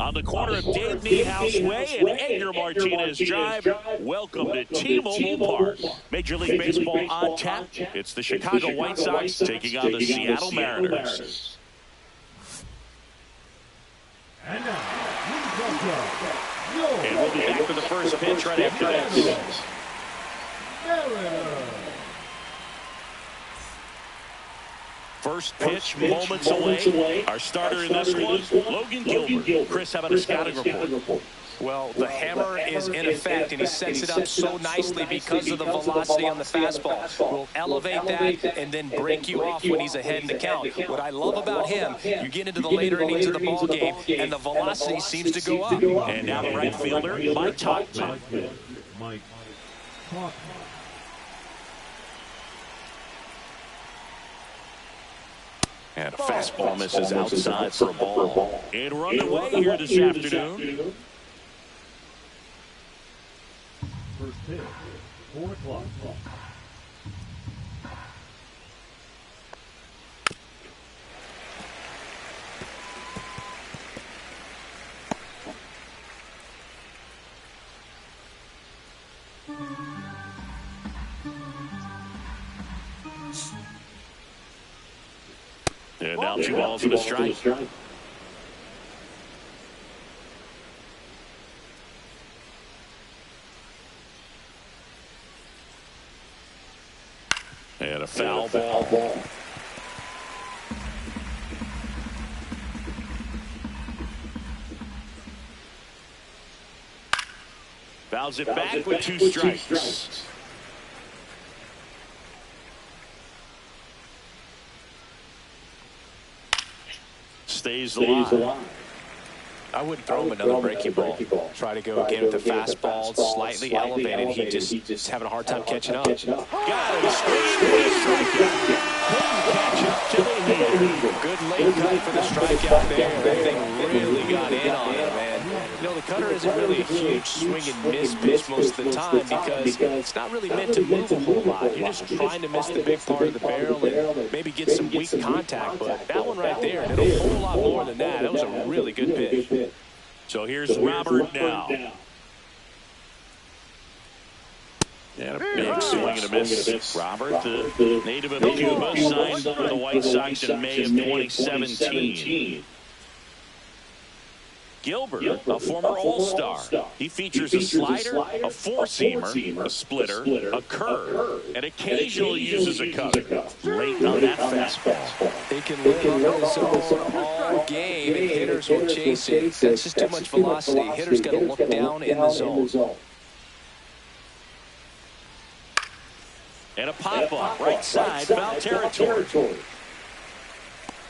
On the corner of Dave Niehaus Way and Edgar Martinez Drive, welcome to T-Mobile Park. Major League Baseball on tap. It's the Chicago White Sox taking on the Seattle Mariners. And now, and we'll be back for the first pitch right after this. First pitch, moments away. Our starter in this one, Logan Gilbert. Chris, how about a scouting report? Well, the hammer is in effect, and he sets it up so nicely because of the velocity on the fastball. Will elevate that and then break you off when he's ahead in the count. What I love about him, you get into the later innings of the ball game, and the velocity seems to go up. And now the right fielder, Mike Tauchman. And a fastball misses outside for a ball. And we're underway here this afternoon. First pitch, 4 o'clock. And now 2 balls and a strike. And a foul ball. Fouls it back with 2 strikes. Stays alive. I wouldn't throw him another breaking ball. Try to go again with the fastball, slightly elevated. He's just having a hard time catching up. Got him. Good late cut for the strikeout there. That thing really got in on him, man. You know, the cutter isn't really a huge swing and miss pitch most of the time because it's not really meant to move a whole lot. You're just trying to miss the big part of the barrel and maybe get some weak contact. But that one right there did a whole lot more than that. That was a really good pitch. So here's Robert now. And a big swing and a miss. Robert, the native of Cuba, signed for the White Sox in May of 2017. Gilbert, a former All-Star. He features a slider, a four-seamer, a splitter, a curve, and occasionally uses a cutter. Late on that fastball. He can live on his own all game, and hitters will chase it. That's just too much velocity. Hitters got to look down in the zone. And a pop-up, right side, foul territory.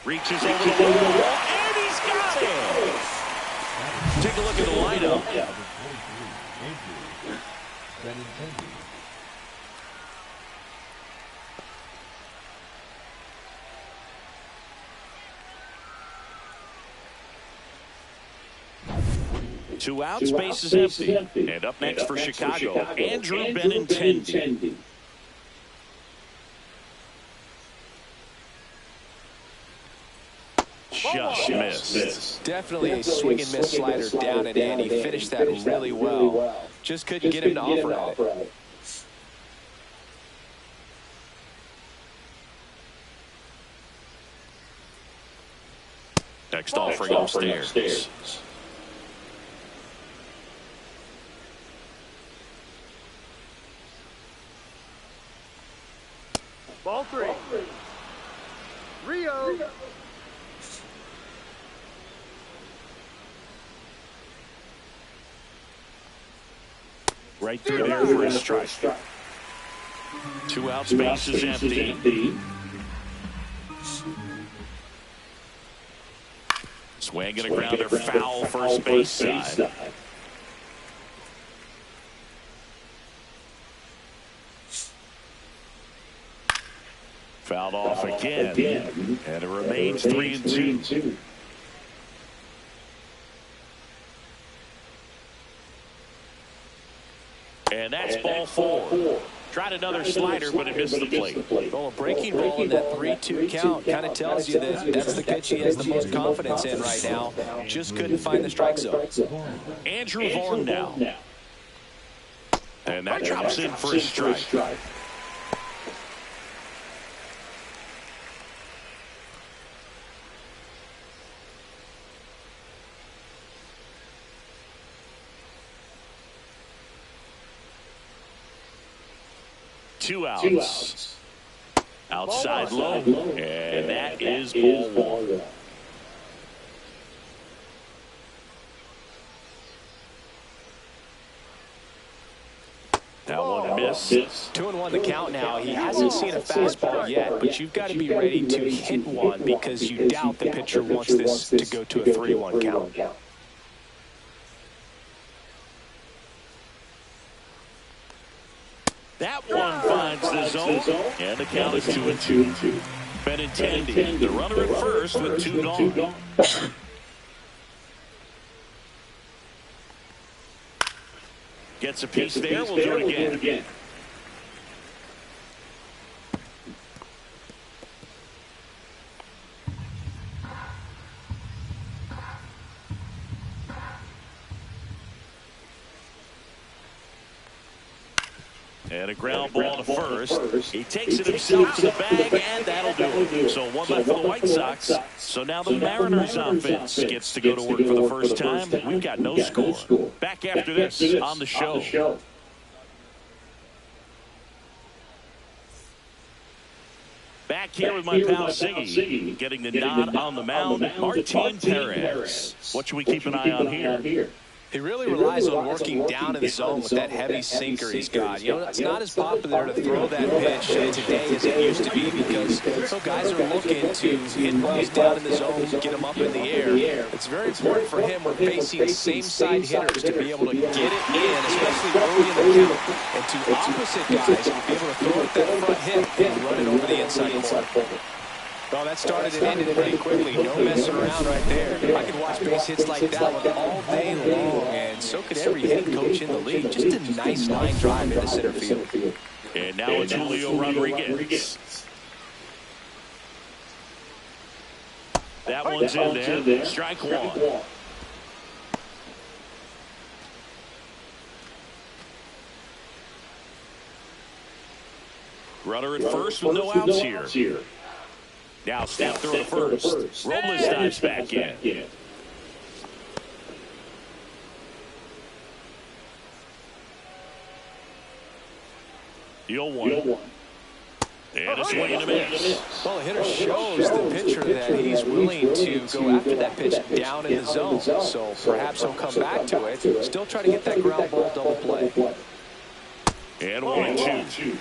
Reaches over the wall, and he's got it! Take a look at the lineup. Two outs, base is empty. And up next for Chicago, Andrew Benintendi. Just missed. Definitely a swing and miss slider down and in. He finished that really well. Just couldn't get him to offer at it. Next offering upstairs. Ball 3. Rio. Right through there for a strike. 2 out, space is empty. Swing and a grounder, foul first base side. Fouled off again, and it remains 3-2. And that's ball 4. Tried another slider, but it missed the plate. Well, a breaking ball in that 3-2 count kind of tells you that that's the pitch he has the most confidence in right now. Just couldn't find the strike zone. Andrew Vaughn now. And that drops in for a strike. 2 outs. Outside low. And that is ball 1. That one missed. 2-1 the count now. He hasn't seen a fastball yet, but you've got to be ready to hit one because you doubt the pitcher wants this to go to a 3-1 count. That one finds the zone, and the count is 2-2. Benintendi, the runner at first with 2 gone. Gets a piece there. We'll do it again. And a ground ball to first. He takes it himself to the bag, and that'll do it. So 1 left for the White Sox. So now the Mariners offense gets to go to work for the first time. We've got no score. Back after this on the show. Back here with my pal Siggy, getting the nod on the mound, Martin Perez. What should we keep an eye on here? He really relies on working down in the zone with that heavy sinker he's got. You know, it's not as popular to throw that pitch today as it used to be because guys are looking to hit balls down in the zone, get them up in the air. It's very important for him when facing same-side hitters to be able to get it in, especially early in the count, and to opposite guys to be able to throw it that front hip and run it over the inside corner. Well, that started and ended pretty quickly. No messing around right there. I could watch base hits like that one all day long, and so could every hitting coach in the league. Just a nice line drive into center field. And now it's Julio Rodriguez. That one's in there. Strike 1. Runner at first with no outs here. Now step through to first. Robles dives back in. 0-1. And a swing and a miss. Well, the hitter shows the pitcher that he's willing to go after that pitch down in the zone. So perhaps he'll come back to it. Still try to get that ground ball double play. And 1-2.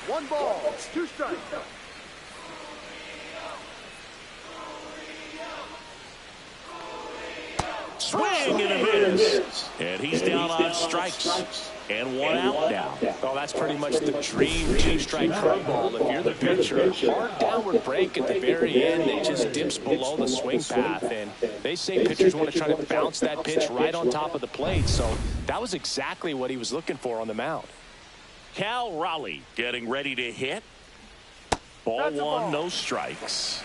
1 ball, 2 strikes. Swing and a miss. And he's down on strikes. And 1 out now. Well, that's pretty much the dream 2-strike curveball. If you're the pitcher, hard downward break at the very end that just dips below the swing path. And they say pitchers want to try to bounce that pitch right on top of the plate. So that was exactly what he was looking for on the mound. Cal Raleigh getting ready to hit. Ball 1, no strikes.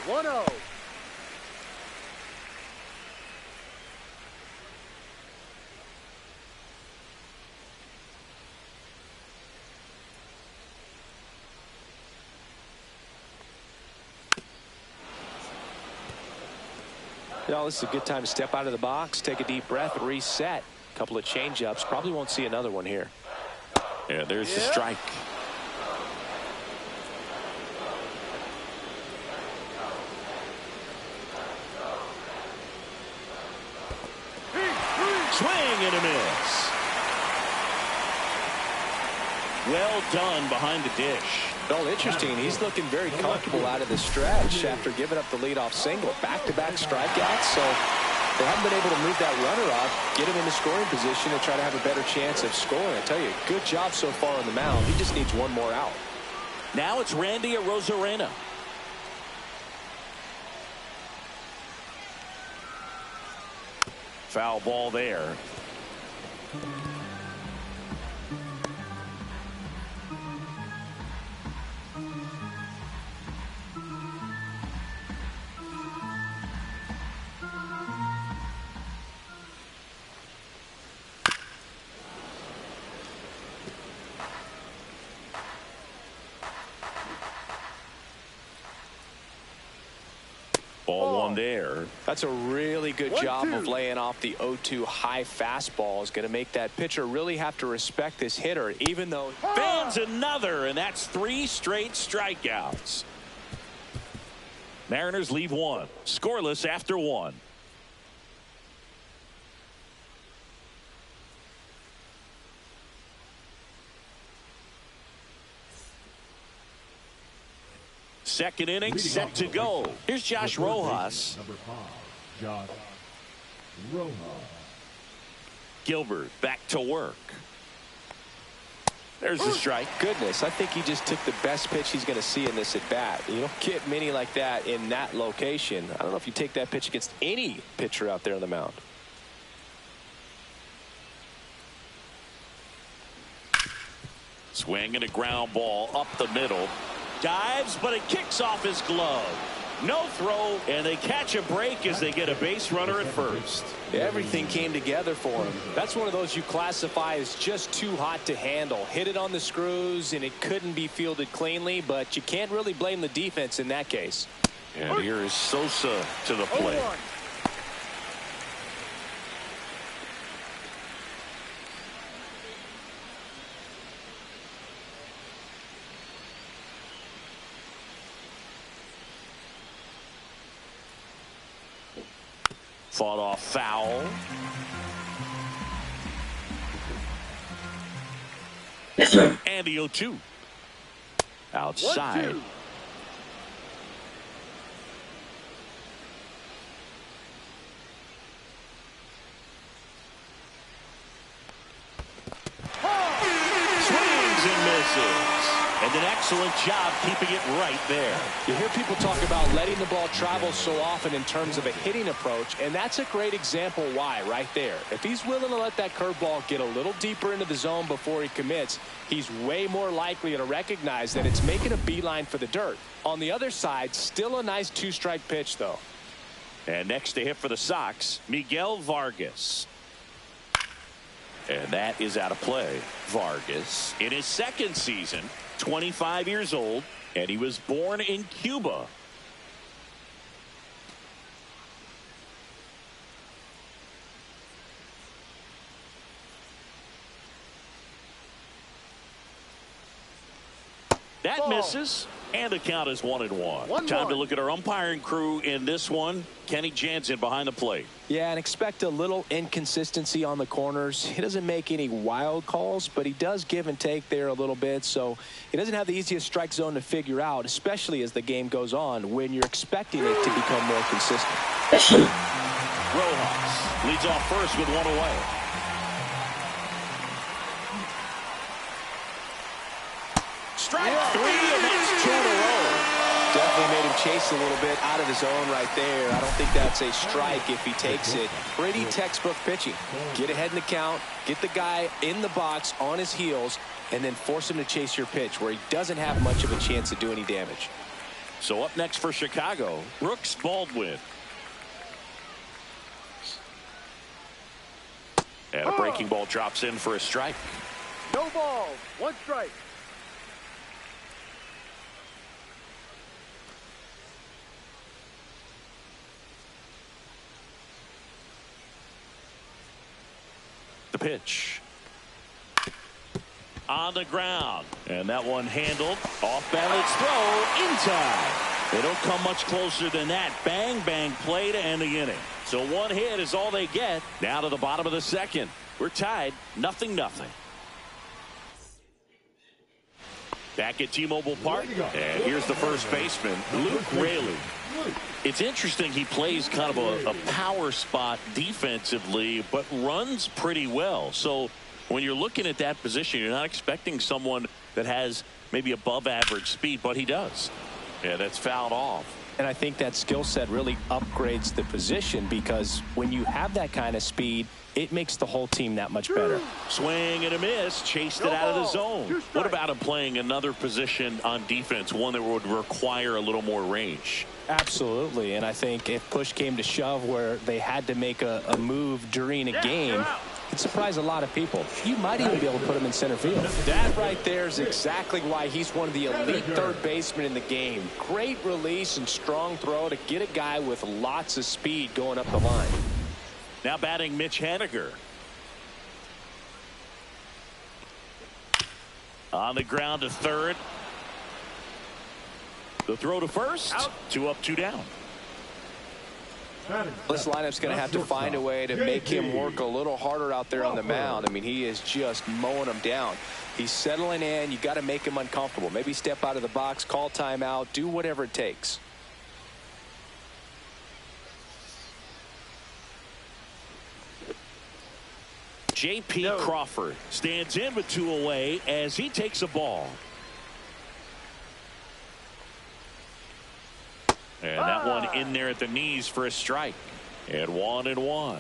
1-0. You know, this is a good time to step out of the box, take a deep breath, reset. A couple of change-ups. Probably won't see another one here. Yeah, there's the strike. Swing and a miss. Well done behind the dish. Well, interesting. He's looking very comfortable out of the stretch after giving up the leadoff single. Back-to-back strikeouts, so they haven't been able to move that runner up, get him into scoring position, and try to have a better chance of scoring. I tell you, good job so far on the mound. He just needs one more out. Now it's Randy Arozarena. Foul ball there. Ball one there. That's a really good job of laying off the 0-2 high fastball. Is going to make that pitcher really have to respect this hitter, even though Fans another, and that's 3 straight strikeouts. Mariners leave one. Scoreless after 1. Second inning set to go. Here's Josh Rojas. Number 5, Josh Rojas. Gilbert back to work. There's the strike. Goodness, I think he just took the best pitch he's going to see in this at bat. You don't get many like that in that location. I don't know if you take that pitch against any pitcher out there on the mound. Swing and a ground ball up the middle. Dives, but it kicks off his glove. No throw, and they catch a break as they get a base runner at first. Everything came together for him. That's one of those you classify as just too hot to handle. Hit it on the screws, and it couldn't be fielded cleanly, but you can't really blame the defense in that case. And here is Sosa to the plate. Fought off foul. And the 0-2. Outside. 1-2. Swings and misses. And an excellent job keeping it right there. You hear people talk about letting the ball travel so often in terms of a hitting approach, and that's a great example why right there. If he's willing to let that curveball get a little deeper into the zone before he commits, he's way more likely to recognize that it's making a beeline for the dirt. On the other side, still a nice 2-strike pitch, though. And next to hit for the Sox, Miguel Vargas. And that is out of play. Vargas in his second season, 25 years old, and he was born in Cuba. That misses, and the count is 1-1. Time to look at our umpiring crew in this one. Kenny Jansen behind the plate. Yeah, and expect a little inconsistency on the corners. He doesn't make any wild calls, but he does give and take there a little bit, so he doesn't have the easiest strike zone to figure out, especially as the game goes on when you're expecting it to become more consistent. Rojas leads off first with 1 away. Strike 3, and that's 2 in a row. Definitely made him chase a little bit out of the zone right there. I don't think that's a strike if he takes it. Pretty textbook pitching. Get ahead in the count, get the guy in the box on his heels, and then force him to chase your pitch where he doesn't have much of a chance to do any damage. So up next for Chicago, Brooks Baldwin. And a breaking ball drops in for a strike. No ball. 1 strike. The pitch. On the ground. And that one handled. Off balance throw in time. They don't come much closer than that. Bang, bang play to end the inning. So one hit is all they get. Now to the bottom of the second. We're tied 0-0. Back at T-Mobile Park. And here's the first baseman, Luke Raley. It's interesting he plays kind of a power spot defensively, but runs pretty well. So when you're looking at that position, you're not expecting someone that has maybe above average speed, but he does. Yeah, that's fouled off. And I think that skill set really upgrades the position, because when you have that kind of speed, it makes the whole team that much better. Swing and a miss, chased it out of the zone. What about him playing another position on defense, one that would require a little more range? Absolutely, and I think if push came to shove where they had to make a move during a game, it'd surprise a lot of people. You might even be able to put him in center field. That right there is exactly why he's one of the elite third basemen in the game. Great release and strong throw to get a guy with lots of speed going up the line. Now batting Mitch Haniger. On the ground to third. The throw to first. Out. 2 up, 2 down. This lineup's going to have to find a way to make him work a little harder out there on the mound. I mean, he is just mowing them down. He's settling in. You got to make him uncomfortable. Maybe step out of the box, call timeout, do whatever it takes. J.P. Crawford stands in with 2 away as he takes a ball. And that one in there at the knees for a strike. And 1-1.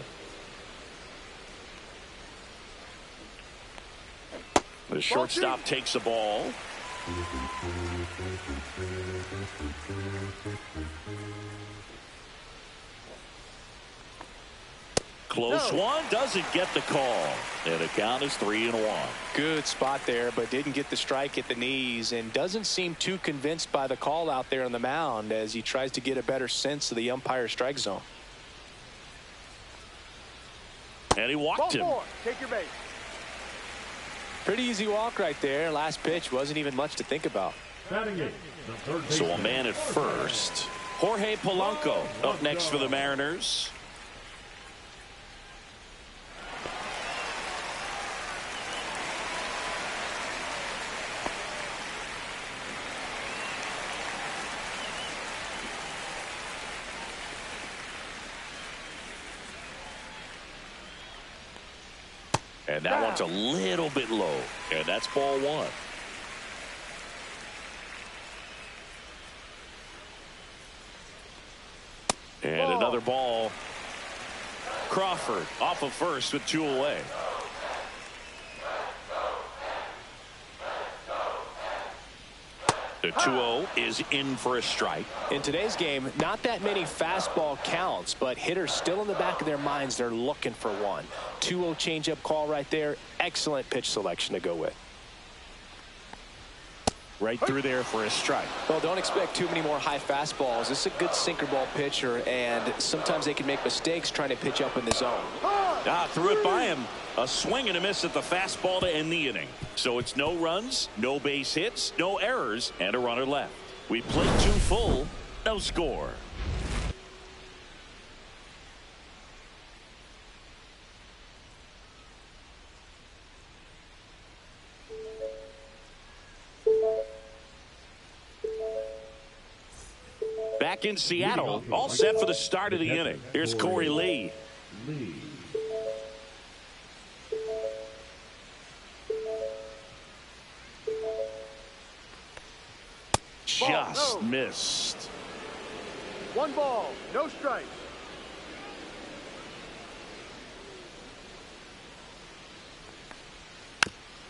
The shortstop takes the ball. Close one, doesn't get the call. And the count is 3-1. Good spot there, but didn't get the strike at the knees, and doesn't seem too convinced by the call out there on the mound as he tries to get a better sense of the umpire strike zone. And he walked him. Take your base. Pretty easy walk right there. Last pitch wasn't even much to think about. So a man at first. Jorge Polanco up next for the Mariners. And that one's a little bit low. And that's ball 1. And another ball. Crawford off of first with 2 away. The 2-0 is in for a strike. In today's game, not that many fastball counts, but hitters still in the back of their minds, they're looking for one. 2-0 changeup call right there. Excellent pitch selection to go with. Right through there for a strike. Well, don't expect too many more high fastballs. This is a good sinker ball pitcher, and sometimes they can make mistakes trying to pitch up in the zone. Threw it by him. A swing and a miss at the fastball to end the inning. So it's no runs, no base hits, no errors, and a runner left. We played 2 full, no score. Back in Seattle, all set for the start of the inning. Here's Corey Lee. Just missed. 1 ball, no strikes.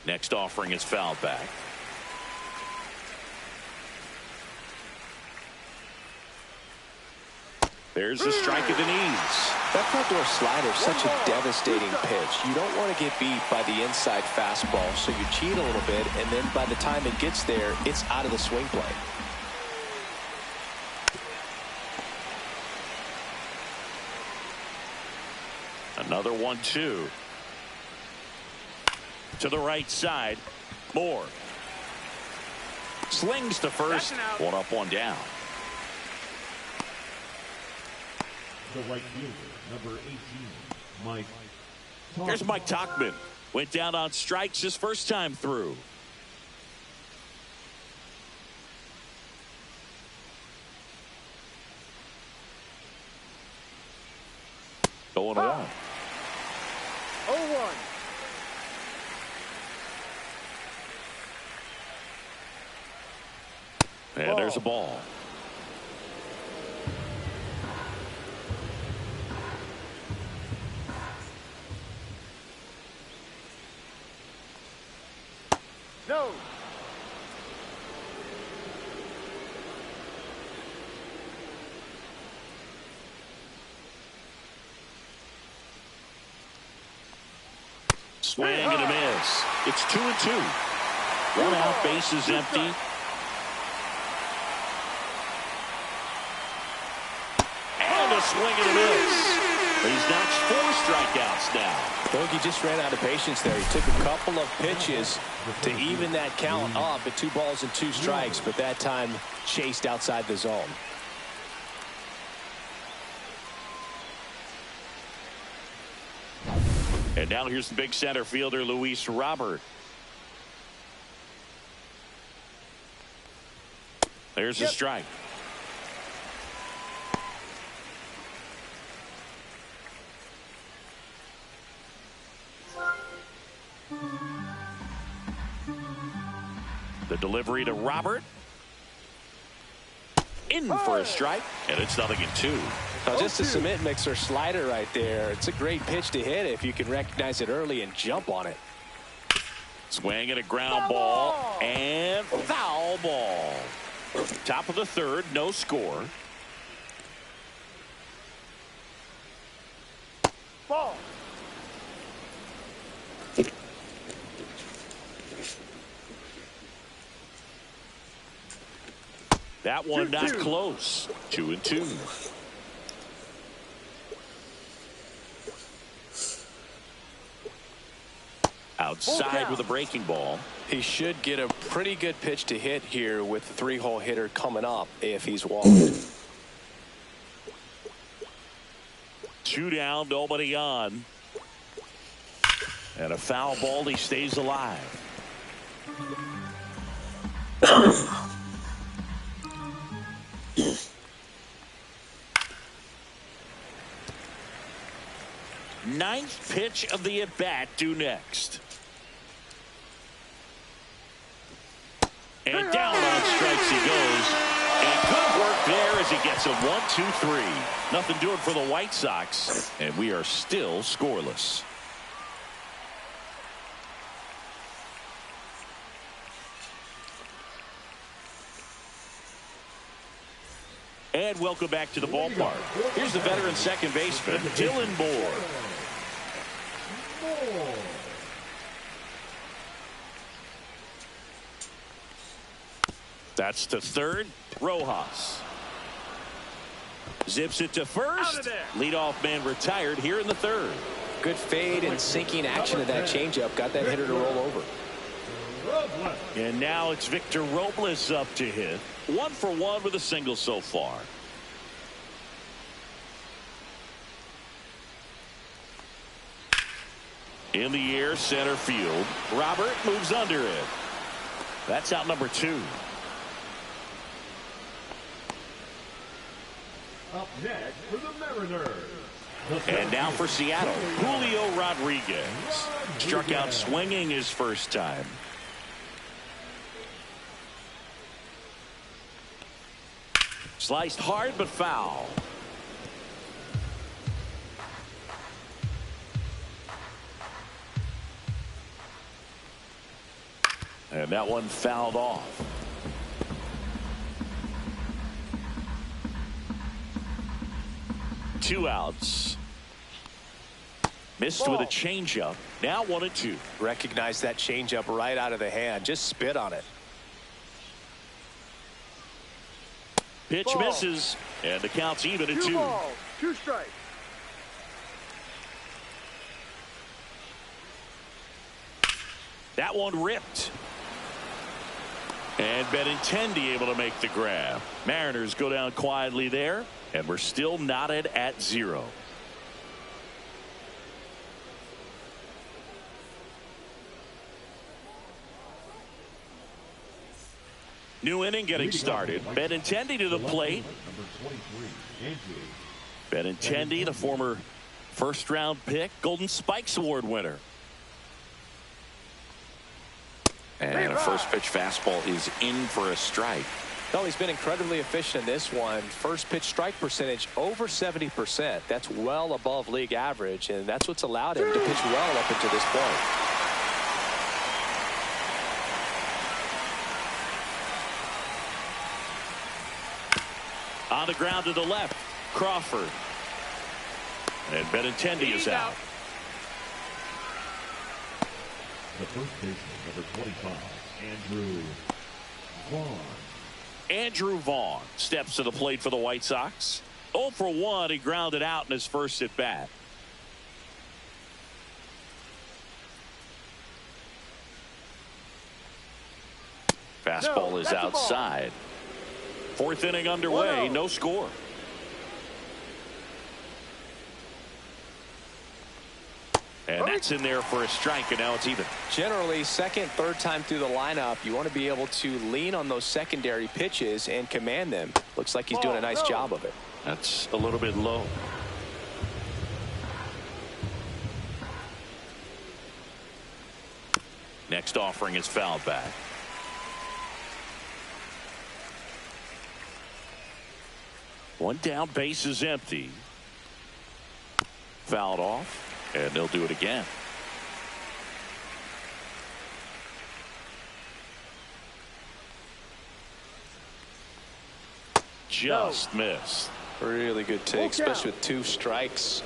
Next offering is fouled back. There's a strike at the knees. That front door slider is such a devastating pitch. You don't want to get beat by the inside fastball, so you cheat a little bit, and then by the time it gets there, it's out of the swing plane. Another 1-2. To the right side. Moore. Slings to first. One up, one down. The right fielder, number 18, Mike. Here's Mike Tauchman. Went down on strikes his first time through. Going on. 0-1. And there's a ball. No. Swing and a miss. It's 2-2. One out, base is empty. And a swing and a miss. He's notched 4 strikeouts now. Bogey just ran out of patience there. He took a couple of pitches to even that count up at 2 balls and 2 strikes, but that time chased outside the zone. And now here's the big center fielder, Luis Robert. There's a strike. The delivery to Robert. In for a strike, and it's 0-2. Now just a cement mixer slider right there. It's a great pitch to hit if you can recognize it early and jump on it. Swing and a ground ball and foul ball. Top of the third, no score. Ball. That one not close. 2-2. Outside with a breaking ball. He should get a pretty good pitch to hit here with the 3-hole hitter coming up if he's walking. 2 down, nobody on. And a foul ball, he stays alive. Ninth pitch of the at-bat due next. And down on strikes he goes. And good work there as he gets a 1-2-3. Nothing doing for the White Sox. And we are still scoreless. And welcome back to the ballpark. Here's the veteran second baseman, Dylan Moore. That's to third, Rojas. Zips it to first. Leadoff man retired here in the third. Good fade and sinking action of that changeup. Got that hitter to roll over. And now it's Victor Robles up to hit. 1 for 1 with a single so far. In the air, center field. Robert moves under it. That's out number 2. Up next for the Mariners. And now for Seattle, Julio Rodriguez. Struck out swinging his first time. Sliced hard but foul. And that one fouled off. Two outs. Missed with a changeup. Now 1-2. Recognize that changeup right out of the hand. Just spit on it. Pitch misses, and the count's even at 2. 2 balls, 2 strikes. That one ripped. And Benintendi able to make the grab. Mariners go down quietly there, and we're still knotted at 0. New inning getting started. Benintendi to the plate. Benintendi, the former first-round pick, Golden Spikes Award winner. And a first pitch fastball is in for a strike. No, he's been incredibly efficient in this one. First pitch strike percentage over 70%. That's well above league average, and that's what's allowed him to pitch well up until this point. On the ground to the left, Crawford. And Benintendi is out. The first baseman, number 25, Andrew Vaughn. Andrew Vaughn steps to the plate for the White Sox. 0 for 1. He grounded out in his first at bat. Fastball is outside. Fourth inning underway. No score. And that's in there for a strike, and now it's even. Generally, second, third time through the lineup, you want to be able to lean on those secondary pitches and command them. Looks like he's doing a nice job of it. That's a little bit low. Next offering is fouled back. One down, base is empty. Fouled off, and they'll do it again. Just missed. Really good take, especially with 2 strikes.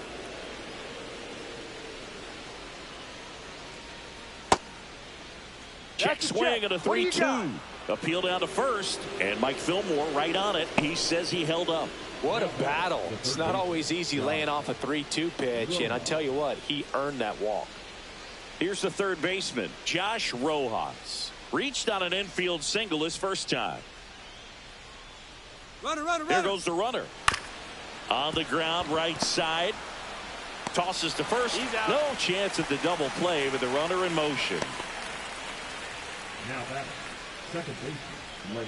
Check swing and a 3-2. Appeal down to first, and Mike Fillmore right on it. He says he held up. What a battle. It's not always easy laying off a 3-2 pitch, and I tell you what, he earned that walk. Here's the third baseman, Josh Rojas. Reached on an infield single his first time. There goes the runner. On the ground, right side. Tosses to first. No chance at the double play with the runner in motion. Now that second baseman,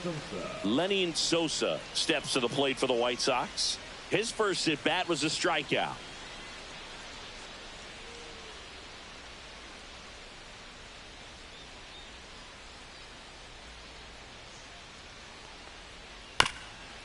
Sosa. Lenny Sosa steps to the plate for the White Sox. His first at bat was a strikeout.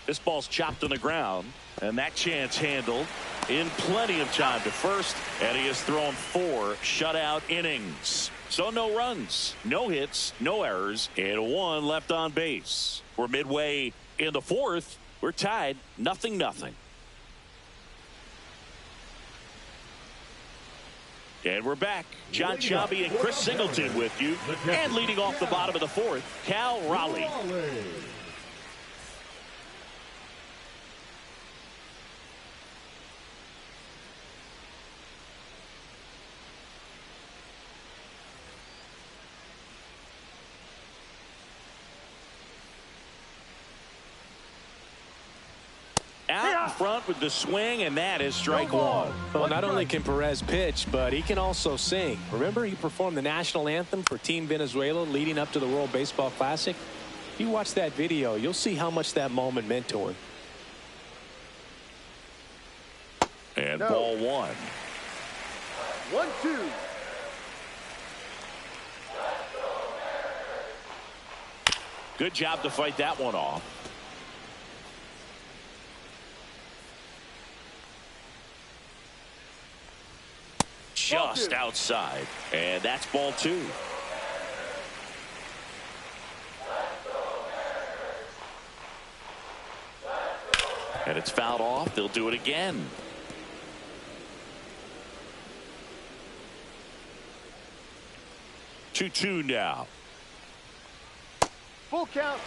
This ball's chopped on the ground, and that chance handled in plenty of time to first, and he has thrown 4 shutout innings. So no runs, no hits, no errors, and 1 left on base. We're midway in the 4th. We're tied 0-0. And we're back. John Chobby and Chris Singleton with you. And leading off the bottom of the 4th, Cal Raleigh. Out in front with the swing, and that is strike 1. Well, not only can Perez pitch, but he can also sing. Remember, he performed the national anthem for Team Venezuela leading up to the World Baseball Classic. If you watch that video, you'll see how much that moment meant to him. And ball 1. 1-2. Good job to fight that one off. Just outside, and that's ball 2. And it's fouled off. They'll do it again. Two now. Full count.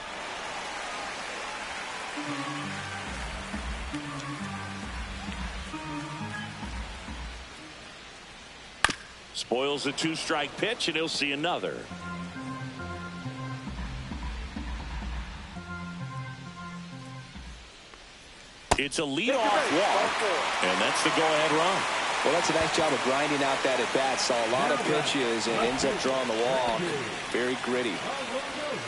Spoils a 2-strike pitch, and he'll see another. It's a leadoff walk, and that's the go-ahead run. Well, that's a nice job of grinding out that at-bat. Saw a lot of pitches and ends up drawing the walk. Very gritty.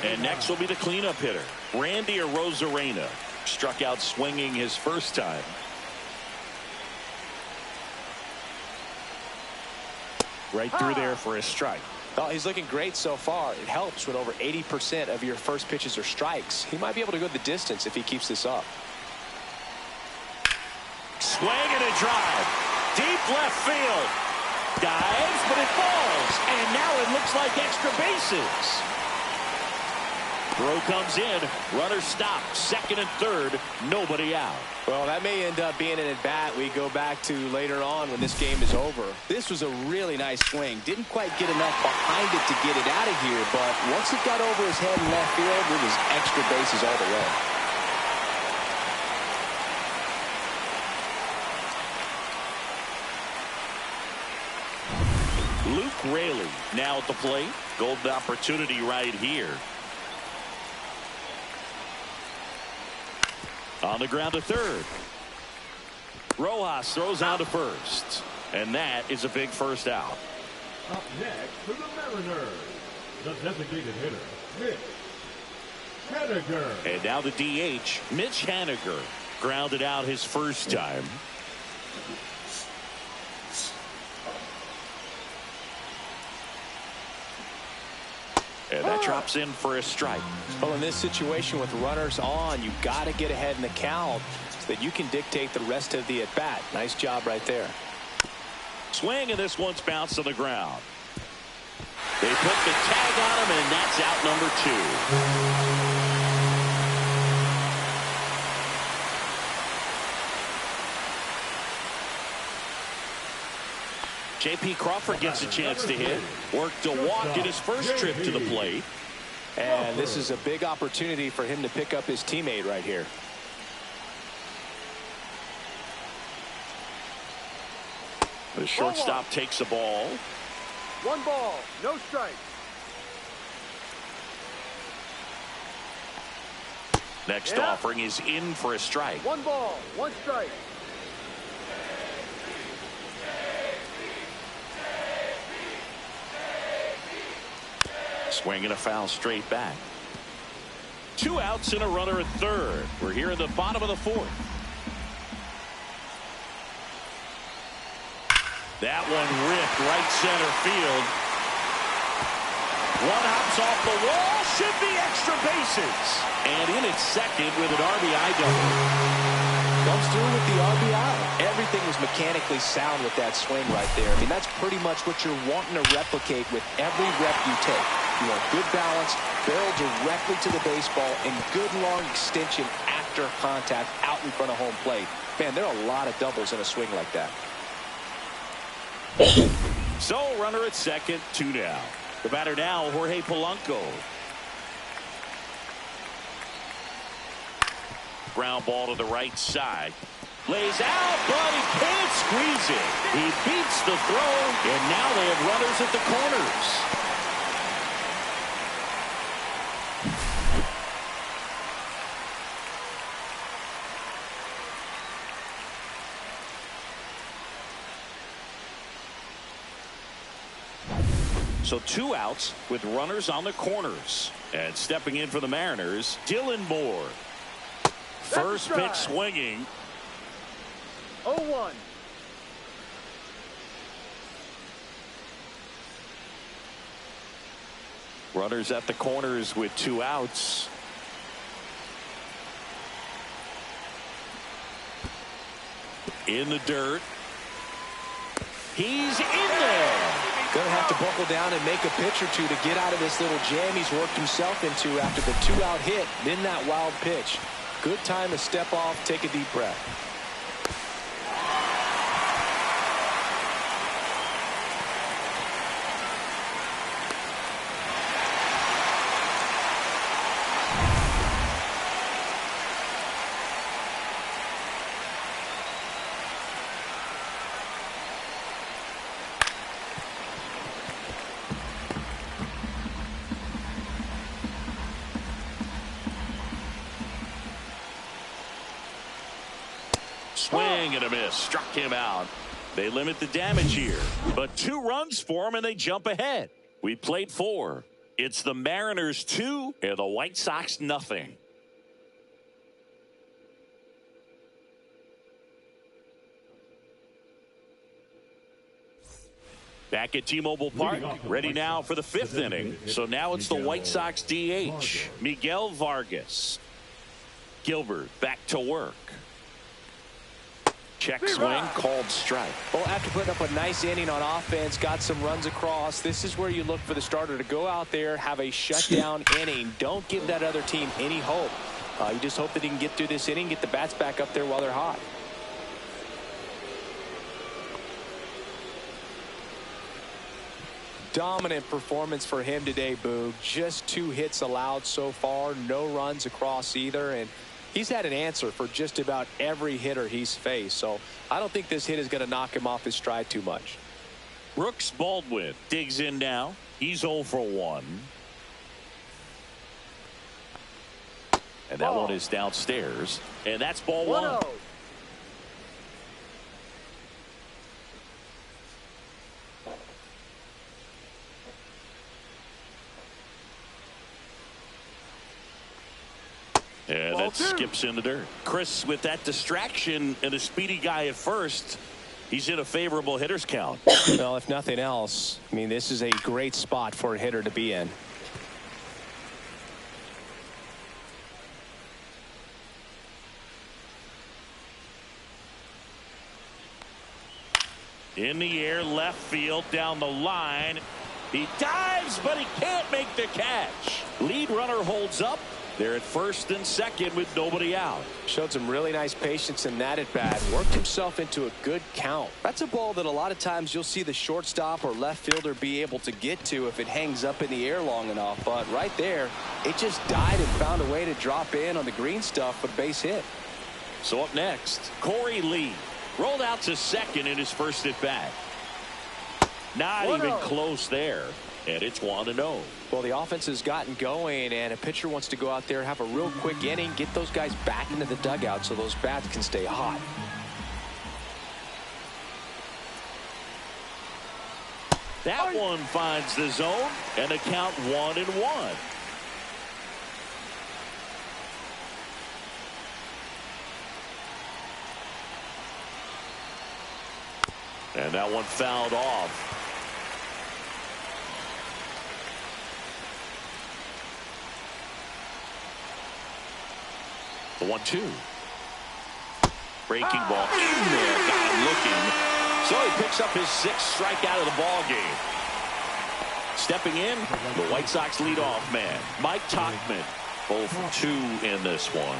And next will be the cleanup hitter, Randy Arozarena. Struck out swinging his first time. Right through there for a strike. Oh, he's looking great so far. It helps when over 80% of your first pitches are strikes. He might be able to go the distance if he keeps this up. Swing and a drive. Deep left field. Dives, but it falls. And now it looks like extra bases. Throw comes in. Runner stopped. Second and third. Nobody out. Well, that may end up being an at-bat we go back to later on when this game is over. This was a really nice swing. Didn't quite get enough behind it to get it out of here, but once it got over his head in left field, it was extra bases all the way. Luke Raley now at the plate. Golden opportunity right here. On the ground to third. Rojas throws out to first. And that is a big first out. Up next for the Mariners, the designated hitter, Mitch Haniger. And now the DH, Mitch Haniger. Grounded out his first time. And that drops in for a strike. Well, in this situation with runners on, you've got to get ahead in the count so that you can dictate the rest of the at-bat. Nice job right there. Swing, and this one's bounced on the ground. They put the tag on him, and that's out number 2. J.P. Crawford gets a chance to hit. Worked a walk in his first trip to the plate. And this is a big opportunity for him to pick up his teammate right here. The shortstop takes the ball. 1 ball, no strike. Next offering is in for a strike. 1 ball, 1 strike. Swing and a foul straight back. 2 outs and a runner at third. We're here in the bottom of the 4th. That one ripped right center field. One hops off the wall. Should be extra bases. And in at second with an RBI double. Comes through with the RBI. Everything was mechanically sound with that swing right there. I mean, that's pretty much what you're wanting to replicate with every rep you take. You want good balance, barrel directly to the baseball, and good long extension after contact out in front of home plate. Man, there are a lot of doubles in a swing like that. So, runner at second, 2 down. The batter now, Jorge Polanco. Ground ball to the right side. Lays out, but he can't squeeze it. He beats the throw, and now they have runners at the corners. So 2 outs with runners on the corners. And stepping in for the Mariners, Dylan Moore. First pitch swinging. 0-1. Runners at the corners with 2 outs. In the dirt. He's in there. Going to have to buckle down and make a pitch or two to get out of this little jam he's worked himself into after the 2-out hit. Then that wild pitch. Good time to step off, take a deep breath. and a miss. Struck him out. They limit the damage here. But 2 runs for him, and they jump ahead. We played 4. It's the Mariners 2 and the White Sox nothing. Back at T-Mobile Park, ready now for the 5th inning. So now it's the White Sox DH, Miguel Vargas. Gilbert back to work. Check swing, called strike. Well, after putting up a nice inning on offense, got some runs across, this is where you look for the starter to go out there, have a shutdown inning. Don't give that other team any hope. You just hope that he can get through this inning, get the bats back up there while they're hot. Dominant performance for him today, Boog. Just 2 hits allowed so far, no runs across either, and he's had an answer for just about every hitter he's faced. So I don't think this hit is going to knock him off his stride too much. Brooks Baldwin digs in now. He's 0 for 1. And that one is downstairs. And that's ball 1. And that skips in the dirt. Chris, with that distraction and a speedy guy at first, he's in a favorable hitter's count. Well, if nothing else, I mean, this is a great spot for a hitter to be in. In the air, left field, down the line. He dives, but he can't make the catch. Lead runner holds up. They're at first and second with nobody out. Showed some really nice patience in that at bat. Worked himself into a good count. That's a ball that a lot of times you'll see the shortstop or left fielder be able to get to if it hangs up in the air long enough. But right there, it just died and found a way to drop in on the green stuff for a base hit. So up next, Corey Lee rolled out to second in his first at bat. Not even close there. And it's 1-0. Well, the offense has gotten going, and a pitcher wants to go out there, have a real quick inning, get those guys back into the dugout so those bats can stay hot. That one finds the zone, and a count 1-1. And that one fouled off. The 1-2. Breaking ball in there. Got him looking. So he picks up his 6th strikeout of the ball game. Stepping in, the White Sox leadoff man, Mike Tauchman. 0 for 2 in this one.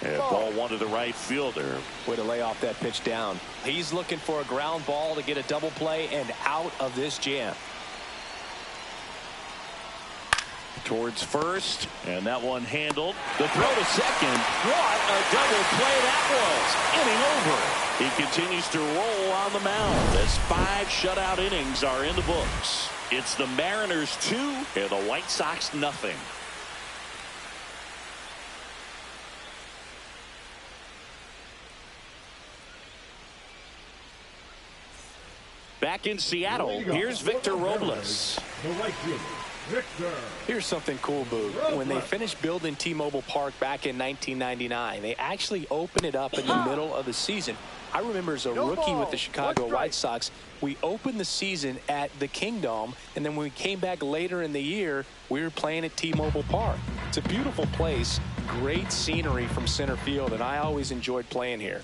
And ball 1 to the right fielder. Way to lay off that pitch down. He's looking for a ground ball to get a double play and out of this jam. Towards first, and that one handled. The throw to second. What a double play that was. Inning over. He continues to roll on the mound as 5 shutout innings are in the books. It's the Mariners 2 and the White Sox nothing. Back in Seattle, here's Victor Robles. The right fielder, Victor. Here's something cool, Boog. When they finished building T-Mobile Park back in 1999, they actually opened it up in the middle of the season. I remember as a rookie with the Chicago White Sox, we opened the season at the Kingdome, and then when we came back later in the year, we were playing at T-Mobile Park. It's a beautiful place, great scenery from center field, and I always enjoyed playing here.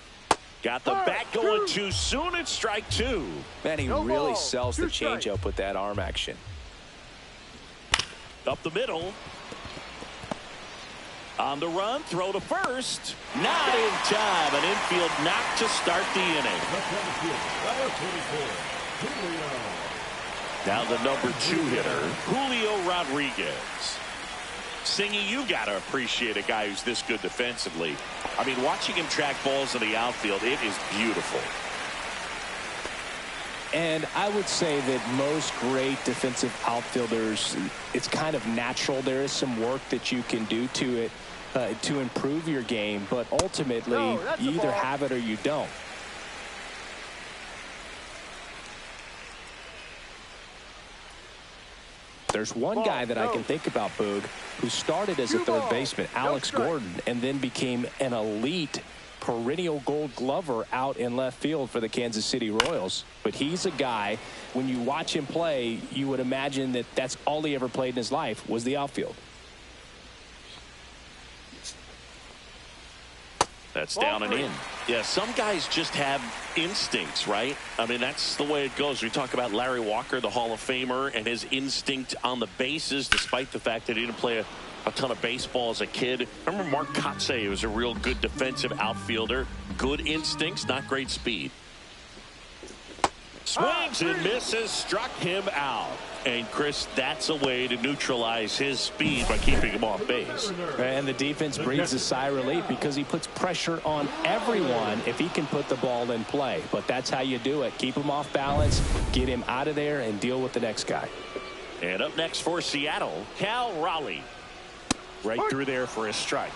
Got the bat going too soon at strike 2. Man, he really sells the changeup with that arm action. Up the middle. On the run, throw to first. Not in time. An infield knock to start the inning. Now the number 2 hitter, Julio Rodriguez. Singy, you got to appreciate a guy who's this good defensively. I mean, watching him track balls in the outfield, it is beautiful. And I would say that most great defensive outfielders, it's kind of natural. There is some work that you can do to it to improve your game, but ultimately you either have it or you don't. There's one guy that I can think about, Boog, who started as a third baseman, Alex Gordon, and then became an elite perennial Gold Glover out in left field for the Kansas City Royals. But he's a guy, when you watch him play, you would imagine that that's all he ever played in his life was the outfield. That's down and in. Yeah, some guys just have instincts, right? I mean, that's the way it goes. We talk about Larry Walker, the Hall of Famer, and his instinct on the bases, despite the fact that he didn't play a ton of baseball as a kid. I remember Mark Kotsay was a real good defensive outfielder. Good instincts, not great speed. Swings and misses, struck him out. And, Chris, that's a way to neutralize his speed by keeping him off base. And the defense breathes a sigh of relief because he puts pressure on everyone if he can put the ball in play. But that's how you do it. Keep him off balance, get him out of there, and deal with the next guy. And up next for Seattle, Cal Raleigh. Right through there for a strike.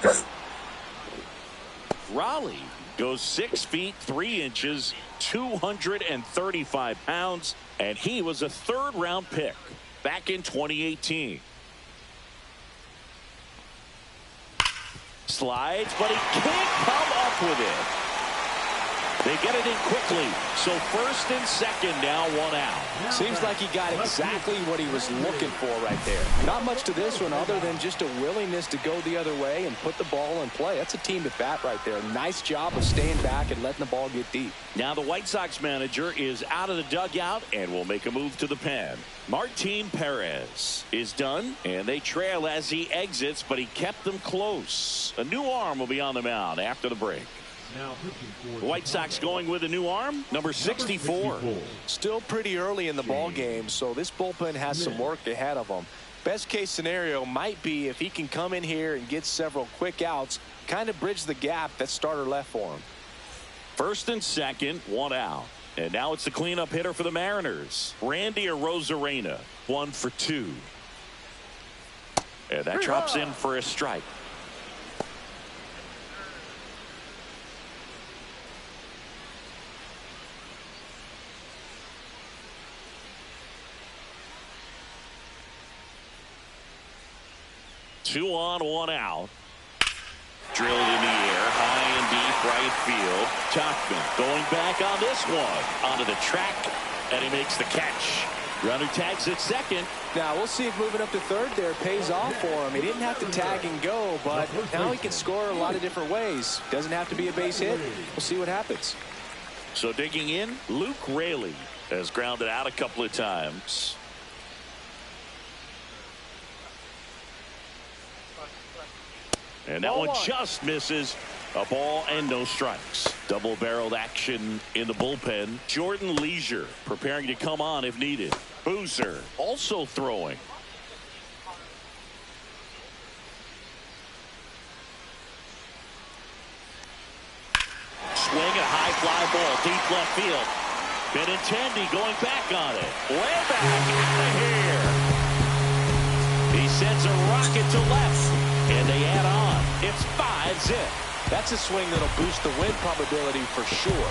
Raleigh goes 6 feet 3 inches, 235 pounds, and he was a third-round pick back in 2018. Slides, but he can't come up with it. They get it in quickly. So first and second, now 1 out. Seems like he got exactly what he was looking for right there. Not much to this one other than just a willingness to go the other way and put the ball in play. That's a team at bat right there. Nice job of staying back and letting the ball get deep. Now the White Sox manager is out of the dugout and will make a move to the pen. Martin Perez is done, and they trail as he exits, but he kept them close. A new arm will be on the mound after the break. The White Sox going with a new arm, number 64. Still pretty early in the ball game, so this bullpen has some work ahead of them. Best case scenario might be if he can come in here and get several quick outs, kind of bridge the gap that starter left for him. First and second, 1 out. And now it's the cleanup hitter for the Mariners, Randy Arozarena, 1 for 2. And that drops in for a strike. Two on, 1 out. Drilled in the air, high and deep right field. Tachman going back on this one. Onto the track, and he makes the catch. Runner tags at second. Now we'll see if moving up to third there pays off for him. He didn't have to tag and go, but now he can score a lot of different ways. Doesn't have to be a base hit. We'll see what happens. So digging in, Luke Raley has grounded out a couple of times. And that one just misses. A ball and no strikes. Double-barreled action in the bullpen. Jordan Leisure preparing to come on if needed. Boozer also throwing. Swing a high fly ball deep left field. Benintendi going back on it. Way back out of here. He sends a rocket to left. And they add on. It's 5-zip. That's a swing that'll boost the win probability for sure.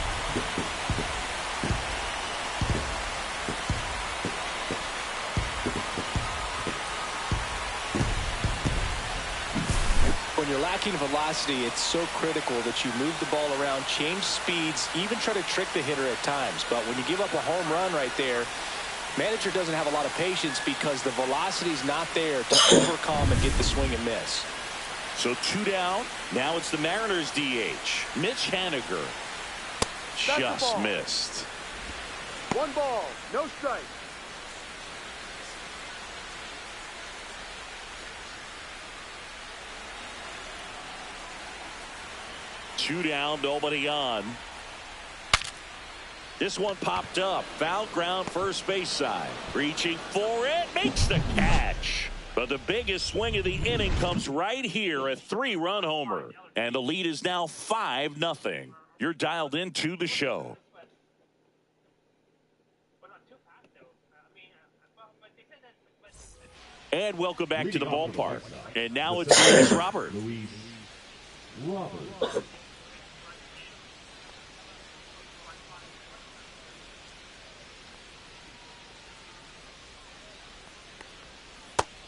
When you're lacking velocity, it's so critical that you move the ball around, change speeds, even try to trick the hitter at times. But when you give up a home run right there, manager doesn't have a lot of patience because the velocity's not there to overcome and get the swing and miss. So 2 down. Now it's the Mariners DH. Mitch Haniger. Just missed. 1 ball, no strike. Two down, nobody on. This one popped up. Foul ground, first base side. Reaching for it, makes the catch. But the biggest swing of the inning comes right here, a 3-run homer. And the lead is now 5-0. You're dialed into the show. And welcome back to the Leading off for the ballpark. White Sox, And now the it's center Luis fielder, Robert. Luis Robert.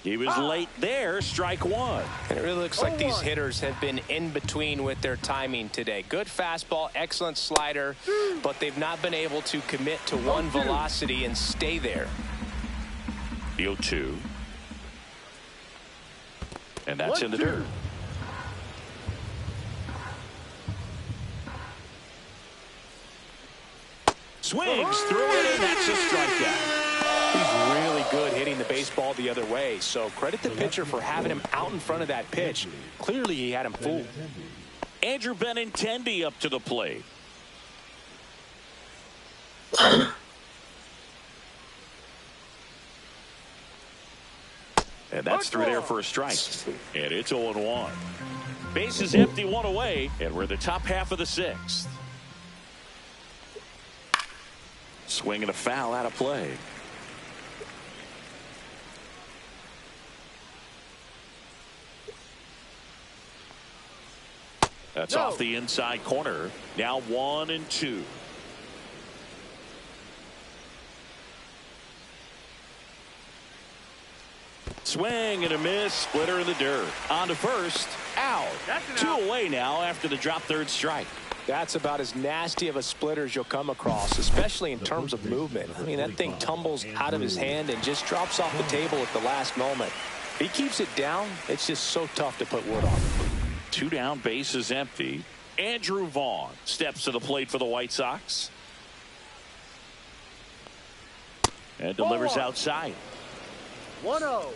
He was late there, strike one. And it really looks like these hitters have been in between with their timing today. Good fastball, excellent slider, but they've not been able to commit to one velocity and stay there. The 0-2. And that's in the dirt. Swings through it, and that's a strikeout. He's really good hitting the baseball the other way, so credit the pitcher for having him out in front of that pitch. Clearly he had him fooled. Andrew Benintendi up to the plate. And that's through there for a strike. And it's 0-1. Base is empty, one away, and we're in the top half of the sixth. Swing and a foul out of play. That's off the inside corner. Now 1-2. Swing and a miss. Splitter in the dirt. On to first. Out. Two away now after the drop third strike. That's about as nasty of a splitter as you'll come across, especially in terms of movement. I mean, that thing tumbles out of his hand and just drops off the table at the last moment. If he keeps it down, it's just so tough to put wood on. 2 down, base is empty. Andrew Vaughn steps to the plate for the White Sox. And delivers outside. 1-0.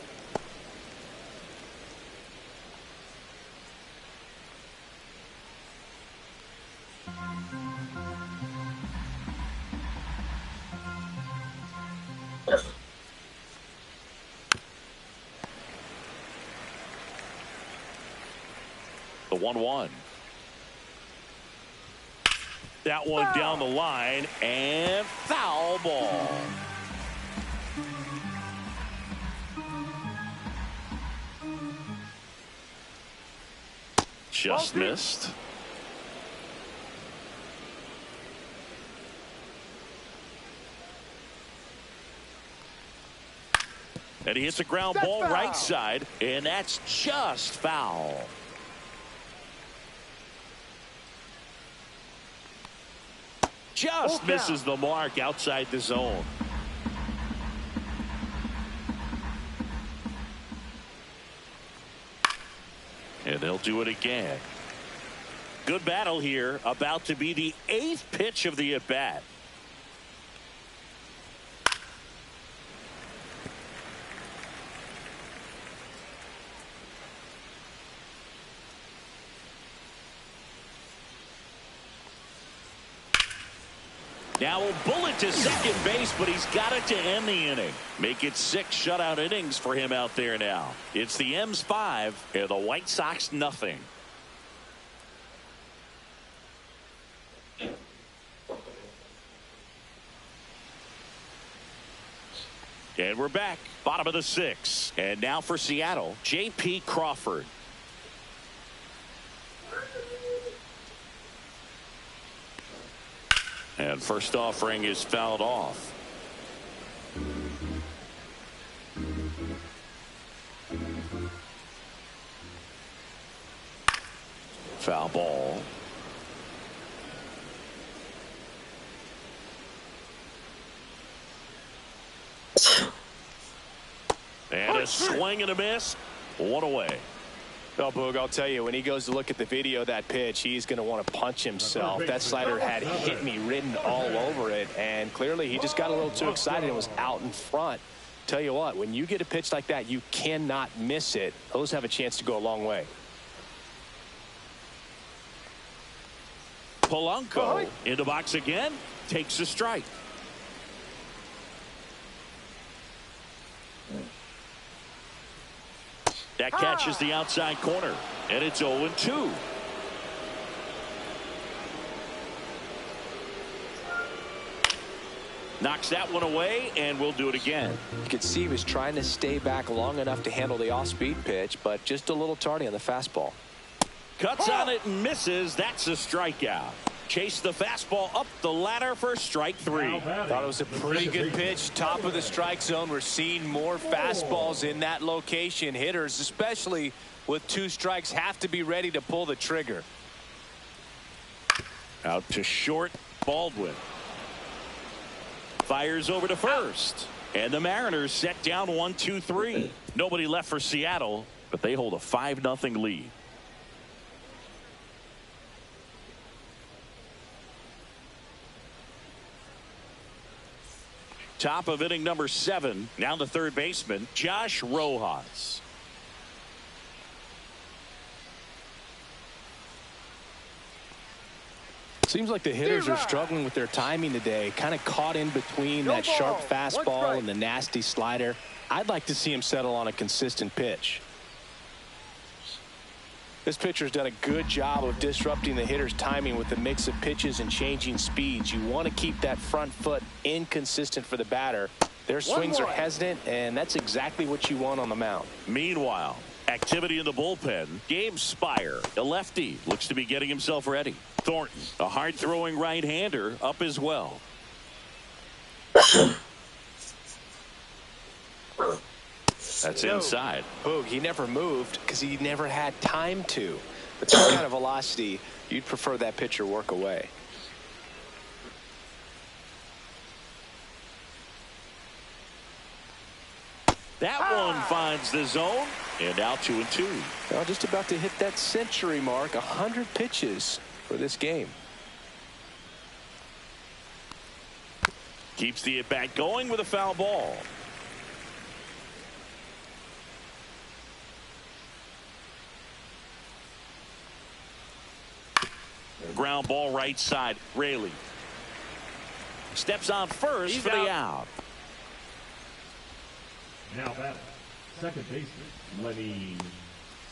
The 1-1. That one down the line and foul ball. Just missed. And he hits a ground ball right side, and that's just foul. Just misses the mark outside the zone. And they'll do it again. Good battle here. About to be the 8th pitch of the at-bat. Now a bullet to second base, but he's got it to end the inning. Make it 6 shutout innings for him out there now. It's the M's 5 and the White Sox nothing. And we're back. Bottom of the 6th. And now for Seattle, J.P. Crawford. And first offering is fouled off. Foul ball. And a swing and a miss. One away. Oh, Boog, I'll tell you, when he goes to look at the video of that pitch, he's going to want to punch himself. That slider had hit me written all over it, and clearly he just got a little too excited and was out in front. Tell you what, when you get a pitch like that, you cannot miss it. Those have a chance to go a long way. Polanco in the box again, takes a strike. That catches the outside corner, and it's 0-2. Knocks that one away, and we'll do it again. You could see he was trying to stay back long enough to handle the off-speed pitch, but just a little tardy on the fastball. Cuts on it and misses. That's a strikeout. Chase the fastball up the ladder for strike 3. Thought it was a pretty good pitch. Top of the strike zone. We're seeing more fastballs in that location. Hitters, especially with 2 strikes, have to be ready to pull the trigger. Out to short, Baldwin. Fires over to first. And the Mariners set down 1-2-3. Nobody left for Seattle, but they hold a 5-0 lead. Top of inning number 7. Now the third baseman, Josh Rojas. Seems like the hitters are struggling with their timing today. Kind of caught in between that sharp fastball and the nasty slider. I'd like to see him settle on a consistent pitch. This pitcher's done a good job of disrupting the hitter's timing with the mix of pitches and changing speeds. You want to keep that front foot inconsistent for the batter. Their swings are hesitant, and that's exactly what you want on the mound. Meanwhile, activity in the bullpen. Gabe Spire, a lefty, looks to be getting himself ready. Thornton, a hard-throwing right-hander, up as well. That's inside. Boog, he never moved because he never had time to. But that kind of velocity, you'd prefer that pitcher work away. That one finds the zone, and out 2-2. Well, just about to hit that century mark. 100 pitches for this game. Keeps the at-bat going with a foul ball. Ground ball right side. Raley steps on first for the out. Now batting, second baseman, Lenny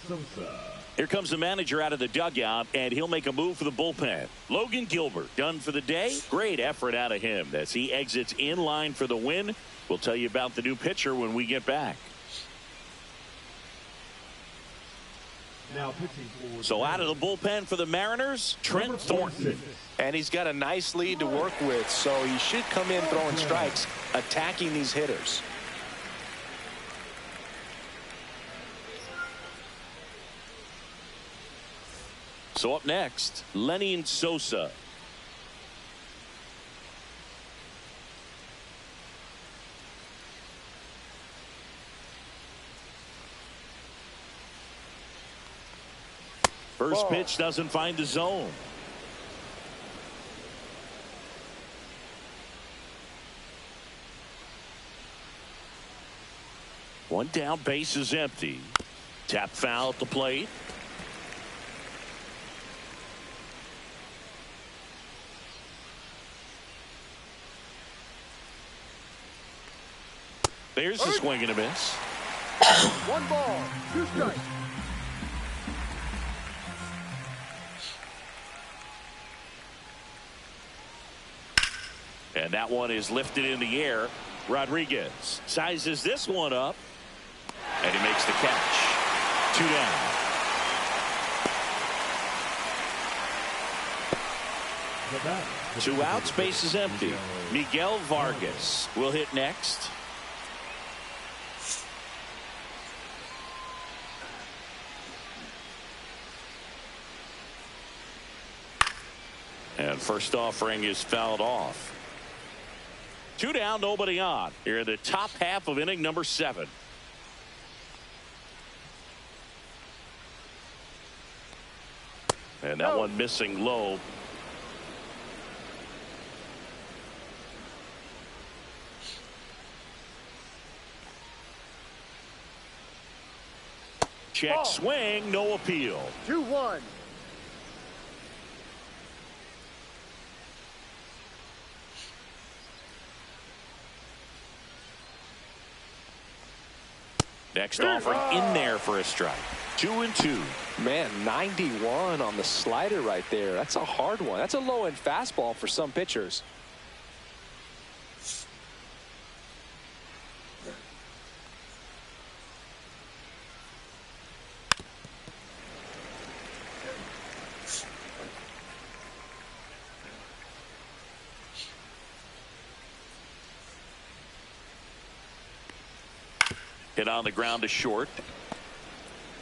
Sosa. Here comes the manager out of the dugout, and he'll make a move for the bullpen. Logan Gilbert done for the day. Great effort out of him as he exits in line for the win. We'll tell you about the new pitcher when we get back. Now pitching for So out of the bullpen for the Mariners, Trent Thornton. And he's got a nice lead to work with, so he should come in throwing strikes, attacking these hitters. So up next, Lenny Sosa. First pitch doesn't find the zone. One down, base is empty. Tap foul at the plate. There's the swing and a miss. 1 ball, 2 strikes. And that one is lifted in the air. Rodriguez sizes this one up, and he makes the catch. 2 down. Two outs, base is empty. Miguel Vargas will hit next. And first offering is fouled off. 2 down, nobody on. Here in the top half of inning number 7. And that one missing low. Check swing, no appeal. 2-1. Next offering in there for a strike. 2-2. Man, 91 on the slider right there. That's a hard one. That's a low-end fastball for some pitchers. Hit on the ground to short.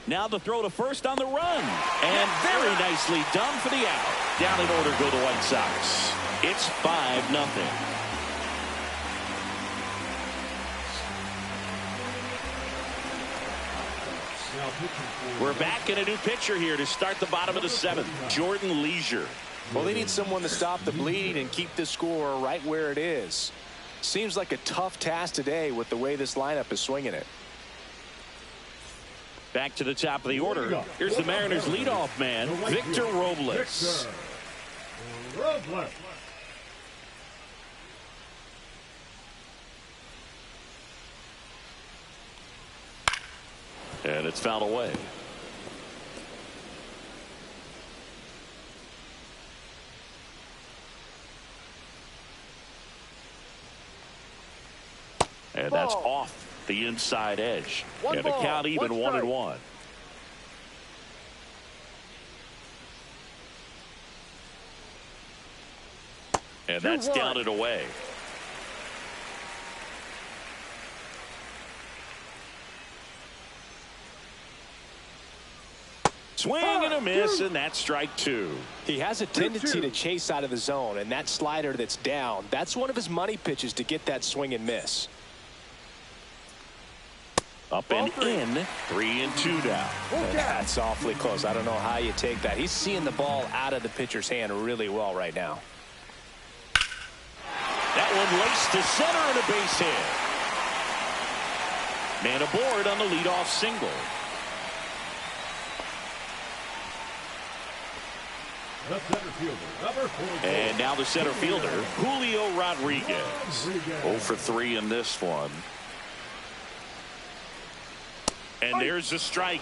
Now the throw to first on the run. And very nicely done for the out. Down in order go the White Sox. It's 5-0. We're back in a new pitcher here to start the bottom of the 7th. Jordan Leisure. Well, they need someone to stop the bleed and keep the score right where it is. Seems like a tough task today with the way this lineup is swinging it. Back to the top of the order. Here's the Mariners leadoff man, Victor Robles. And it's fouled away. And that's off the inside edge. And the count even 1-1. And that's down and away. Swing and a miss, and that's strike 2. He has a tendency to chase out of the zone, and that slider that's down, that's one of his money pitches to get that swing and miss. Up and in, 3-2 now. That's awfully close. I don't know how you take that. He's seeing the ball out of the pitcher's hand really well right now. That one laced to center and a base hit. Man aboard on the leadoff single. The center fielder, number 44. And now the center fielder, Julio Rodriguez. 0 for 3 in this one. And there's the strike.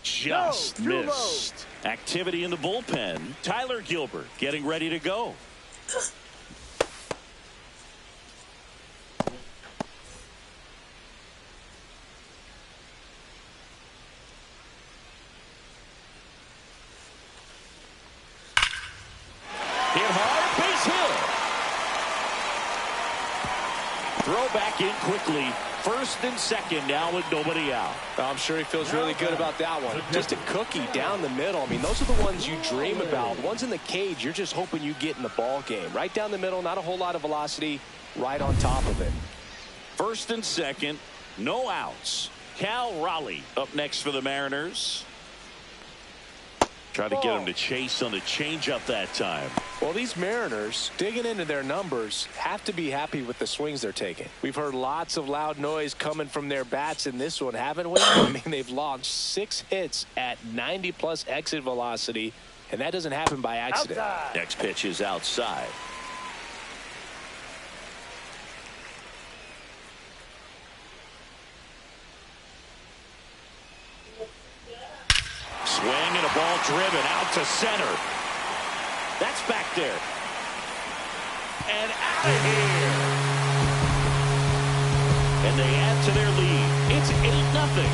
Just missed. Activity in the bullpen. Tyler Gilbert getting ready to go. Hit hard, base hit. Throw back in quickly. First and second now with nobody out. I'm sure he feels really good about that one. Just a cookie down the middle. I mean, those are the ones you dream about. Ones in the cage, you're just hoping you get in the ball game. Right down the middle, not a whole lot of velocity, right on top of it. First and second, no outs. Cal Raleigh up next for the Mariners. Trying to get him to chase on the changeup that time. Well, these Mariners, digging into their numbers, have to be happy with the swings they're taking. We've heard lots of loud noise coming from their bats in this one, haven't we? I mean, they've launched 6 hits at 90+ exit velocity, and that doesn't happen by accident. Outside. Next pitch is outside. Swing and a ball driven out to center. That's back there. And out of here. And they add to their lead. It's 8-0.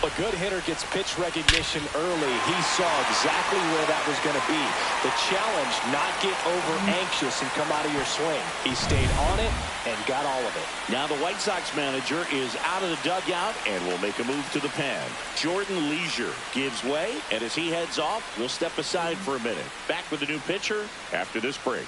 A good hitter gets pitch recognition early. He saw exactly where that was going to be. The challenge, not get over anxious and come out of your swing. He stayed on it and got all of it. Now the White Sox manager is out of the dugout and will make a move to the pen. Jordan Leisure gives way, and as he heads off, we'll step aside for a minute. Back with the new pitcher after this break.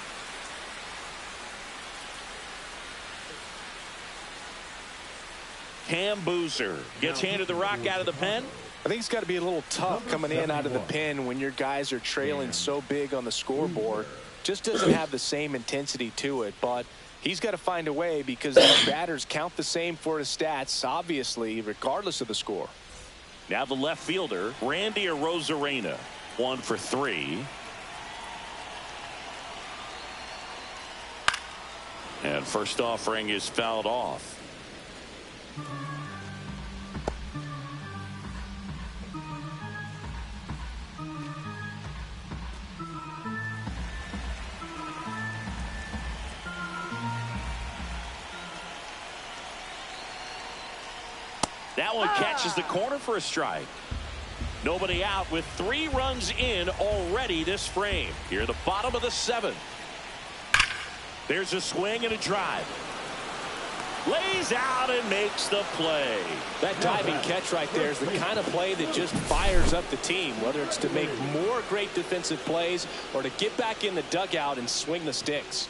Cam Boozer gets handed the rock out of the pen. I think it's got to be a little tough coming in out of the pen when your guys are trailing so big on the scoreboard. Just doesn't have the same intensity to it, but he's got to find a way because these batters count the same for his stats, obviously, regardless of the score. Now the left fielder, Randy Arozarena, 1 for 3. And first offering is fouled off. That one catches the corner for a strike. Nobody out with 3 runs in already this frame. Here at the bottom of the 7th. There's a swing and a drive. Lays out and makes the play. That diving catch right there is the kind of play that just fires up the team, whether it's to make more great defensive plays or to get back in the dugout and swing the sticks.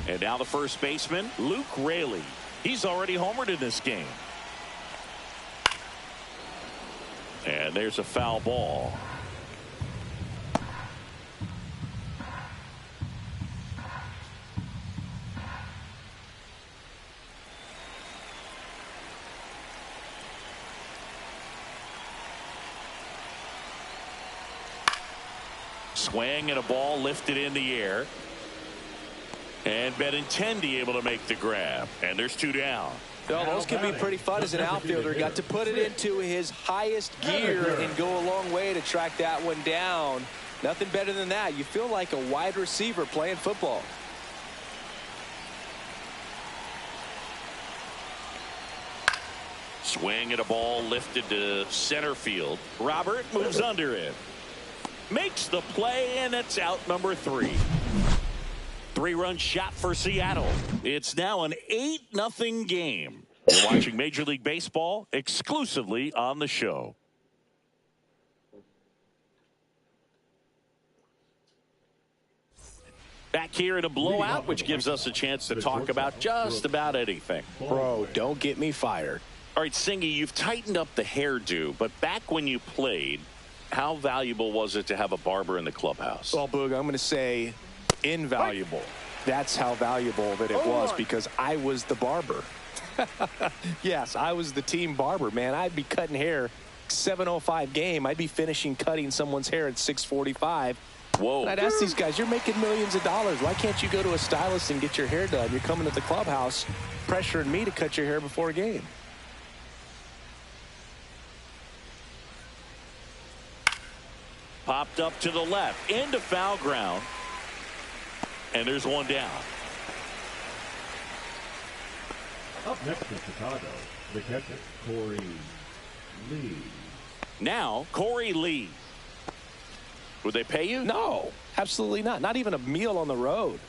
And now the first baseman, Luke Raley. He's already homered in this game. And there's a foul ball. Swing and a ball lifted in the air. And Benintendi able to make the grab. And there's 2 down. Well, those can be pretty fun as an outfielder. Got to put it into his highest gear and go a long way to track that one down. Nothing better than that. You feel like a wide receiver playing football. Swing and a ball lifted to center field. Robert moves under it. Makes the play, and it's out number 3. 3-run shot for Seattle. It's now an 8-0 game. You're watching Major League Baseball exclusively on the show. Back here in a blowout, which gives us a chance to talk about just about anything. Bro, don't get me fired. All right, Singy, you've tightened up the hairdo, but back when you played, how valuable was it to have a barber in the clubhouse? Well, Boog, I'm going to say invaluable. That's how valuable that it was, because I was the barber. Yes, I was the team barber, man. I'd be cutting hair 7:05 game. I'd be finishing cutting someone's hair at 6:45. Whoa. And I'd ask these guys, you're making millions of dollars. Why can't you go to a stylist and get your hair done? You're coming to the clubhouse pressuring me to cut your hair before a game. Popped up to the left, into foul ground. And there's 1 down. Up next in Chicago, the catcher, Corey Lee. Now, Corey Lee. Would they pay you? No, absolutely not. Not even a meal on the road.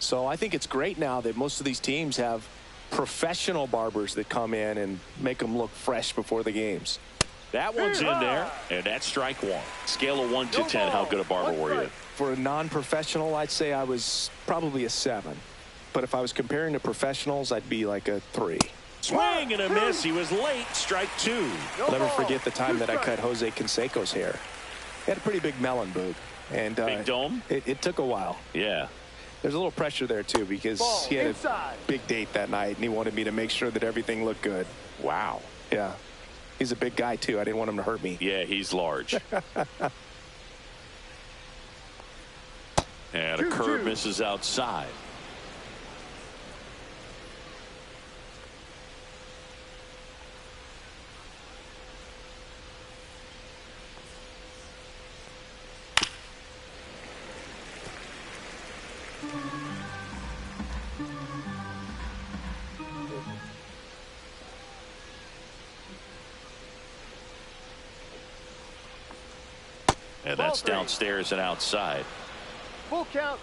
So I think it's great now that most of these teams have professional barbers that come in and make them look fresh before the games. That one's in there, and that's strike 1. Scale of 1 to 10, how good a barber were you? For a non-professional, I'd say I was probably a 7. But if I was comparing to professionals, I'd be like a 3. Swing and a miss. He was late. Strike 2. I'll never forget the time that I cut Jose Canseco's hair. He had a pretty big melon, Boog. And big dome? It took a while. Yeah. There's a little pressure there, too, because he had a big date that night, and he wanted me to make sure that everything looked good. Wow. Yeah. He's a big guy, too. I didn't want him to hurt me. Yeah, he's large. And a curve misses outside. And that's downstairs and outside. Full count.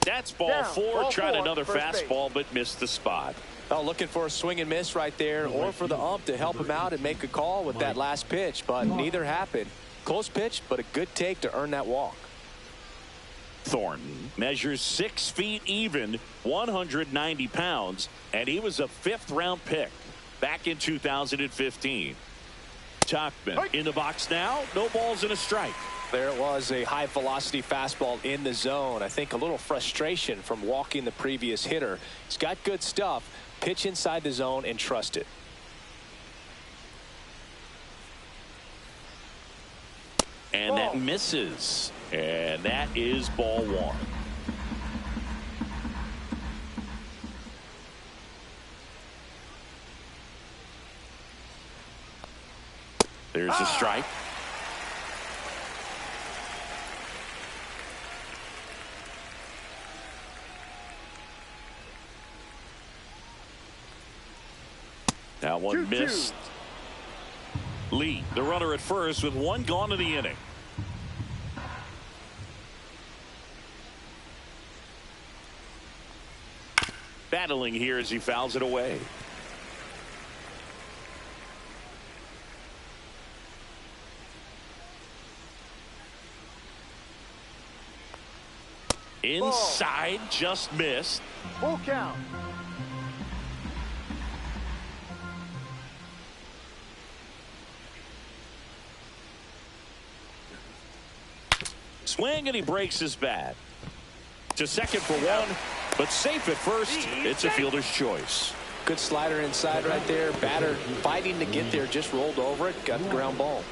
That's ball 4. Tried another fastball, but missed the spot. Oh, looking for a swing and miss right there, or for the ump to help him out and make a call with that last pitch, but neither happened. Close pitch, but a good take to earn that walk. Thornton measures 6 feet even, 190 pounds, and he was a 5th-round pick back in 2015. Tuckman in the box now. No balls and a strike. There it was, a high-velocity fastball in the zone. I think a little frustration from walking the previous hitter. He's got good stuff. Pitch inside the zone and trust it. And that misses. And that is ball 1. That one missed. Lee, the runner at first with one gone in the inning. Battling here as he fouls it away. Inside, just missed. Full count. Swing, and he breaks his bat. To second for one, but safe at first. It's a fielder's choice. Good slider inside right there. Batter fighting to get there, just rolled over it, got the ground ball.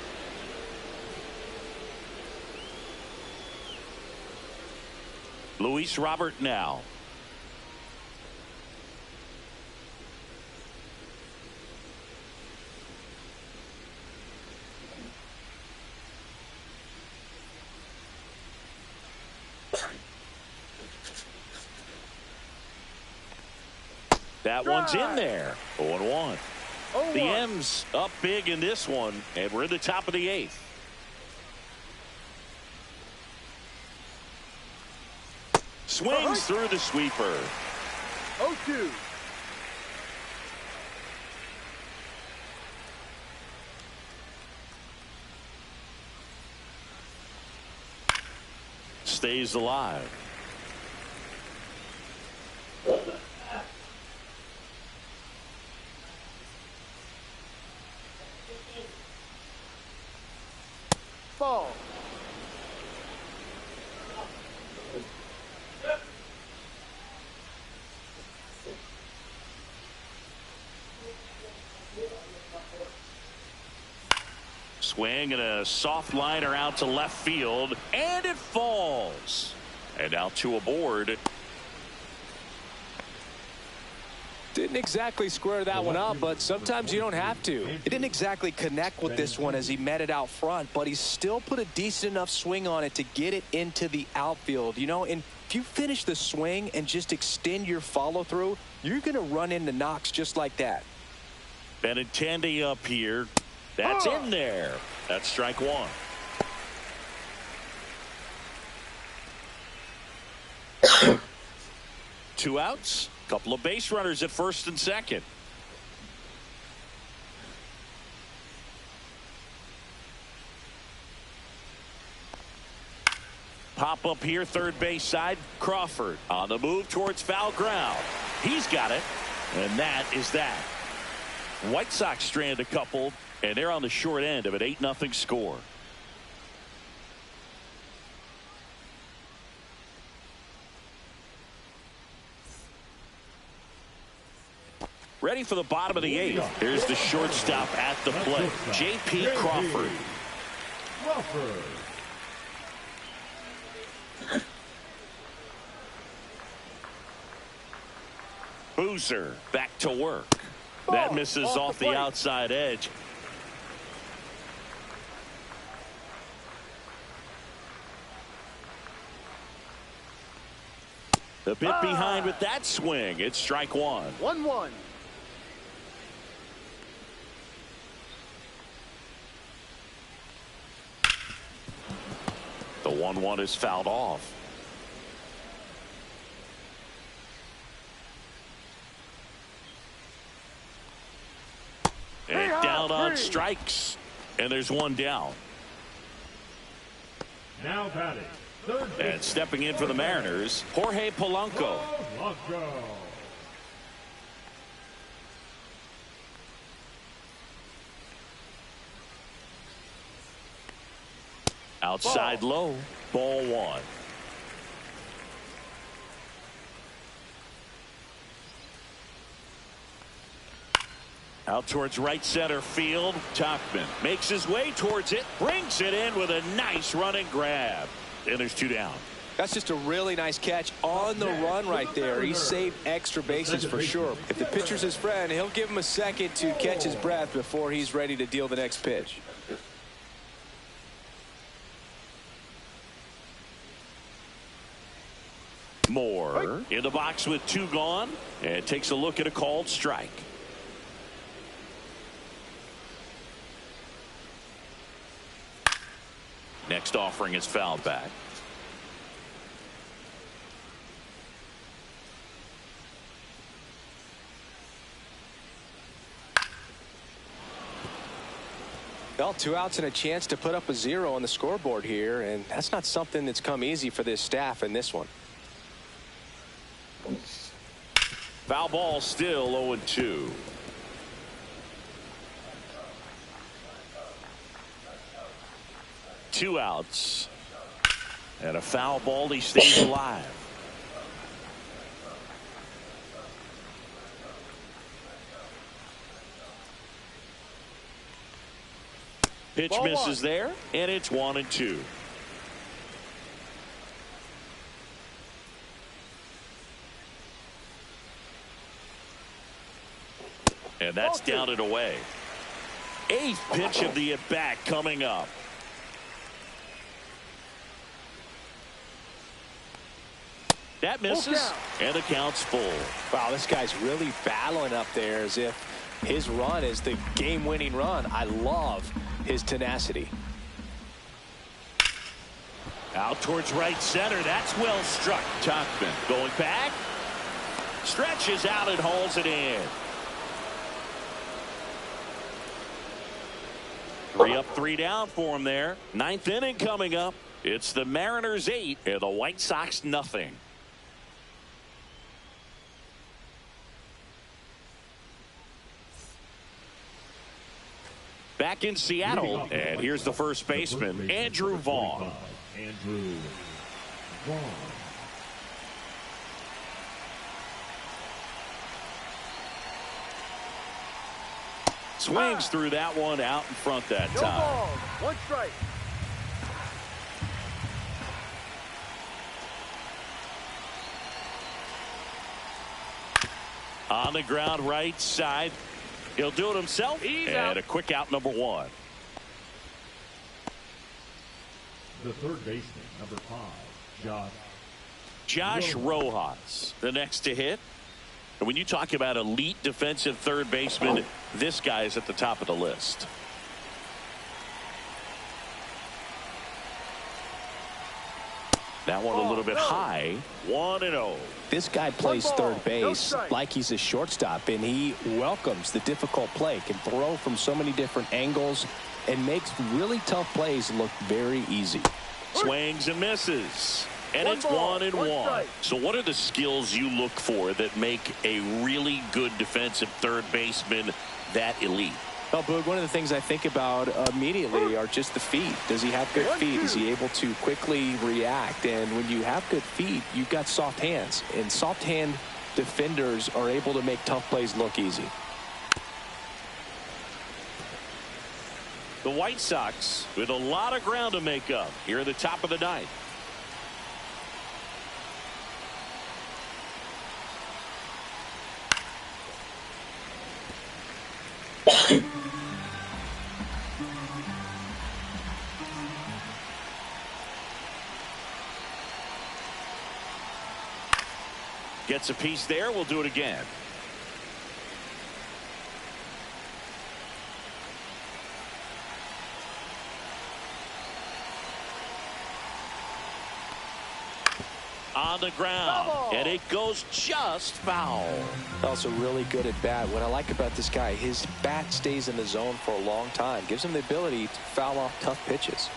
Luis Robert now. That one's in there. 0-1. The M's up big in this one, and we're in the top of the 8th. Swings through the sweeper. 0-2. Stays alive. Ball. Swing and a soft liner out to left field, and it falls. And out to aboard. Didn't exactly square that one up, but sometimes you don't have to. He didn't exactly connect with this one as he met it out front, but he still put a decent enough swing on it to get it into the outfield. You know, and if you finish the swing and just extend your follow through, you're going to run into knocks just like that. Benintendi up here. That's in there. That's strike one. Two outs. Couple of base runners at first and second. Pop up here, third base side. Crawford on the move towards foul ground. He's got it, and that is that. White Sox strand a couple, and they're on the short end of an 8-0 score. Ready for the bottom of the 8th. Here's the shortstop at the plate, J.P. Crawford. Boozer back to work. That misses off the outside edge. A bit behind with that swing. It's strike one. 1-1. The 1-1 is fouled off. And down on strikes. And there's one down. Now batting. And stepping in for the Mariners, Jorge Polanco. Outside low, ball one. Out towards right center field. Tauchman makes his way towards it, brings it in with a nice running grab. And there's two down. That's just a really nice catch on the run right there. He saved extra bases for sure. If the pitcher's his friend, he'll give him a second to catch his breath before he's ready to deal the next pitch. Moore in the box with two gone, and takes a look at a called strike. Next offering is fouled back. Well, 2 outs and a chance to put up a 0 on the scoreboard here, and that's not something that's come easy for this staff in this one. Foul ball, still 0-2. Two outs. And a foul ball, he stays alive. Pitch Ball misses one. there, and it's 1-2. And that's Ball two. down and away. 8th pitch of the at-bat coming up. That misses, and the count's full. Wow, this guy's really battling up there as if his run is the game-winning run. I love his tenacity. Out towards right center. That's well struck. Tuckman going back. Stretches out and hauls it in. 3 up, 3 down for him there. 9th inning coming up. It's the Mariners 8 and the White Sox nothing. Back in Seattle, and here's the first baseman, Andrew Vaughn. Andrew Vaughn. Swings through that one out in front that No time. ball. 1 strike. On the ground right side. He'll do it himself. He's and out. a quick out, number 1. The third baseman, number 5, Josh Rojas, the next to hit. And when you talk about elite defensive third baseman, this guy is at the top of the list. That one a little bit high. 1-0. This guy plays ball, third no base strike. like he's a shortstop, and he welcomes the difficult play, can throw from so many different angles, and makes really tough plays look very easy. Swings and misses. And One it's ball, 1-1. one strike. So what are the skills you look for that make a really good defensive third baseman that elite? Well, Boog, one of the things I think about immediately are just the feet. Does he have good feet? Is he able to quickly react? And when you have good feet, you've got soft hands. And soft hand defenders are able to make tough plays look easy. The White Sox with a lot of ground to make up here at the top of the 9th. Gets a piece there. We'll do it again. On the ground, and it goes just foul. Also really good at bat. What I like about this guy, his bat stays in the zone for a long time. Gives him the ability to foul off tough pitches.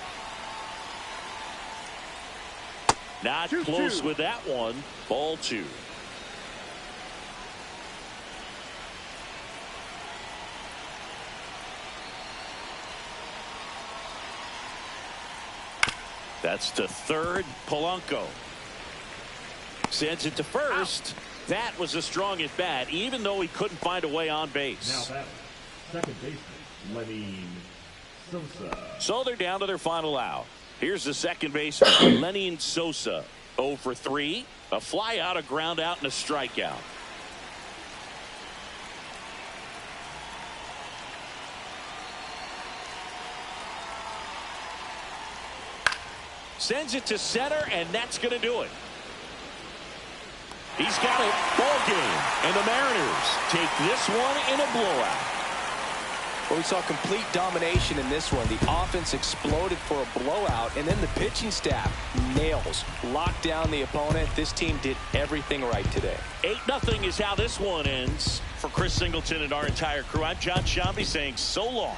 Not close with that one. Ball 2. That's to third. Polanco sends it to first. That was a strong at bat, even though he couldn't find a way on base. Now batting, second baseman, Lenny Sosa. So they're down to their final out. Here's the second baseman, Lenny Sosa. 0 for 3. A fly out, a ground out, and a strikeout. Sends it to center, and that's going to do it. He's got it. Ball game. And the Mariners take this one in a blowout. Well, we saw complete domination in this one. The offense exploded for a blowout, and then the pitching staff nails, locked down the opponent. This team did everything right today. 8-0 is how this one ends. For Chris Singleton and our entire crew, I'm John Shambi saying so long.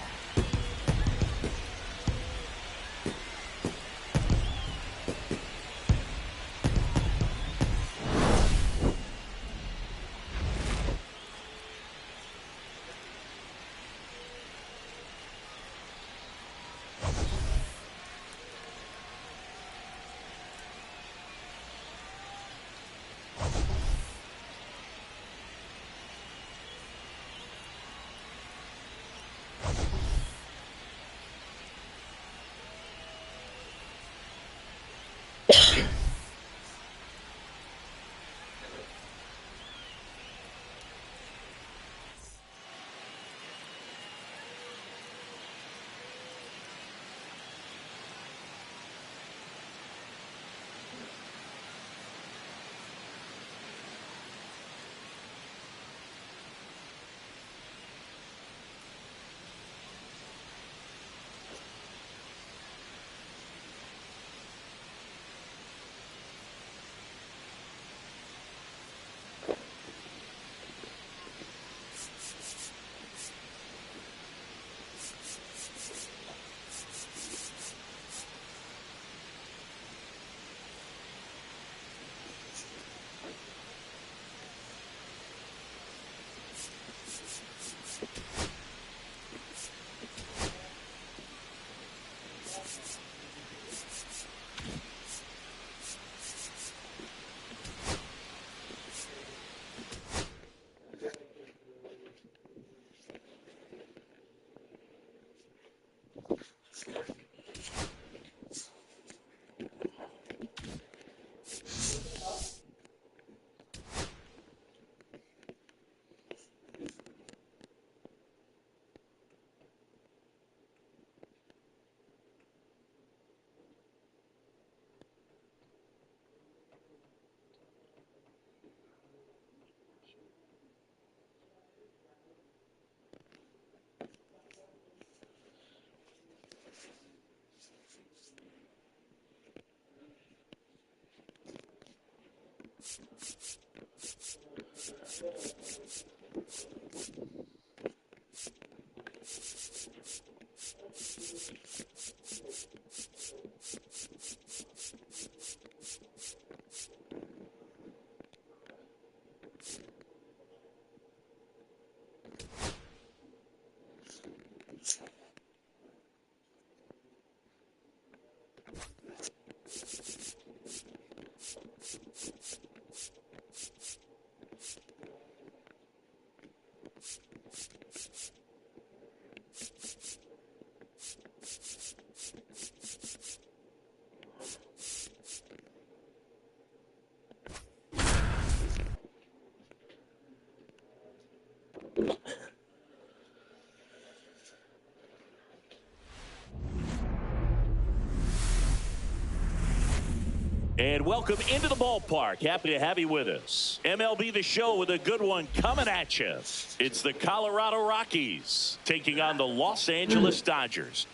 And welcome into the ballpark. Happy to have you with us. MLB The Show with a good one coming at you. It's the Colorado Rockies taking on the Los Angeles Dodgers.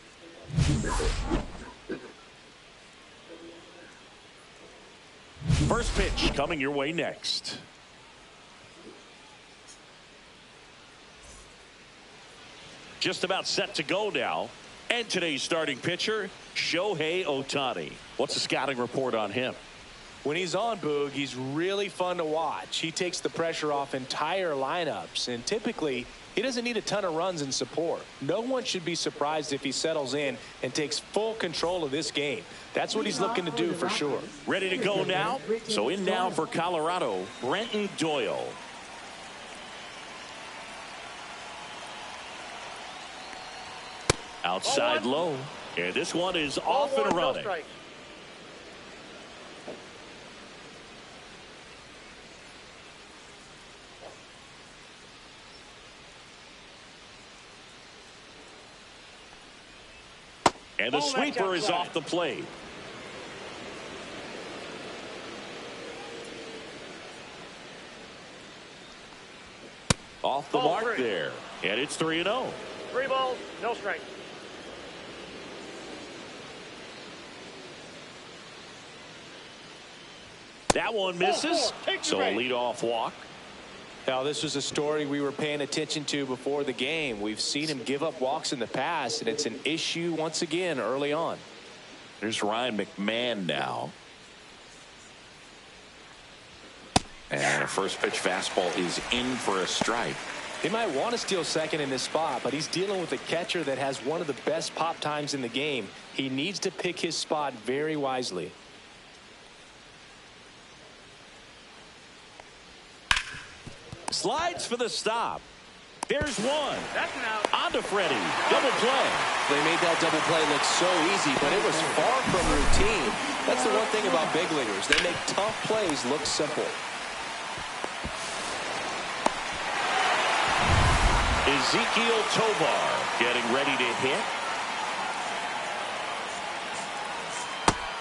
First pitch coming your way next. Just about set to go now. And today's starting pitcher, Shohei Ohtani. What's the scouting report on him? When he's on, Boog, he's really fun to watch. He takes the pressure off entire lineups, and typically he doesn't need a ton of runs and support. No one should be surprised if he settles in and takes full control of this game. That's what he's looking to do for sure. Ready to go now? So in now for Colorado, Brenton Doyle. Outside low. And this one is off and running. And the sweeper is off the plate. Off the mark there. And it's 3-0. 3 balls, no strike. That one misses, so a leadoff walk. Now, this was a story we were paying attention to before the game. We've seen him give up walks in the past, and it's an issue once again early on. There's Ryan McMahon now. And a first pitch fastball is in for a strike. He might want to steal second in this spot, but he's dealing with a catcher that has one of the best pop times in the game. He needs to pick his spot very wisely. Slides for the stop. There's one. That's an out. On to Freddie. Double play. They made that double play look so easy, but it was far from routine. That's the one thing about big leaguers. They make tough plays look simple. Ezekiel Tovar getting ready to hit.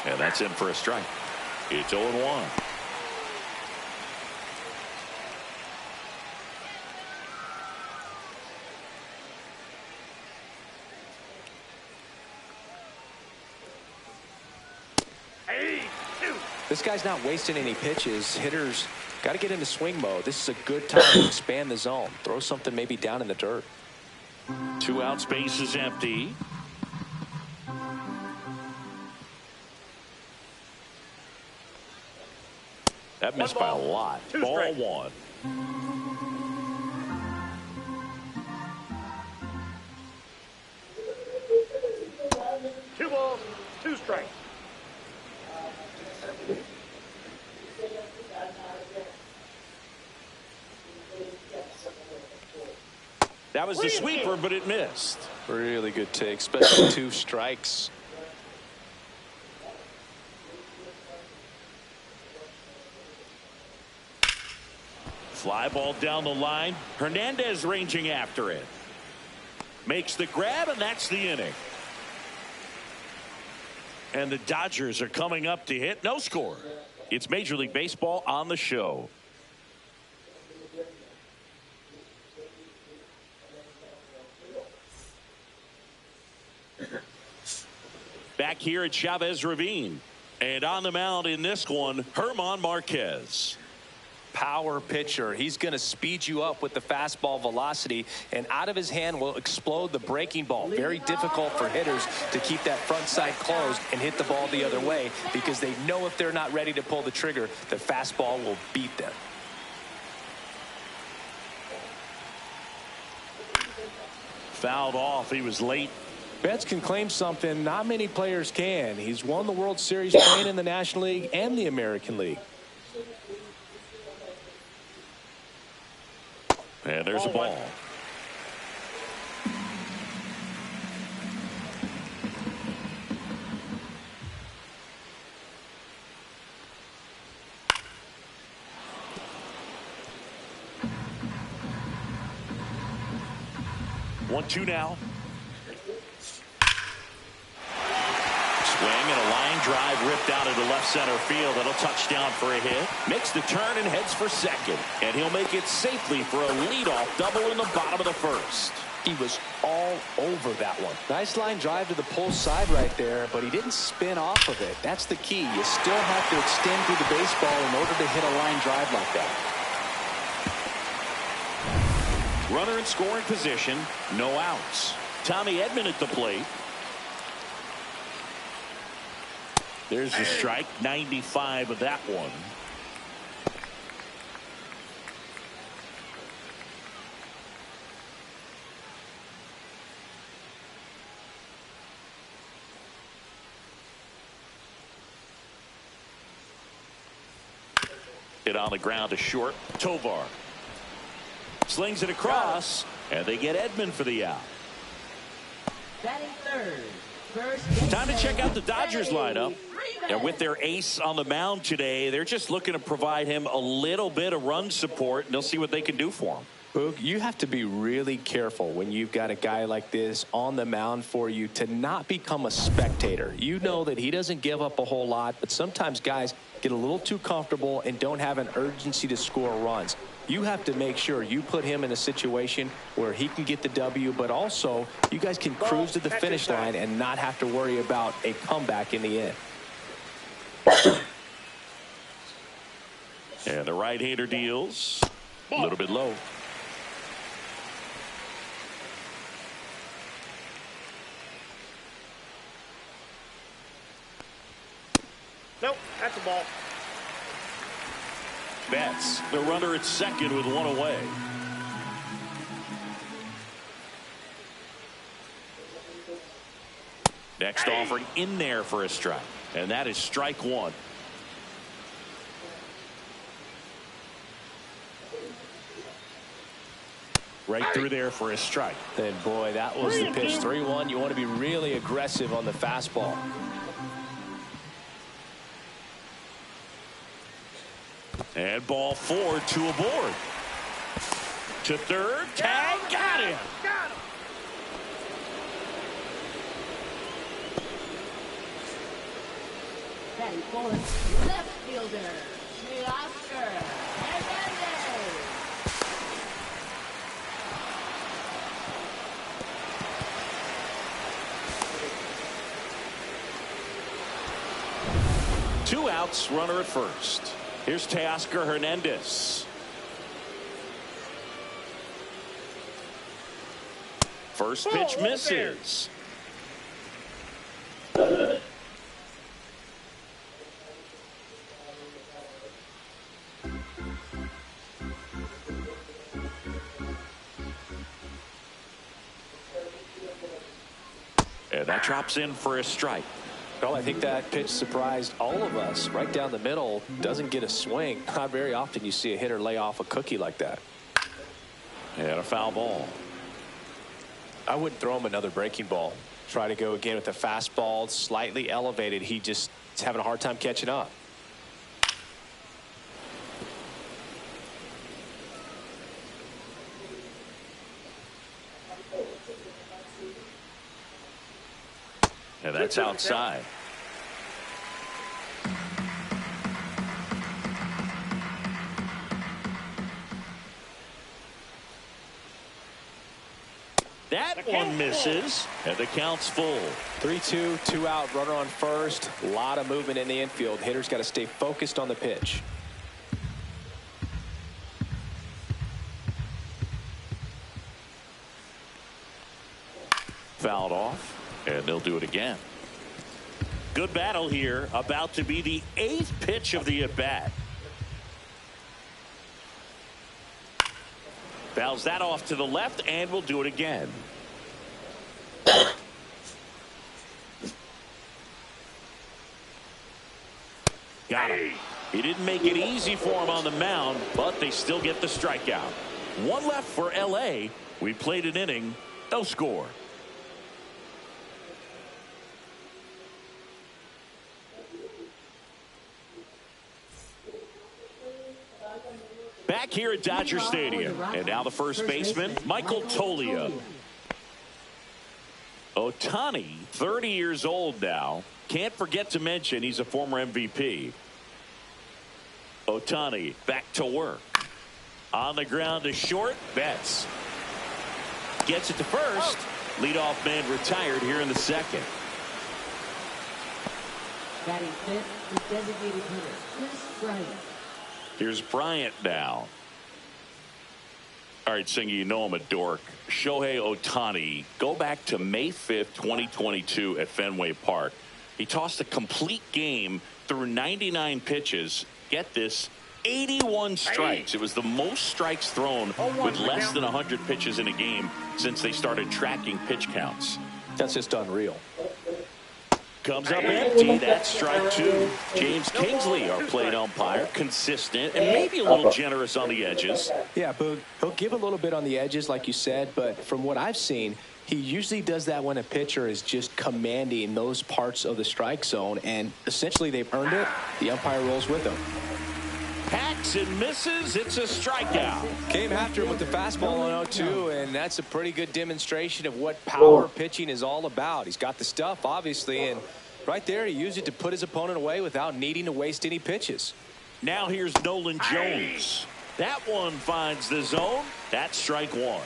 And that's in for a strike. It's 0-1. This guy's not wasting any pitches. Hitters got to get into swing mode. This is a good time to expand the zone. Throw something maybe down in the dirt. 2 outs, base is empty. That missed by a lot. Ball 1. Two balls, 2 strikes. That was the sweeper, but it missed. Really good take, especially 2 strikes. Fly ball down the line. Hernandez ranging after it. Makes the grab, and that's the inning. And the Dodgers are coming up to hit. No score. It's Major League Baseball on the show. Back here at Chavez Ravine. And on the mound in this one, Herman Marquez. Power pitcher. He's going to speed you up with the fastball velocity, and out of his hand will explode the breaking ball. Very difficult for hitters to keep that front side closed and hit the ball the other way, because they know if they're not ready to pull the trigger, the fastball will beat them. Fouled off. He was late. Betts can claim something not many players can. He's won the World Series playing in the National League and the American League. And there's a ball. One, two now. Swing and a line drive ripped out into left center field. That'll touch down for a hit. Makes the turn and heads for second. And he'll make it safely for a leadoff double in the bottom of the first. He was all over that one. Nice line drive to the pull side right there, but he didn't spin off of it. That's the key. You still have to extend through the baseball in order to hit a line drive like that. Runner in scoring position. No outs. Tommy Edman at the plate. There's the strike. 95 of that one. Hit on the ground to short. Tovar slings it across, and they get Edman for the out. Batting third. Time to check out the Dodgers lineup. And with their ace on the mound today, they're just looking to provide him a little bit of run support, and they'll see what they can do for him. Boog, you have to be really careful when you've got a guy like this on the mound for you to not become a spectator. You know that he doesn't give up a whole lot, but sometimes guys get a little too comfortable and don't have an urgency to score runs. You have to make sure you put him in a situation where he can get the W, but also you guys can cruise to the finish line and not have to worry about a comeback in the end. And the right-hander deals a little bit low. Nope, that's a ball. Betts, the runner at second with one away. Next offering in there for a strike. And that is strike one. Right through there for a strike. And boy, that was the pitch. 3-1. You want to be really aggressive on the fastball. And ball 4, 2 aboard. To third, tag, got him. Got him. Batting fourth, left fielder, Oscar Hernandez. Two outs, runner at first. Here's Teoscar Hernandez. First pitch misses. And that drops in for a strike. Well, I think that pitch surprised all of us. Right down the middle, doesn't get a swing. Not very often you see a hitter lay off a cookie like that. And a foul ball. I wouldn't throw him another breaking ball. Try to go again with the fastball, slightly elevated. He just is having a hard time catching up. And that's outside. That one misses, and the count's full. 3-2, 2 out, runner on first. A lot of movement in the infield. Hitter's got to stay focused on the pitch. Fouled off, and they'll do it again. Good battle here, about to be the 8th pitch of the at-bat. Fouls that off to the left, and we'll do it again. Got him. He didn't make it easy for him on the mound, but they still get the strikeout. One left for L.A. We played an inning, no score. Back here at Dodger Stadium, and now the first baseman, Michael Toglia. Ohtani, 30 years old now. Can't forget to mention he's a former MVP. Ohtani back to work. On the ground to short, Betts. Gets it to first. Leadoff man retired here in the second. Batting fifth, the designated hitter, Chris Bryant. Here's Bryant now. All right, Singer, you know I'm a dork. Shohei Ohtani, go back to May 5th, 2022 at Fenway Park. He tossed a complete game through 99 pitches. Get this, 81 strikes. It was the most strikes thrown with less than 100 pitches in a game since they started tracking pitch counts. That's just unreal. Comes up empty. That's strike two. James Kingsley, our plate umpire, consistent and maybe a little generous on the edges. Yeah, Boog, he'll give a little bit on the edges, like you said, but from what I've seen, he usually does that when a pitcher is just commanding those parts of the strike zone, and essentially they've earned it. The umpire rolls with them. Hacks and misses. It's a strikeout. Came after him with the fastball on 0-2, and that's a pretty good demonstration of what power pitching is all about. He's got the stuff, obviously, and right there he used it to put his opponent away without needing to waste any pitches. Now here's Nolan Jones. That one finds the zone. That's strike one.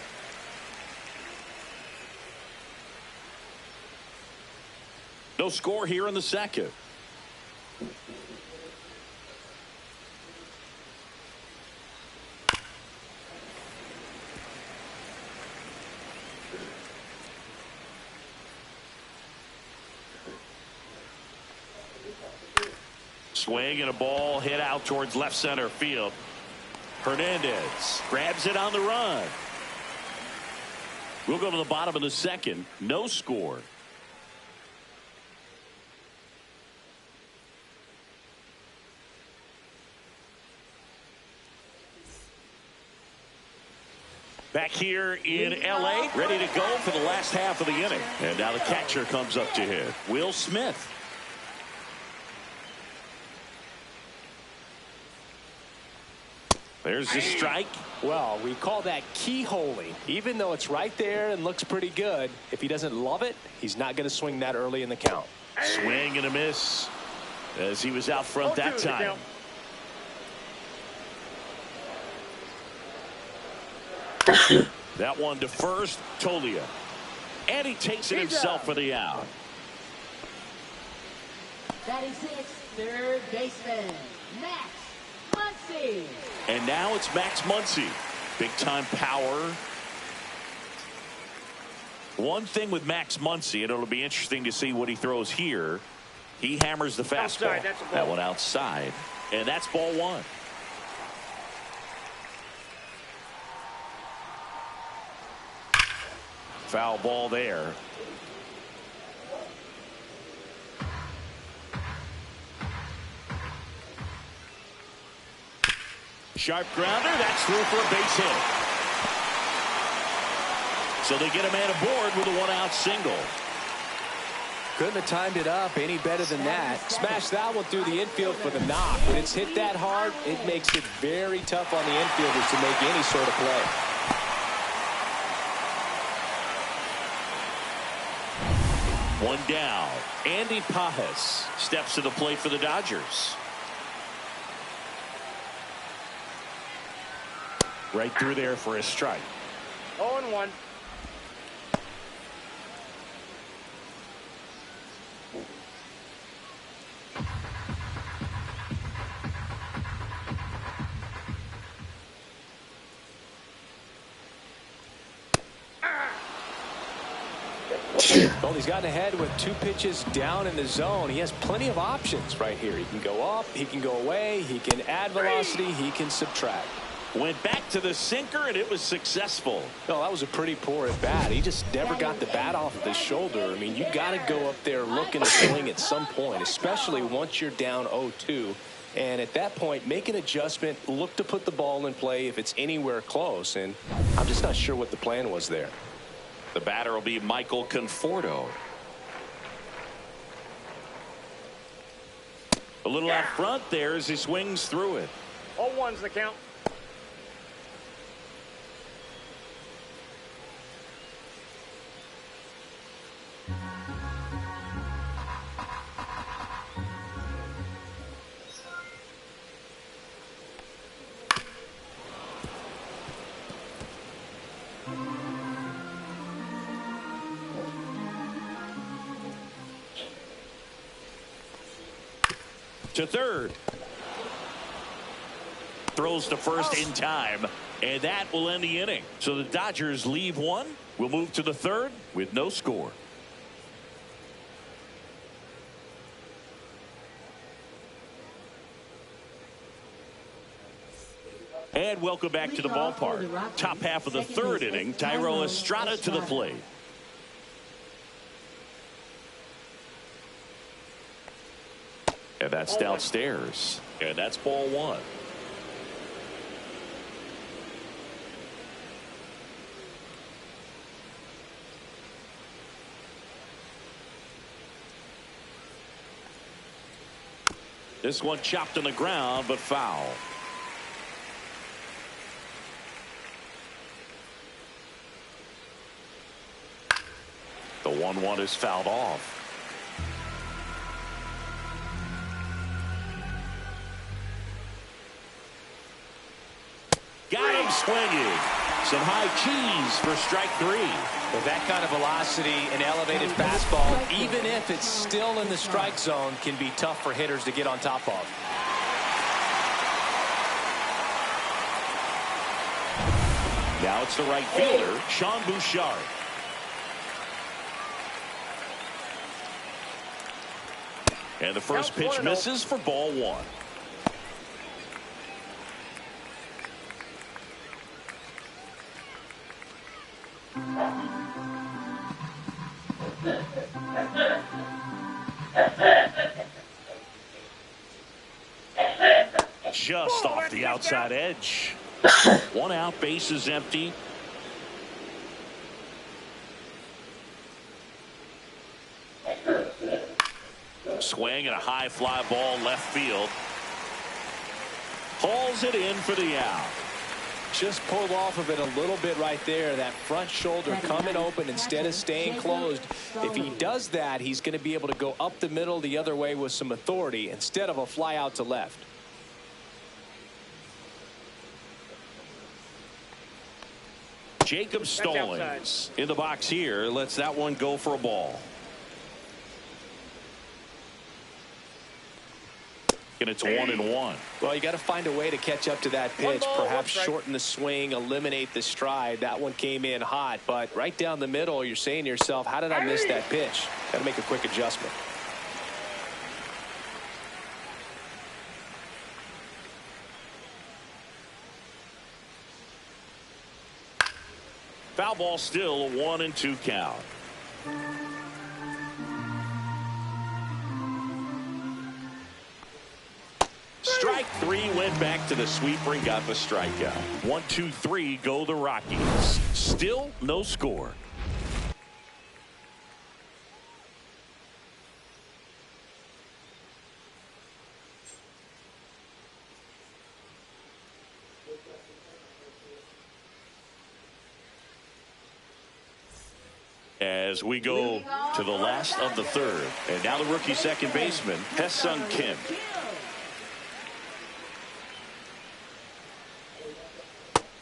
No score here in the second. Swing and a ball hit out towards left center field. Hernandez grabs it on the run. We'll go to the bottom of the second. No score. Back here in L.A., ready to go for the last half of the inning. And now the catcher comes up to hit. Will Smith. There's the strike. Well, we call that keyholing. Even though it's right there and looks pretty good, if he doesn't love it, he's not going to swing that early in the count. Swing and a miss as he was out front that time. That one to first, Tolia. And he takes it himself for the out. Batting sixth, third baseman, Max Muncy. And now it's Max Muncy. Big time power. One thing with Max Muncy, and it'll be interesting to see what he throws here. He hammers the fastball. Outside, that's a ball. That one outside. And that's ball one. Foul ball there. Sharp grounder. That's through for a base hit. So they get a man aboard with a one-out single. Couldn't have timed it up any better than that. Smash that one through the infield for the knock. When it's hit that hard, it makes it very tough on the infielders to make any sort of play. One down. Andy Pajes steps to the plate for the Dodgers. Right through there for a strike. 0-1. Well, he's gotten ahead with 2 pitches down in the zone. He has plenty of options right here. He can go up, he can go away, he can add velocity, he can subtract. Went back to the sinker, and it was successful. No, that was a pretty poor at bat. He just never got the bat off of his shoulder. I mean, you got to go up there looking to swing at some point, especially once you're down 0-2. And at that point, make an adjustment, look to put the ball in play if it's anywhere close. And I'm just not sure what the plan was there. The batter will be Michael Conforto. A little out front there as he swings through it. 0-1's the count. To third. Throws to first in time, and that will end the inning. So the Dodgers leave one. We'll move to the third with no score. And welcome back to the ballpark. Top half of the third inning. Thairo Estrada to the plate. And that's downstairs. And that's ball one. This one chopped on the ground, but foul. The 1-1 is fouled off. Got him swinging. Some high cheese for strike 3. With that kind of velocity, an elevated fastball, even if it's still in the strike zone, can be tough for hitters to get on top of. Now it's the right fielder, Sean Bouchard. And the first pitch misses for ball 1. Just off the outside edge. 1 out, base is empty. Swing and a high fly ball left field. Hauls it in for the out. Just pulled off of it a little bit right there. That front shoulder coming open instead of staying closed. If he does that, he's going to be able to go up the middle the other way with some authority instead of a fly out to left. Jacob Stallings in the box here. Lets that one go for a ball. And it's 1-1. Well, you got to find a way to catch up to that pitch. Perhaps shorten the swing, eliminate the stride. That one came in hot, but right down the middle, you're saying to yourself, how did I miss that pitch? Got to make a quick adjustment. Foul ball, still a 1-2 count. Strike 3, went back to the sweeper and got the strikeout. 1, 2, 3 go the Rockies. Still no score. As we go to the last of the 3rd. And now the rookie second baseman, Hye-Sung Kim.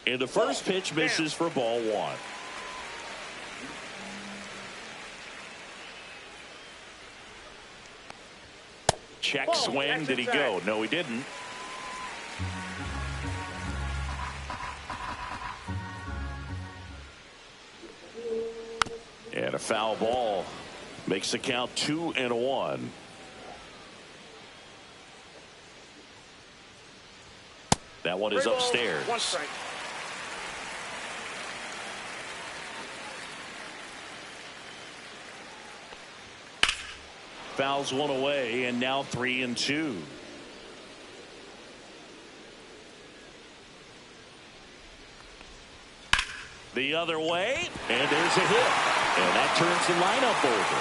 And the first pitch misses for ball 1. Check swing. Did he go? No, he didn't. And a foul ball makes the count 2-1. That one is upstairs. 1 strike. Fouls one away, and now 3-2. The other way, and there's a hit. And that turns the lineup over.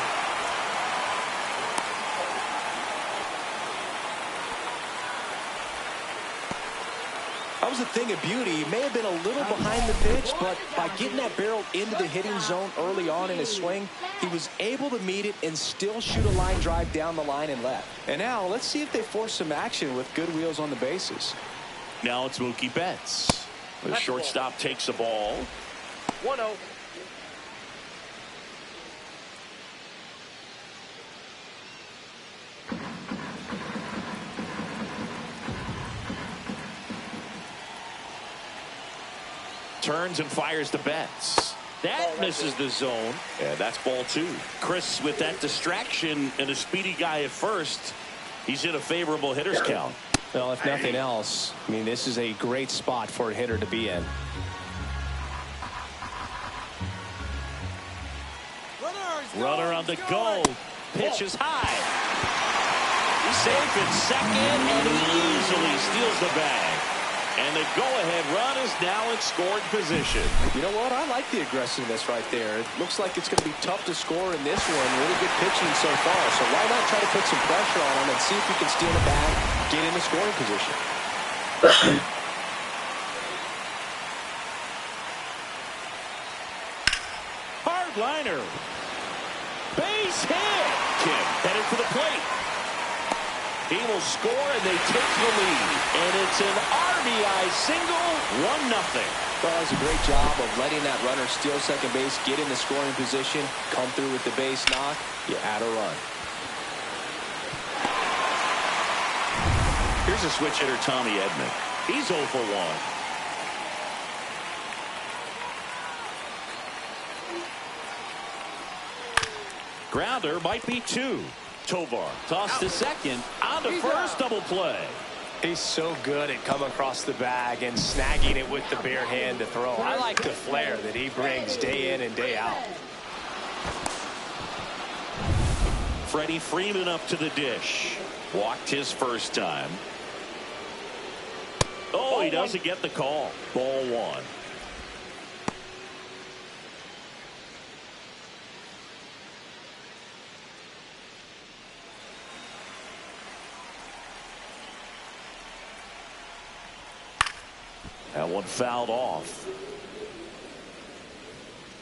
That was a thing of beauty. He may have been a little behind the pitch, but by getting that barrel into the hitting zone early on in his swing, he was able to meet it and still shoot a line drive down the line and left. And now let's see if they force some action with good wheels on the bases. Now it's Mookie Betts. The shortstop takes the ball. 1-0. Turns and fires to Betts. That misses the zone. And that's ball 2. Chris, with that distraction and a speedy guy at first, he's in a favorable hitter's count. Well, if nothing else, I mean, this is a great spot for a hitter to be in. Runner on the go. Pitch is high. He's safe at second, and he easily steals the bag. And the go-ahead run is now in scoring position. You know what? I like the aggressiveness right there. It looks like it's going to be tough to score in this one. Really good pitching so far. So why not try to put some pressure on him and see if he can steal the bag, get into scoring position. Hard liner. Base hit. Kim headed for the plate. He will score, and they take the lead. And it's an RBI single, 1-0. Well, does a great job of letting that runner steal second base, get in the scoring position, come through with the base knock. You add a run. Here's a switch hitter, Tommy Edman. He's 0 for 1. Grounder might be 2. Tovar tossed to second. On to first, double play. He's so good at coming across the bag and snagging it with the bare hand to throw. I like the flair that he brings day in and day out. Freddie Freeman up to the dish. Walked his first time. Oh, he doesn't get the call. Ball 1. That one fouled off.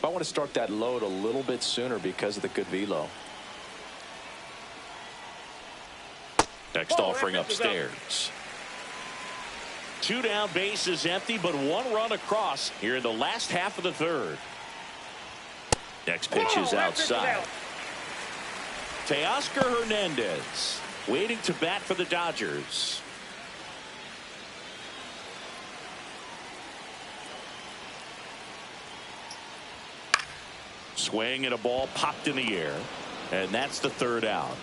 I want to start that load a little bit sooner because of the good velo. Next offering upstairs. 2 down, base is empty, but 1 run across here in the last half of the third. Next pitch is outside. Teoscar Hernandez waiting to bat for the Dodgers. Swing and a ball popped in the air, and that's the third out.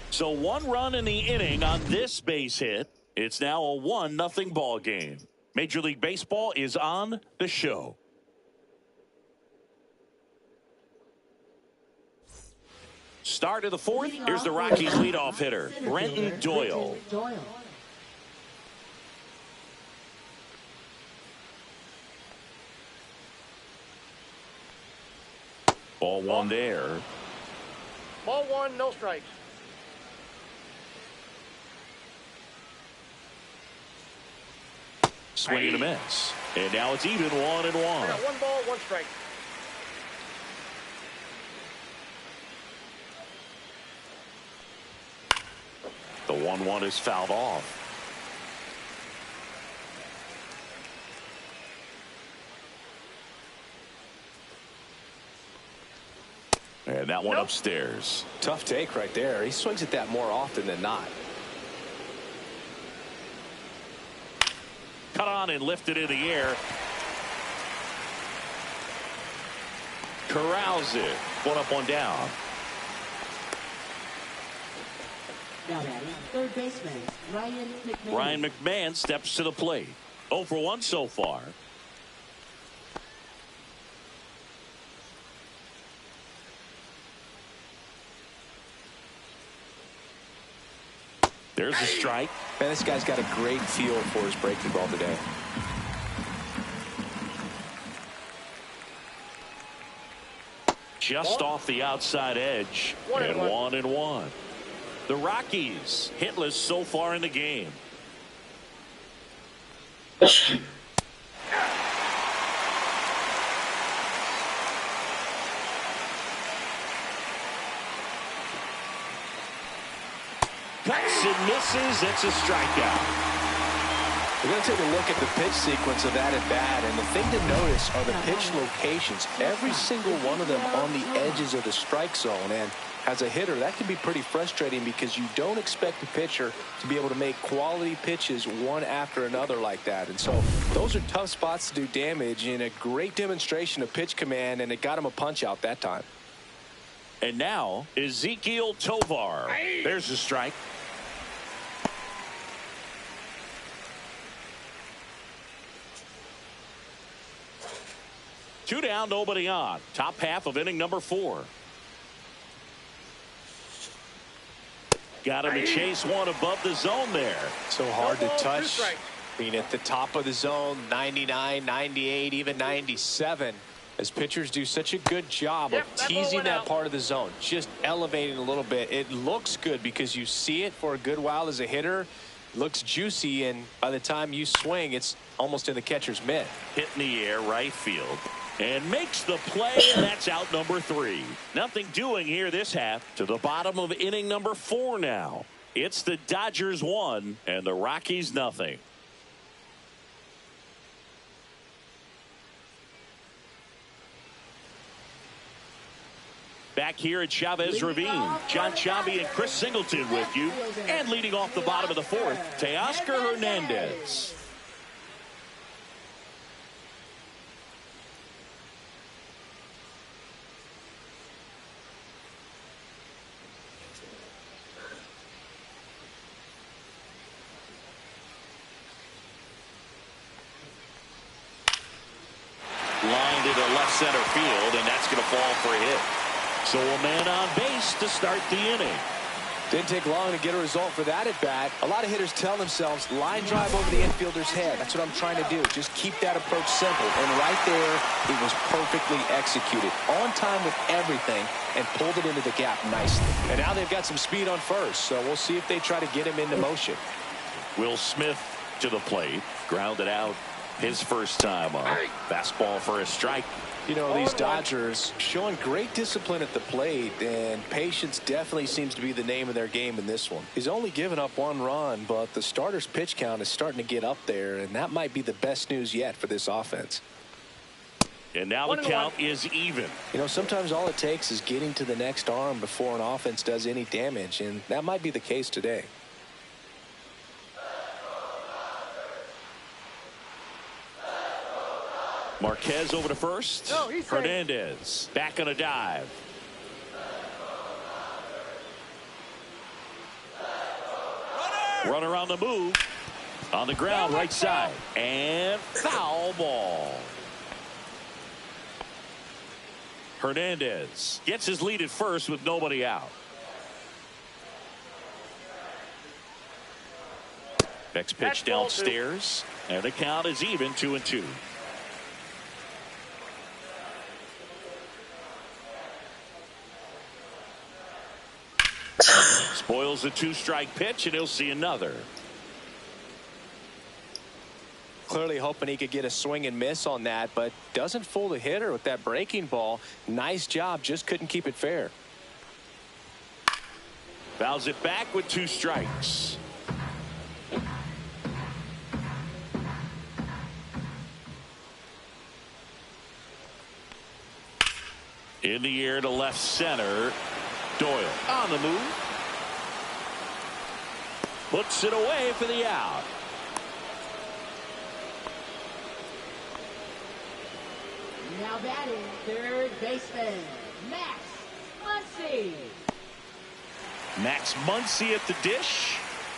So 1 run in the inning on this base hit. It's now a 1-0 ball game. Major League Baseball is on the show. Start of the 4th. Here's the Rockies leadoff hitter, Brenton Doyle. Ball 1 there. Ball 1, no strikes. Swing and a miss. And now it's even 1-1. I got 1 ball, 1 strike. The 1-1 is fouled off. And that one upstairs. Tough take right there. He swings at that more often than not. Cut on and lifted in the air. Corrals it. 1 up, 1 down. Now batting, third baseman, Ryan McMahon. Ryan McMahon steps to the plate. 0 for 1 so far. There's a strike. Man, this guy's got a great feel for his breaking ball today. Just off the outside edge. And 1-1. The Rockies hitless so far in the game. Cuts and misses. It's a strikeout. We're going to take a look at the pitch sequence of that at bat, and the thing to notice are the pitch locations. Every single one of them on the edges of the strike zone, and as a hitter, that can be pretty frustrating because you don't expect the pitcher to be able to make quality pitches one after another like that. And so those are tough spots to do damage, and a great demonstration of pitch command, and it got him a punch out that time. And now Ezequiel Tovar. There's a strike. Two down, nobody on. Top half of inning number 4. Got him to chase one above the zone there. So hard to touch. Being at the top of the zone, 99, 98, even 97. As pitchers do such a good job of teasing that part of the zone, just elevating a little bit. It looks good because you see it for a good while as a hitter. It looks juicy, and by the time you swing, it's almost in the catcher's mitt. Hit in the air, right field. And makes the play, and that's out number 3. Nothing doing here this half. To the bottom of inning number 4 now. It's the Dodgers 1 and the Rockies nothing. Back here at Chavez Ravine, John Chambi and Chris Singleton with you. And leading off the bottom of the fourth, Teoscar Hernandez. Line to the left center field, and that's going to fall for a hit. So a man on base to start the inning. Didn't take long to get a result for that at bat. A lot of hitters tell themselves, line drive over the infielder's head. That's what I'm trying to do. Just keep that approach simple. And right there, it was perfectly executed. On time with everything, and pulled it into the gap nicely. And now they've got some speed on first, so we'll see if they try to get him into motion. Will Smith to the plate. Grounded out his first time up. Fastball for a strike. You know, these Dodgers showing great discipline at the plate, and patience definitely seems to be the name of their game in this one. He's only given up 1 run, but the starter's pitch count is starting to get up there, and that might be the best news yet for this offense. And now the count is even. You know, sometimes all it takes is getting to the next arm before an offense does any damage, and that might be the case today. Marquez over to first. No, he's safe. Hernandez back on a dive. Runner on the move. On the ground, right side. And foul ball. Hernandez gets his lead at first with nobody out. Next pitch downstairs. And the count is even, 2-2. Spoils the 2-strike pitch, and he'll see another. Clearly hoping he could get a swing and miss on that, but doesn't fool the hitter with that breaking ball. Nice job, just couldn't keep it fair. Fouls it back with 2 strikes. In the air to left center. Doyle on the move. Puts it away for the out. Now batting, third baseman, Max Muncy. Max Muncy at the dish.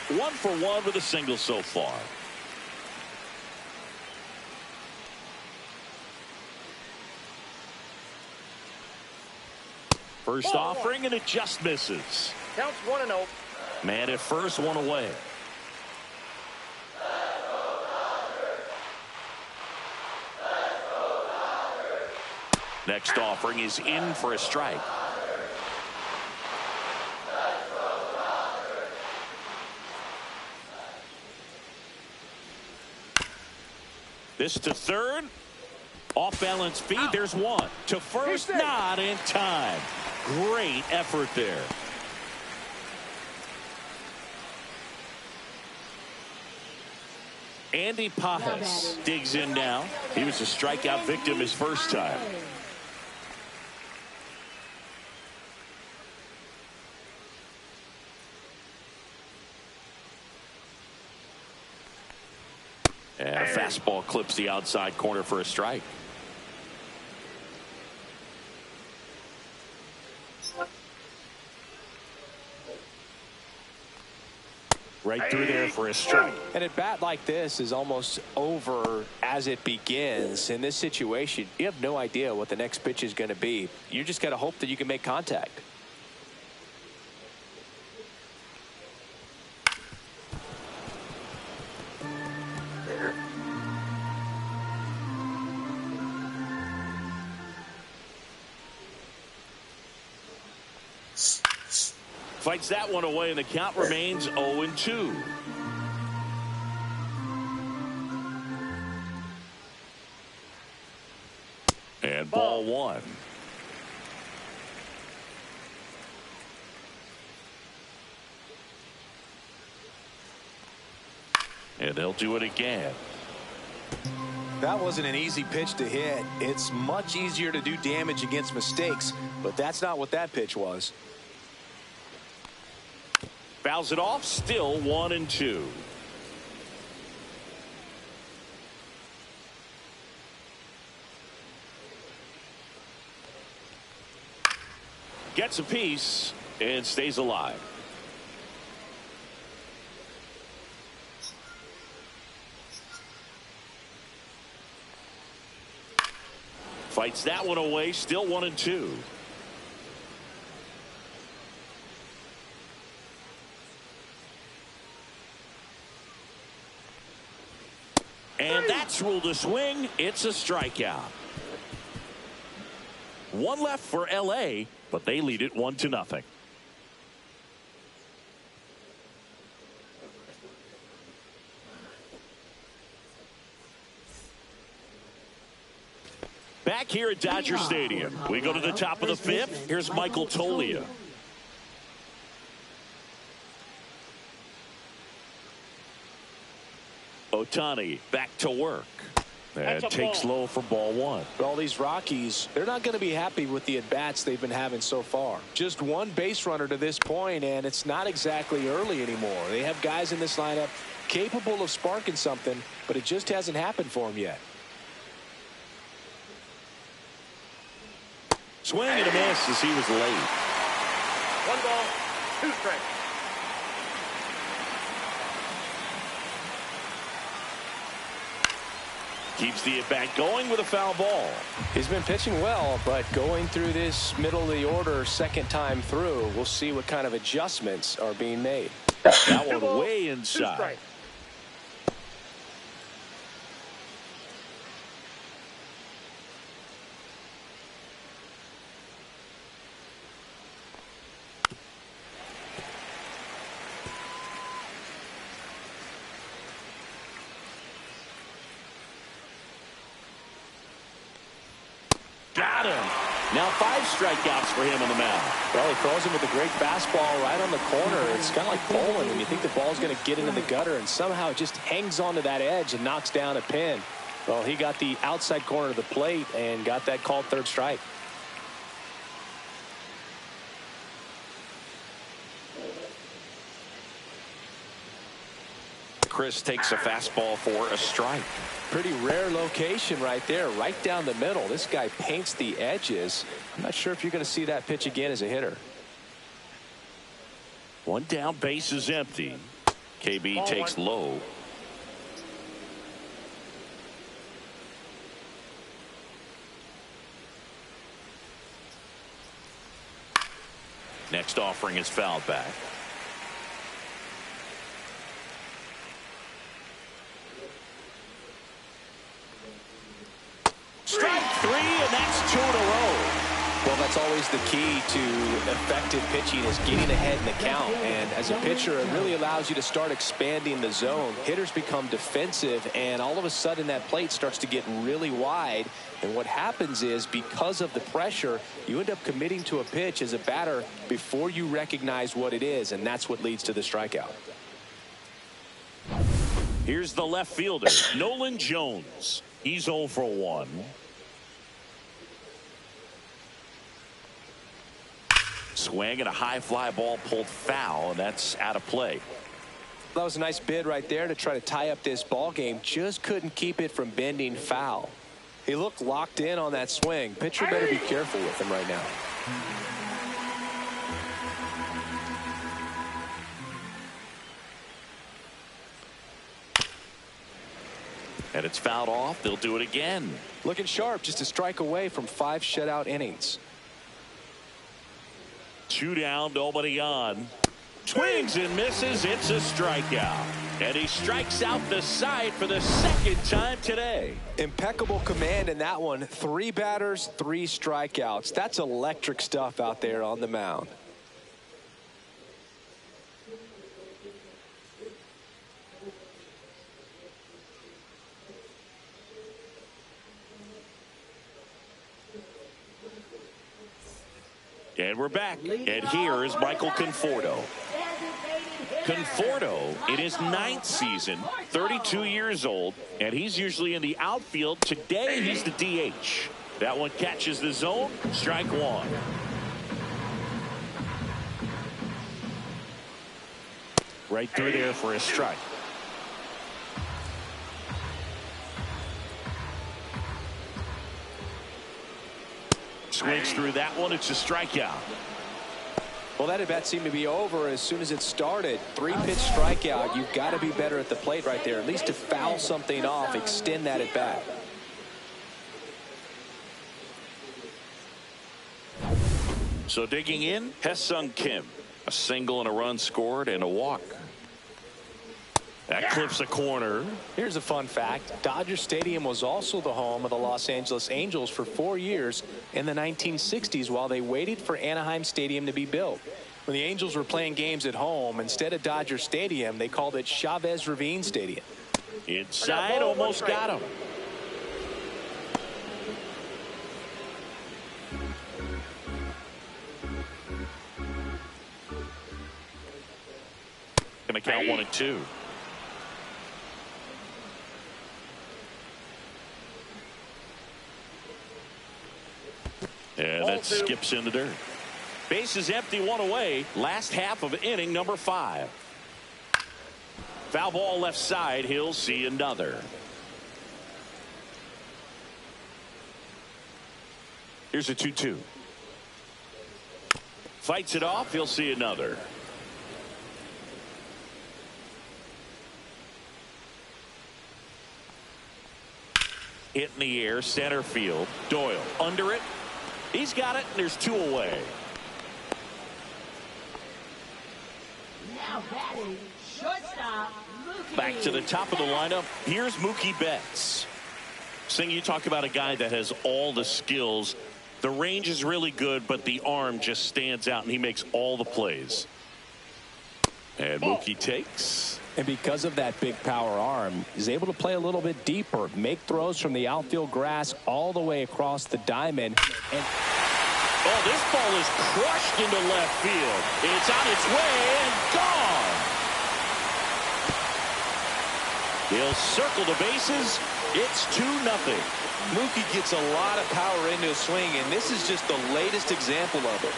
1 for 1 with a single so far. First offering, and it just misses. Counts 1-0. Man at first, 1 away. Next offering is in for a strike. This to third. Off balance feed. There's 1. To first, not in time. Great effort there. Andy Pajas digs in now. He was a strikeout victim his first time. And a fastball clips the outside corner for a strike. Right through there for a strike. And a bat like this is almost over as it begins. In this situation, you have no idea what the next pitch is going to be. You just got to hope that you can make contact. Fights that one away, and the count remains 0-2. And ball 1. And they'll do it again. That wasn't an easy pitch to hit. It's much easier to do damage against mistakes, but that's not what that pitch was. Fouls it off, still 1-2. Gets a piece and stays alive. Fights that one away, still 1-2. And that's ruled a swing. It's a strikeout. One left for LA, but they lead it 1-0. Back here at Dodger Stadium, we go to the top of the fifth. Here's Michael Toglia. Ohtani back to work. And takes low for ball one. All these Rockies, they're not going to be happy with the at-bats they've been having so far. Just one base runner to this point, and it's not exactly early anymore. They have guys in this lineup capable of sparking something, but it just hasn't happened for them yet. Swing and a miss as he was late. 1 ball, 2 strikes. Keeps the at-bat going with a foul ball. He's been pitching well, but going through this middle of the order second time through, we'll see what kind of adjustments are being made. That one way inside. Got him. Now 5 strikeouts for him on the mound. Well, he throws him with a great fastball right on the corner. It's kind of like bowling when you think the ball's going to get into the gutter, and somehow it just hangs onto that edge and knocks down a pin. Well, he got the outside corner of the plate and got that called third strike. Chris takes a fastball for a strike. Pretty rare location right there, right down the middle. This guy paints the edges. I'm not sure if you're going to see that pitch again as a hitter. One down, base is empty. KB takes low. Next offering is fouled back. Strike 3, and that's 2 in a row. Well, that's always the key to effective pitching, is getting ahead in the count. And as a pitcher, it really allows you to start expanding the zone. Hitters become defensive, and all of a sudden that plate starts to get really wide. And what happens is, because of the pressure, you end up committing to a pitch as a batter before you recognize what it is, and that's what leads to the strikeout. Here's the left fielder, Nolan Jones. He's 0 for 1. Swing and a high fly ball pulled foul, and that's out of play. That was a nice bid right there to try to tie up this ball game. Just couldn't keep it from bending foul. He looked locked in on that swing. Pitcher better be careful with him right now. And it's fouled off. They'll do it again. Looking sharp, just a strike away from 5 shutout innings. 2 down, nobody on. Swings and misses. It's a strikeout. And he strikes out the side for the second time today. Impeccable command in that one. 3 batters, 3 strikeouts. That's electric stuff out there on the mound. And we're back. And here is Michael Conforto. Designated hitter. Conforto in his 9th season, 32 years old, and he's usually in the outfield. Today, he's the DH. That one catches the zone. Strike one. Right through there for a strike. Swings through that one. It's a strikeout. Well, that at bat seemed to be over as soon as it started. 3-pitch strikeout. You've got to be better at the plate right there, at least to foul something off, extend that at bat. So digging in, Hesung Kim. A single and a run scored and a walk. That clips a corner. Here's a fun fact. Dodger Stadium was also the home of the Los Angeles Angels for 4 years in the 1960s while they waited for Anaheim Stadium to be built. When the Angels were playing games at home, instead of Dodger Stadium, they called it Chavez Ravine Stadium. Inside, almost got him. Gonna count 1 and 2. And that skips in the dirt. Base is empty, 1 away. Last half of inning number 5. Foul ball left side. He'll see another. Here's a 2-2. Fights it off. He'll see another. Hit in the air, center field. Doyle under it. He's got it, and there's 2 away. Now batting, shortstop. Back to the top of the lineup. Here's Mookie Betts. Sing, you talk about a guy that has all the skills. The range is really good, but the arm just stands out, and he makes all the plays. And Mookie takes. And because of that big power arm, he's able to play a little bit deeper, make throws from the outfield grass all the way across the diamond. And oh, this ball is crushed into left field. It's on its way and gone. He'll circle the bases. It's 2-0. Mookie gets a lot of power into a swing, and this is just the latest example of it.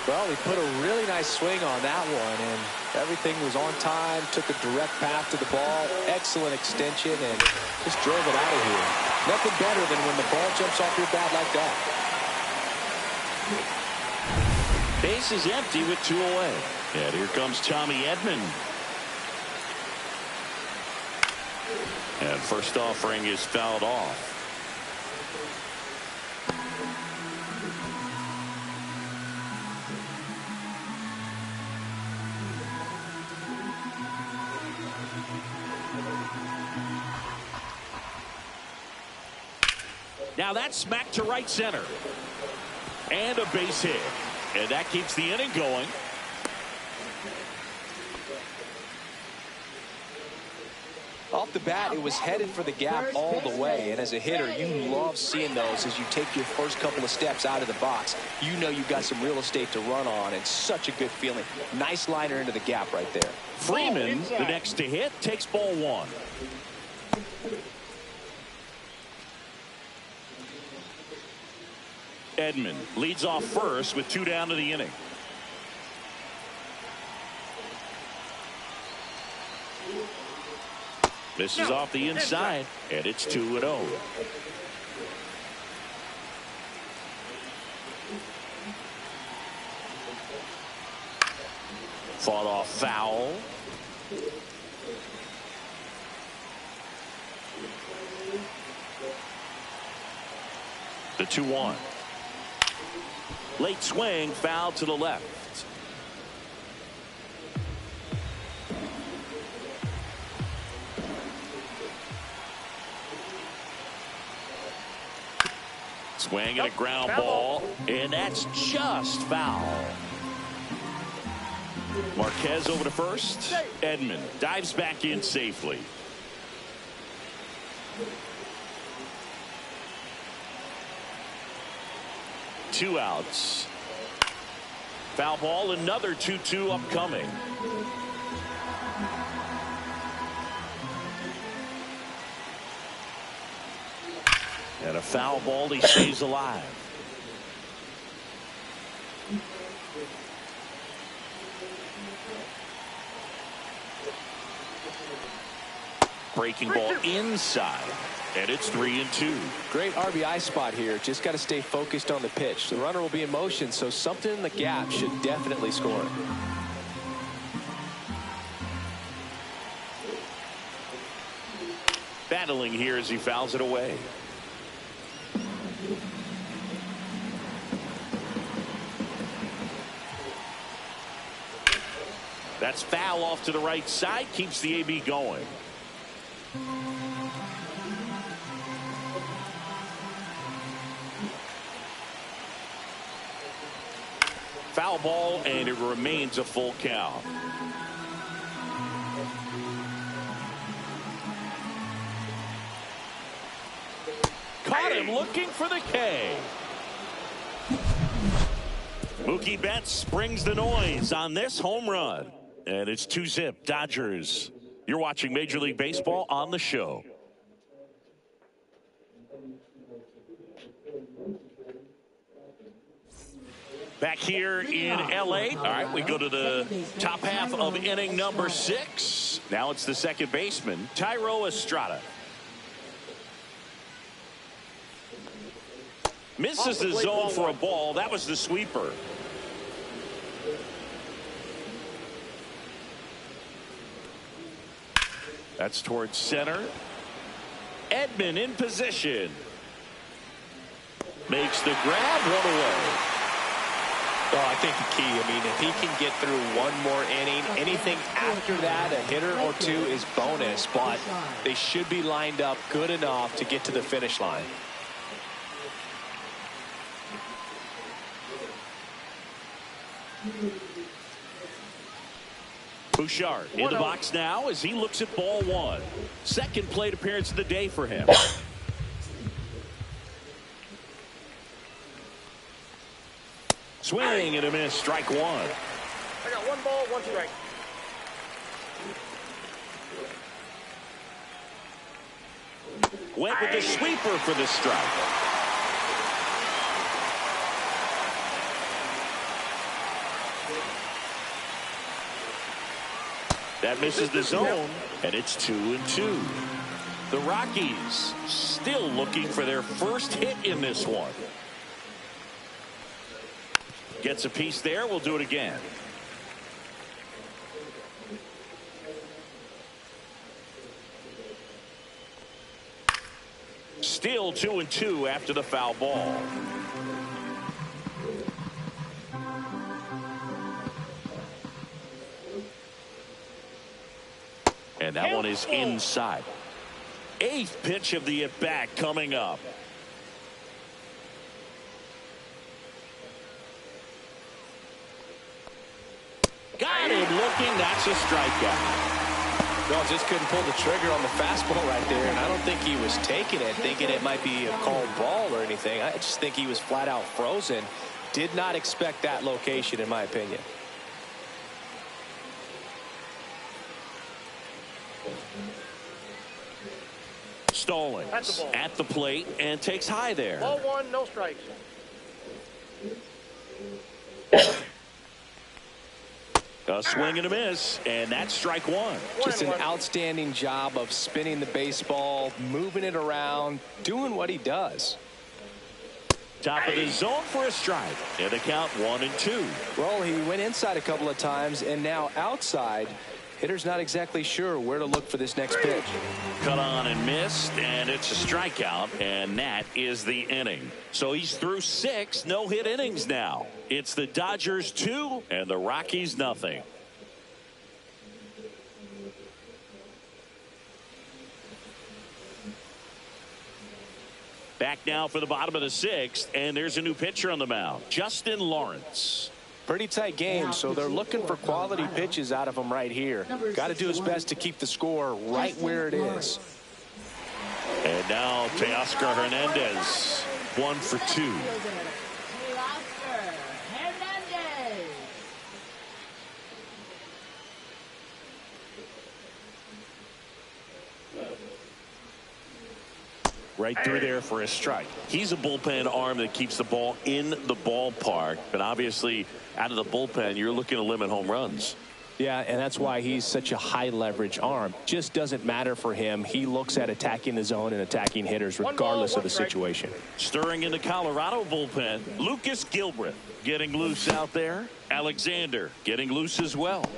Well, he put a really nice swing on that one, and everything was on time, took a direct path to the ball, excellent extension, and just drove it out of here. Nothing better than when the ball jumps off your bat like that. Base is empty with 2 away. And here comes Tommy Edman. And first offering is fouled off. Now that's smacked to right center. And a base hit. And that keeps the inning going. Off the bat, it was headed for the gap all the way. And as a hitter, you love seeing those as you take your first couple of steps out of the box. You know you've got some real estate to run on. It's such a good feeling. Nice liner into the gap right there. Freeman, the next to hit, takes ball 1. Edman leads off first with 2 down to the inning. This is off the inside, and it's 2-0. Fought off foul. The 2-1. Late swing, foul to the left. Swing and a ground ball, and that's just foul. Marquez over to first. Edman dives back in safely. 2 outs. Foul ball, another 2-2 upcoming. And a foul ball, he stays alive. Breaking ball inside, and it's 3-2. Great RBI spot here. Just got to stay focused on the pitch. The runner will be in motion, so something in the gap should definitely score. Battling here as he fouls it away. That's foul off to the right side, keeps the AB going. Foul ball, and it remains a full count. Caught him looking for the K. Mookie Betts springs the noise on this home run. And it's 2-zip Dodgers. You're watching Major League Baseball on the show. Back here in LA. All right, we go to the top half of inning number 6. Now it's the second baseman, Thairo Estrada. Misses the zone for a ball. That was the sweeper. That's towards center. Edman in position. Makes the grab, one away. Oh, I think the key, I mean, if he can get through one more inning, anything after that, a hitter or two is bonus, but they should be lined up good enough to get to the finish line. Bouchard in the box now as he looks at ball 1. Second plate appearance of the day for him. Swing and a miss, strike 1. I got 1 ball, 1 strike. Went with the sweeper for the strike. That misses the zone, and it's 2-2. The Rockies still looking for their first hit in this one. Gets a piece there. We'll do it again. Still 2-2 after the foul ball. And that one is inside. 8th pitch of the at-bat coming up. Got him looking. That's a strikeout. Well, just couldn't pull the trigger on the fastball right there, and I don't think he was taking it, thinking it might be a called ball or anything. I just think he was flat out frozen. Did not expect that location, in my opinion. Stallings at the plate and takes high there. Ball 1, no strikes. A swing and a miss, and that's strike 1. Just an outstanding job of spinning the baseball, moving it around, doing what he does. Top of the zone for a strike, and the count 1-2. Well, he went inside a couple of times, and now outside. Hitter's not exactly sure where to look for this next pitch. Cut on and missed, and it's a strikeout, and that is the inning. So he's through 6 no-hit innings now. It's the Dodgers 2 and the Rockies nothing. Back now for the bottom of the 6th, and there's a new pitcher on the mound, Justin Lawrence. Pretty tight game, so they're looking for quality pitches out of him right here. Got to do his best to keep the score right where it is. And now Teoscar Hernandez, 1 for 2. Right through there for a strike. He's a bullpen arm that keeps the ball in the ballpark. But obviously, out of the bullpen, you're looking to limit home runs. Yeah, and that's why he's such a high leverage arm. Just doesn't matter for him. He looks at attacking the zone and attacking hitters regardless of the situation. Stirring in the Colorado bullpen, Lucas Gilbreth getting loose out there. Alexander getting loose as well.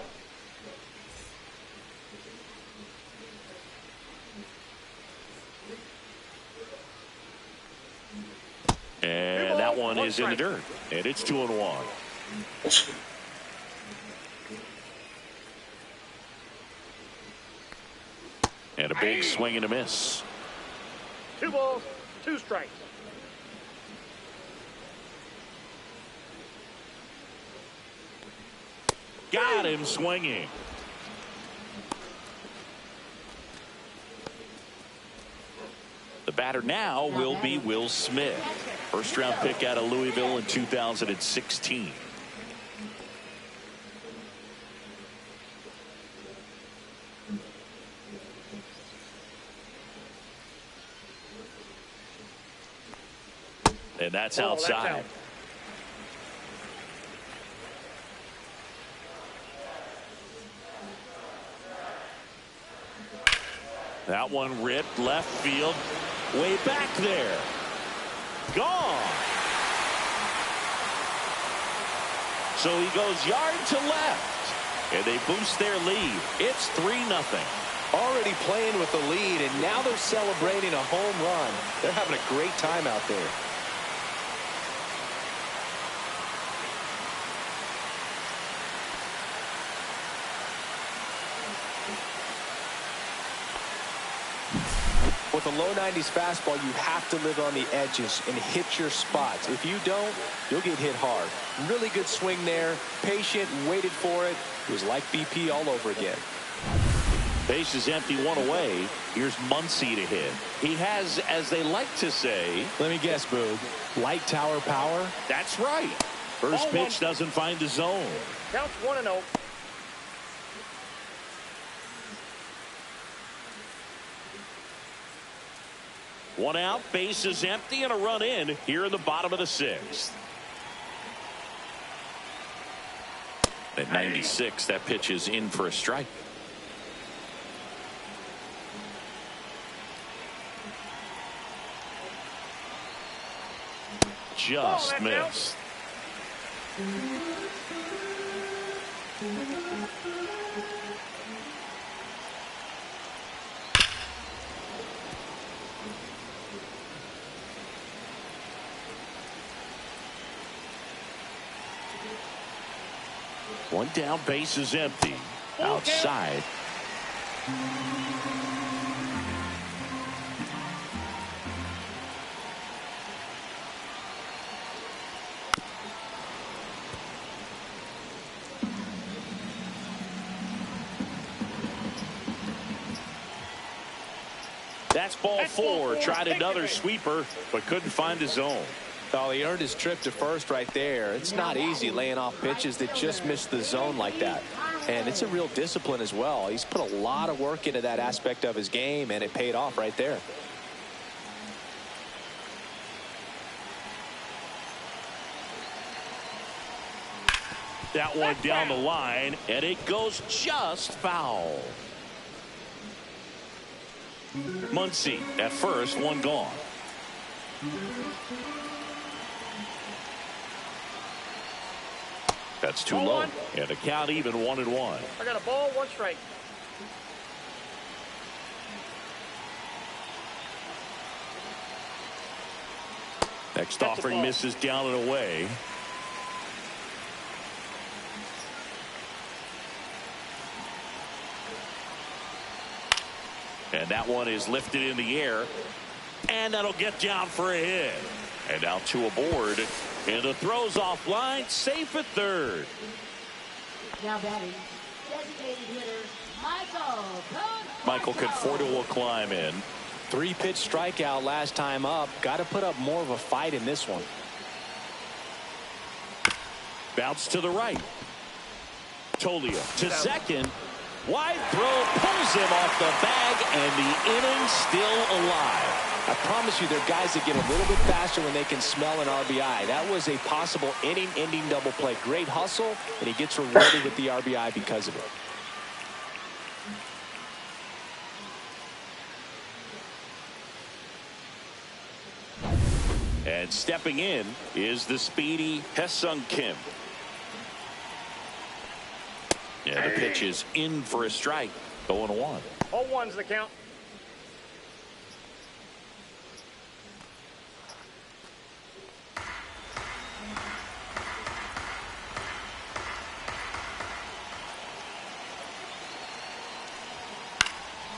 And that one is in the dirt. And it's 2-1. And a big swing and a miss. 2 balls, 2 strikes. Got him swinging. The batter now will be Will Smith. First round pick out of Louisville in 2016. And that's outside. That one ripped left field. Way back there. Gone. So he goes yard to left. And they boost their lead. It's 3-0. Already playing with the lead, and now they're celebrating a home run. They're having a great time out there. With a low 90s fastball, you have to live on the edges and hit your spots. If you don't, you'll get hit hard. Really good swing there. Patient, waited for it. It was like BP all over again. Base is empty, 1 away. Here's Muncy to hit. He has, as they like to say, let me guess, Boog, light tower power? That's right. First pitch doesn't find the zone. Counts 1-0. One out, base is empty, and a run in here in the bottom of the 6th. At 96, that pitch is in for a strike. Just missed. One down, base is empty. Outside. That's ball 4. Tried another sweeper, but couldn't find his zone. Oh, he earned his trip to first right there. It's not easy laying off pitches that just miss the zone like that. And it's a real discipline as well. He's put a lot of work into that aspect of his game, and it paid off right there. That one down the line, and it goes just foul. Muncy at first, one gone. That's too low. And the count even 1-1. I got a ball, 1 strike. Next offering misses down and away. And that one is lifted in the air. And that'll get down for a hit. And now 2 aboard. And the throw's offline, safe at third. Now batting, designated hitter, Michael Conforto will climb in. 3-pitch strikeout last time up. Got to put up more of a fight in this one. Bounce to the right. Tolia to second. Wide throw pulls him off the bag, and the inning still alive. I promise you, there are guys that get a little bit faster when they can smell an RBI. That was a possible inning-ending double play. Great hustle, and he gets rewarded with the RBI because of it. And stepping in is the speedy Hae-Sung Kim. Yeah, the pitch is in for a strike. 0-1. 0-1's the count.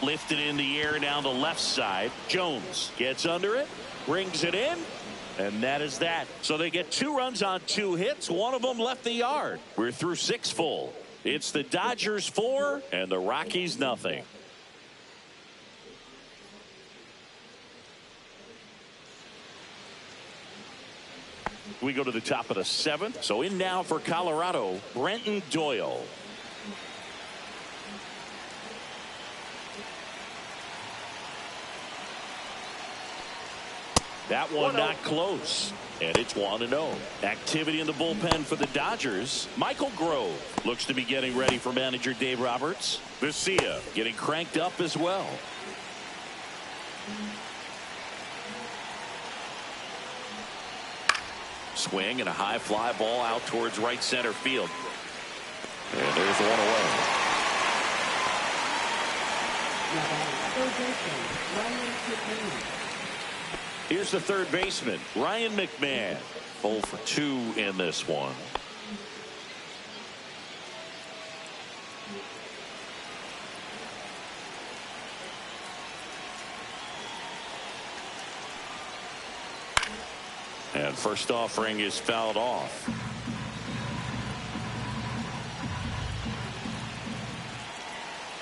Lifted in the air down the left side. Jones gets under it, brings it in, and that is that. So they get 2 runs on 2 hits. One of them left the yard. We're through 6 full. It's the Dodgers 4 and the Rockies nothing. We go to the top of the 7th. So in now for Colorado, Brenton Doyle. That one not close. And it's 1-0. Activity in the bullpen for the Dodgers. Michael Grove looks to be getting ready for manager Dave Roberts. Vesia getting cranked up as well. Swing and a high fly ball out towards right center field. And there's one away. Here's the third baseman, Ryan McMahon. 0 for 2 in this one. And first offering is fouled off.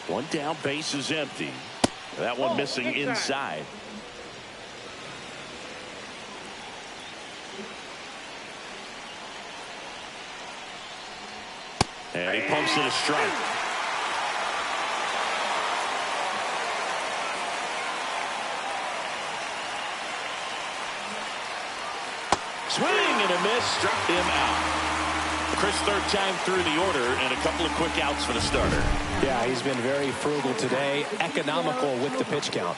One down, base is empty. That one missing inside. And he pumps it a strike. Swing and a miss, struck him out. Chris, third time through the order, and a couple of quick outs for the starter. Yeah, he's been very frugal today, economical with the pitch count.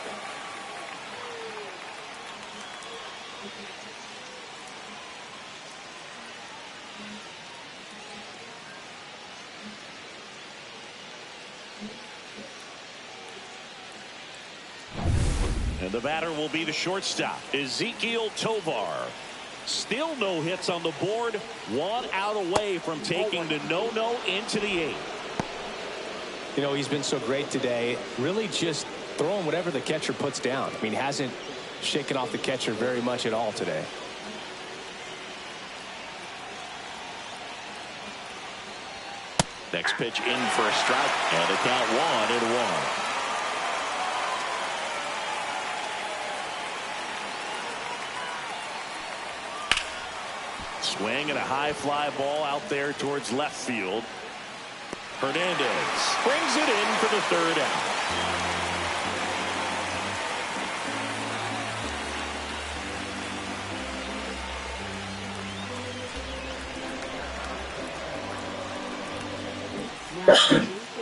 And the batter will be the shortstop, Ezekiel Tovar. Still no hits on the board. 1 out away from taking the no-no into the 8th. You know, he's been so great today. Really just throwing whatever the catcher puts down. I mean, hasn't shaken off the catcher very much at all today. Next pitch in for a strike, and the count 1-1. Swing and a high fly ball out there towards left field. Hernandez brings it in for the 3rd out.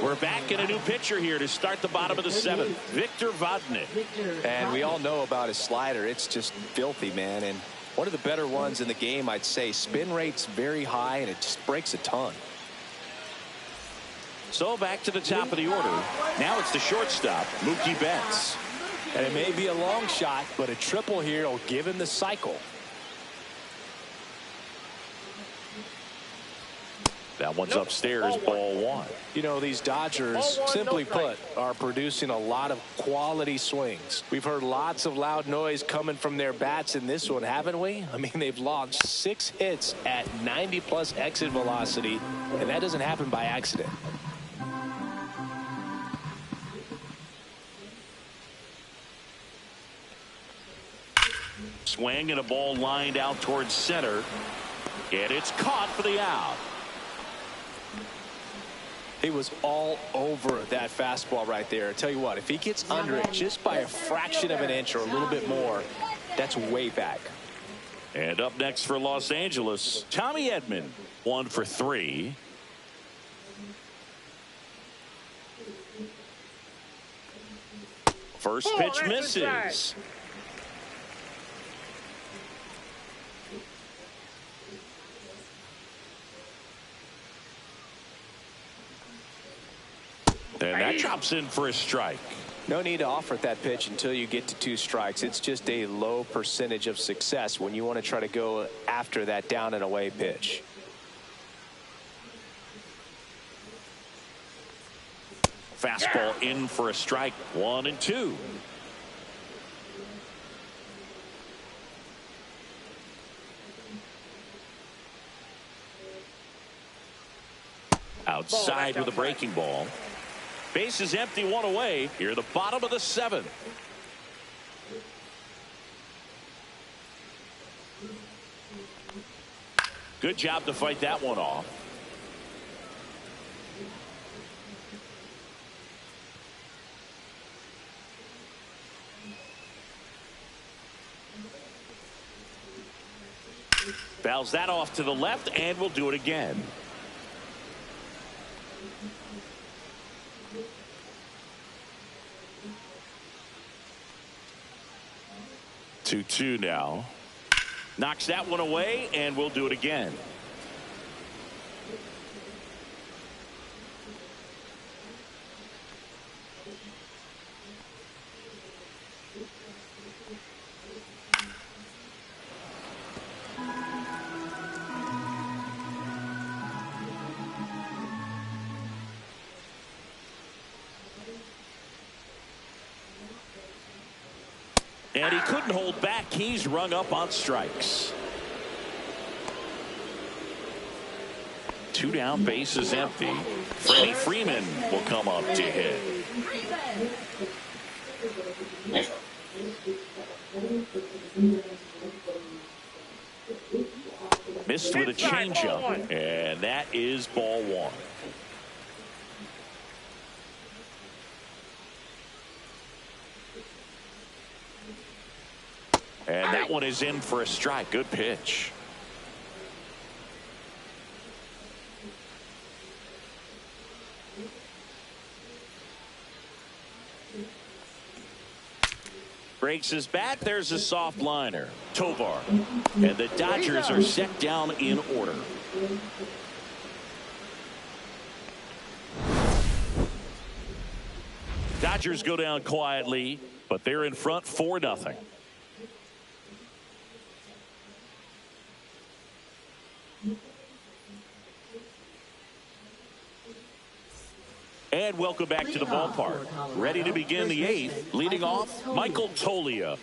We're back in a new pitcher here to start the bottom of the 7th. Victor Vodnik. And we all know about his slider. It's just filthy, man. And one of the better ones in the game, I'd say. Spin rate's very high, and it just breaks a ton. So back to the top of the order. Now it's the shortstop, Mookie Betts. And it may be a long shot, but a triple here will give him the cycle. That one's upstairs, ball 1. You know, these Dodgers, simply put, are producing a lot of quality swings. We've heard lots of loud noise coming from their bats in this one, haven't we? I mean, they've logged 6 hits at 90+ exit velocity, and that doesn't happen by accident. Swing and a ball lined out towards center. And it's caught for the out. He was all over that fastball right there. I tell you what, if he gets under it just by a fraction of an inch or a little bit more, that's way back. And up next for Los Angeles, Tommy Edman, 1 for 3. First pitch misses. And that drops in for a strike. No need to offer that pitch until you get to 2 strikes. It's just a low percentage of success when you want to try to go after that down and away pitch. Fastball in for a strike. 1-2. Outside with a breaking ball. Base is empty, 1 away. Here, the bottom of the 7th. Good job to fight that one off. Fouls that off to the left, and we'll do it again. Two now. Knocks that one away, and we'll do it again. And he couldn't hold back. He's rung up on strikes. 2 down, base is empty. Freddie Freeman will come up to hit. Missed with a changeup, and that is ball 1. And that one is in for a strike. Good pitch. Breaks his bat. There's a soft liner. Tovar. And the Dodgers are set down in order. Dodgers go down quietly, but they're in front 4-0. And welcome back to the ballpark. Ready to begin the 8th. Leading off, Michael Toglia.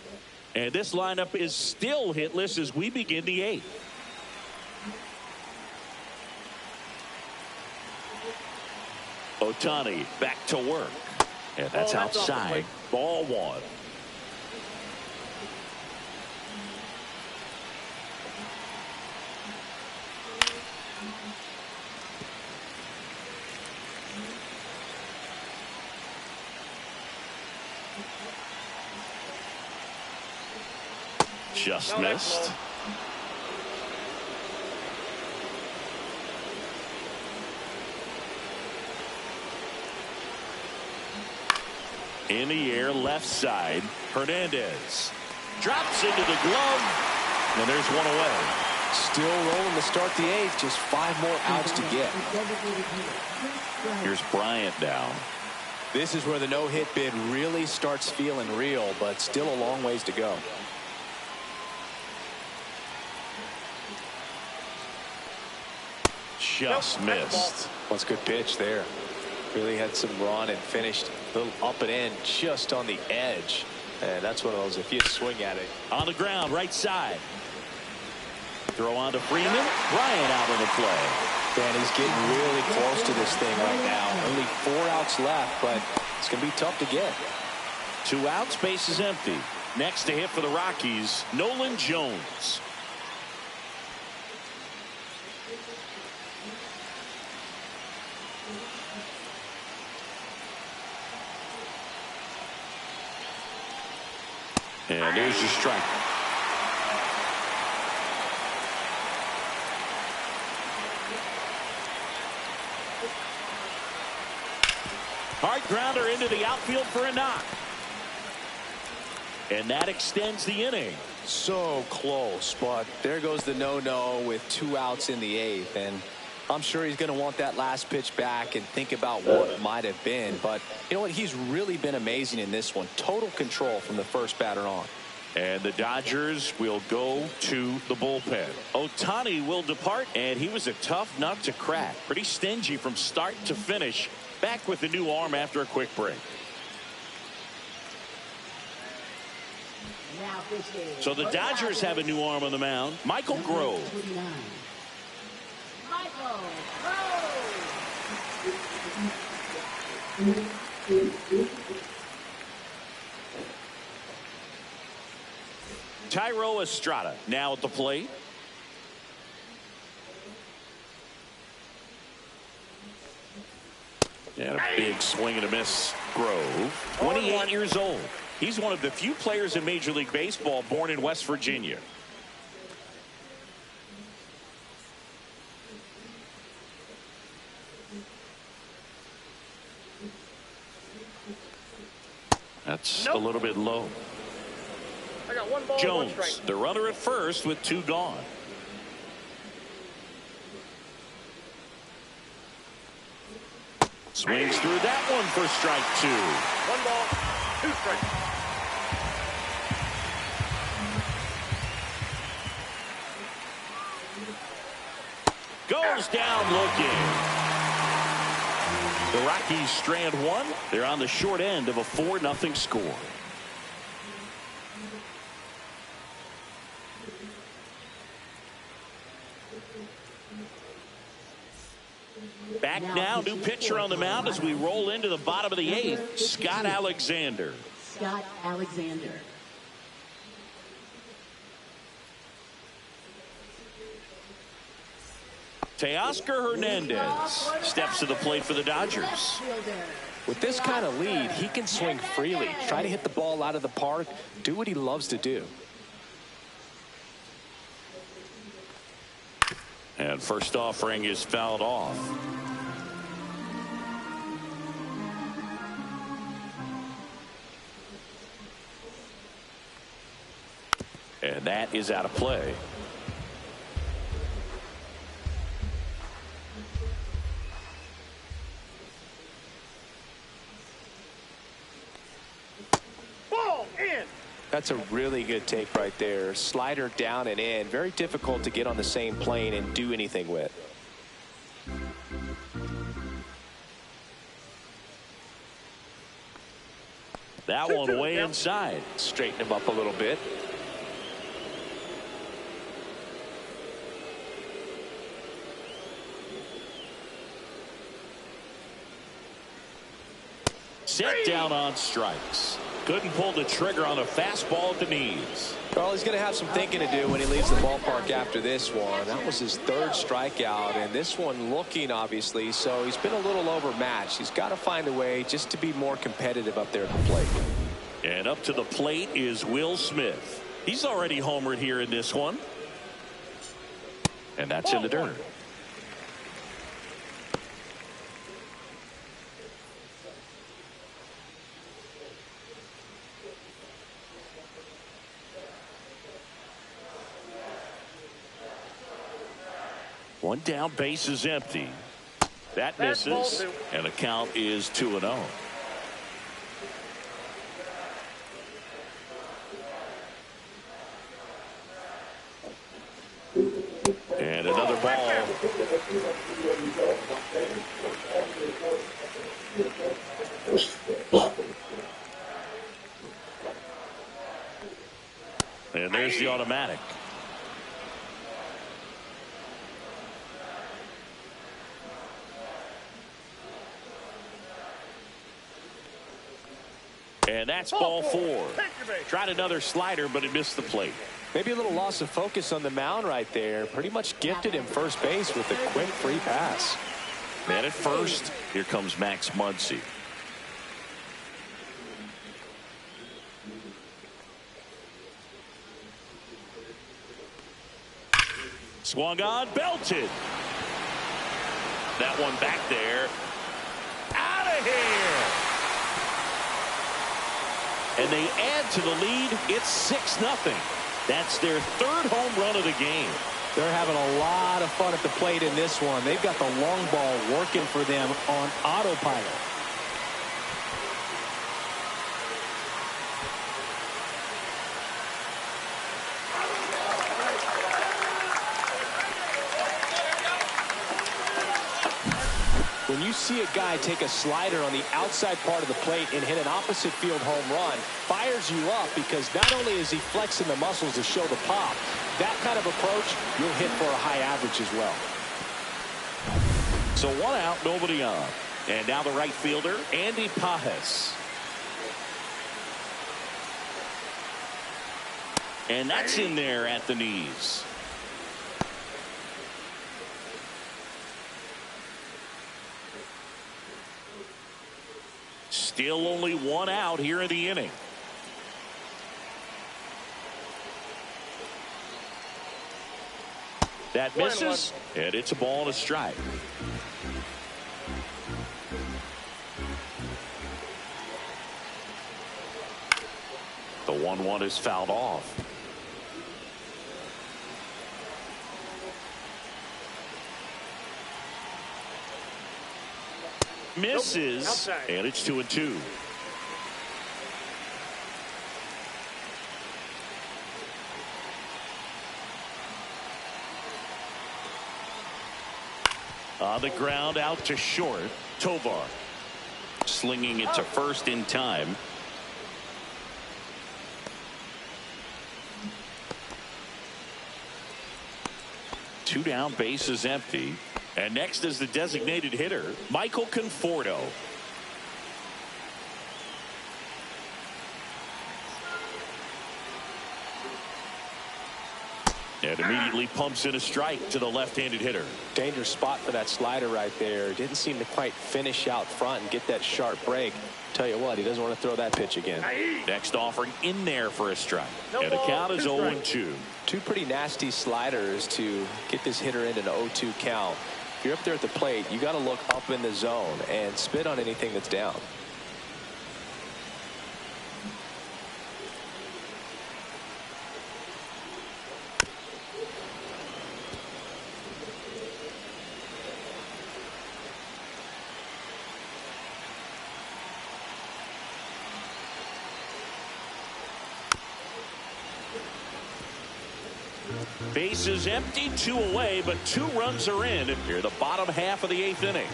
And this lineup is still hitless as we begin the 8th. Ohtani back to work. And that's outside. Ball 1. Just missed. In the air, left side. Hernandez drops into the glove, and there's 1 away. Still rolling to start the 8th. Just 5 more outs to get. Here's Bryant down. This is where the no-hit bid really starts feeling real, but still a long ways to go. Just missed. That's a good pitch there. Really had some run and finished a little up and in just on the edge. And that's one of those, if you swing at it. On the ground, right side. Throw on to Freeman. Bryant out of the play. And he's getting really close to this thing right now. Only 4 outs left, but it's going to be tough to get. 2 outs, base is empty. Next to hit for the Rockies, Nolan Jones. And there's your strike. Hard grounder into the outfield for a knock. And that extends the inning. So close, but there goes the no-no with 2 outs in the 8th. And I'm sure he's going to want that last pitch back and think about what might have been. But you know what? He's really been amazing in this one. Total control from the first batter on. And the Dodgers will go to the bullpen. Ohtani will depart, and he was a tough nut to crack. Pretty stingy from start to finish. Back with the new arm after a quick break. So the Dodgers have a new arm on the mound. Michael Grove. Michael Thairo Estrada now at the plate. And a big swing and a miss. Grove, 28 years old. He's one of the few players in Major League Baseball born in West Virginia. That's a little bit low. I got 1 ball, 1 Jones, strike. the runner at first with 2 gone. Swings through that one for strike 2. 1 ball, 2 strikes. Goes down looking. The Rockies strand 1. They're on the short end of a 4-0 score. Back now, new pitcher on the mound as we roll into the bottom of the 8th. Scott Alexander. Scott Alexander. Teoscar Hernandez steps to the plate for the Dodgers. With this kind of lead, he can swing freely, try to hit the ball out of the park, do what he loves to do. And first offering is fouled off. And that is out of play. Ball in. That's a really good take right there. Slider down and in. Very difficult to get on the same plane and do anything with. That one way inside. Straighten him up a little bit. Set down on strikes. Couldn't pull the trigger on a fastball at the knees. Well, he's going to have some thinking to do when he leaves the ballpark after this one. That was his 3rd strikeout, and this one looking, obviously, so he's been a little overmatched. He's got to find a way just to be more competitive up there at the plate. And up to the plate is Will Smith. He's already homered here in this one. And that's in the dirt. One down, base is empty. That misses, and the count is 2-0. And another ball. And there's the automatic. And that's ball 4. Tried another slider, but it missed the plate. Maybe a little loss of focus on the mound right there. Pretty much gifted him first base with a quick free pass. Man at first, here comes Max Muncy. Swung on, belted. That one back there. Out of here. And they add to the lead. It's 6-0. That's their third home run of the game. They're having a lot of fun at the plate in this one. They've got the long ball working for them on autopilot. When you see a guy take a slider on the outside part of the plate and hit an opposite field home run, fires you up because not only is he flexing the muscles to show the pop, that kind of approach, you'll hit for a high average as well. So 1 out, nobody on. And now the right fielder, Andy Pajes. And that's in there at the knees. Still only 1 out here in the inning. That misses, and it's a ball and a strike. The 1-1 is fouled off. Misses, and it's 2-2. On the ground, out to short. Tovar slinging it to first in time. Two down, bases empty. And next is the designated hitter, Michael Conforto. And immediately pumps in a strike to the left-handed hitter. Dangerous spot for that slider right there. Didn't seem to quite finish out front and get that sharp break. Tell you what, he doesn't want to throw that pitch again. Next offering in there for a strike. And the count is 0-2. Two pretty nasty sliders to get this hitter into an 0-2 count. If you're up there at the plate, you got to look up in the zone and spit on anything that's down. Bases empty, 2 away, but 2 runs are in here the bottom half of the 8th inning.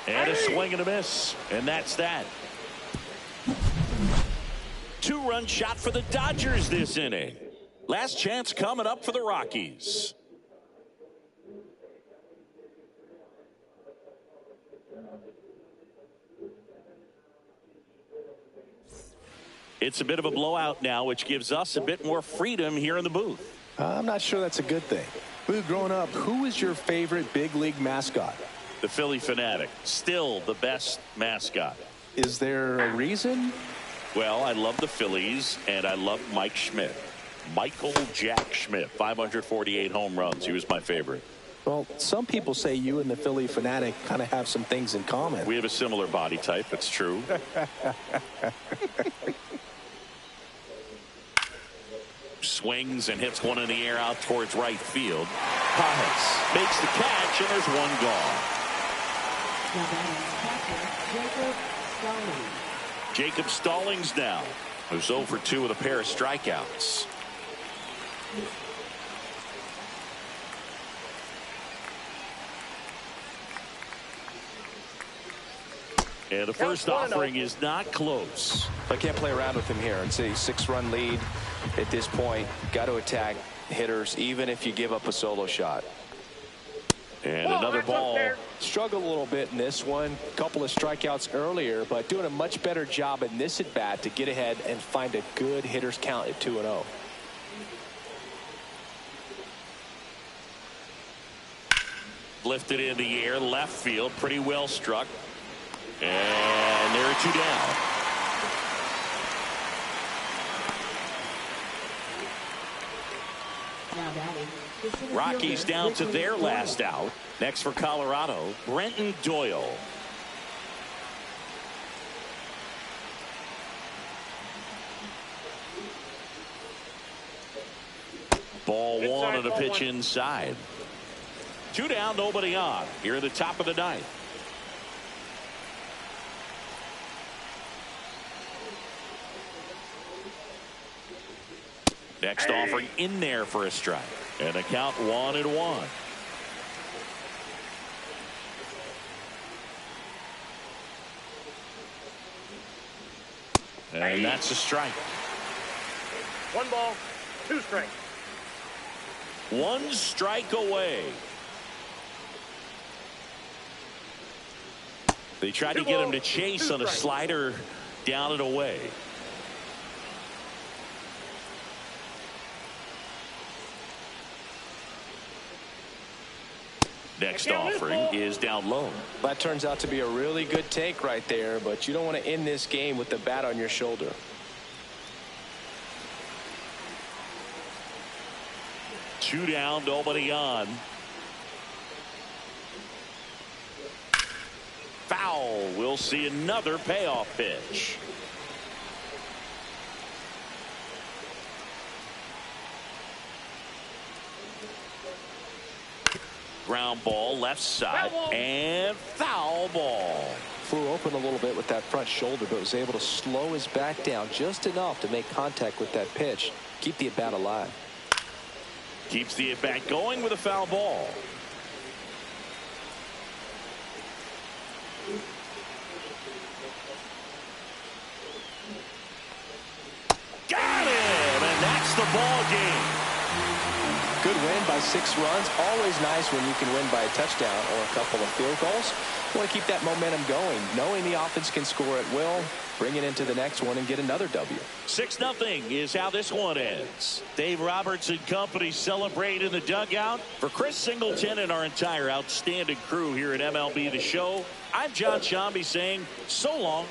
And a swing and a miss, and that's that. 2-run shot for the Dodgers this inning. Last chance coming up for the Rockies. It's a bit of a blowout now, which gives us a bit more freedom here in the booth. I'm not sure that's a good thing. Boo, growing up, who was your favorite big league mascot? The Philly Fanatic, still the best mascot. Is there a reason? Well, I love the Phillies, and I love Mike Schmidt. Michael Jack Schmidt, 548 home runs. He was my favorite. Well, some people say you and the Philly Fanatic kind of have some things in common. We have a similar body type. It's true. Swings and hits one in the air out towards right field. Pajes makes the catch, and there's 1 gone. Jacob Stallings now, who's 0 for 2 with a pair of strikeouts. And the first offering is not close. I can't play around with him here. It's a 6-run lead at this point. Got to attack hitters even if you give up a solo shot. And another ball. Struggled a little bit in this one. Couple of strikeouts earlier, but doing a much better job in this at bat to get ahead and find a good hitter's count at 2-0. Lifted in the air, left field, pretty well struck. And there are 2 down. Now batting, the center Rockies fielder, down to Ricky their Doyle. last out. Next for Colorado, Brenton Doyle. Ball one and a pitch inside. 2 down, nobody on. Here in the top of the ninth. Next offering in there for a strike. And a count 1-1. And that's a strike. 1 ball, 2 strikes. 1 strike away. They tried to get him to chase on a slider down and away. Next offering is down low. That turns out to be a really good take right there, but you don't want to end this game with the bat on your shoulder. Two down, nobody on. Foul. We'll see another payoff pitch. Ground ball left side and foul ball. Flew open a little bit with that front shoulder, but was able to slow his back down just enough to make contact with that pitch. Keep the at-bat alive. Keeps the at-bat going with a foul ball. Got him, and that's the ball game. Good win by 6 runs. Always nice when you can win by a touchdown or a couple of field goals. You want to keep that momentum going, knowing the offense can score at will, bring it into the next one and get another W. 6-0 is how this one ends. Dave Roberts and company celebrate in the dugout. For Chris Singleton and our entire outstanding crew here at MLB The Show, I'm John Shambi saying so long.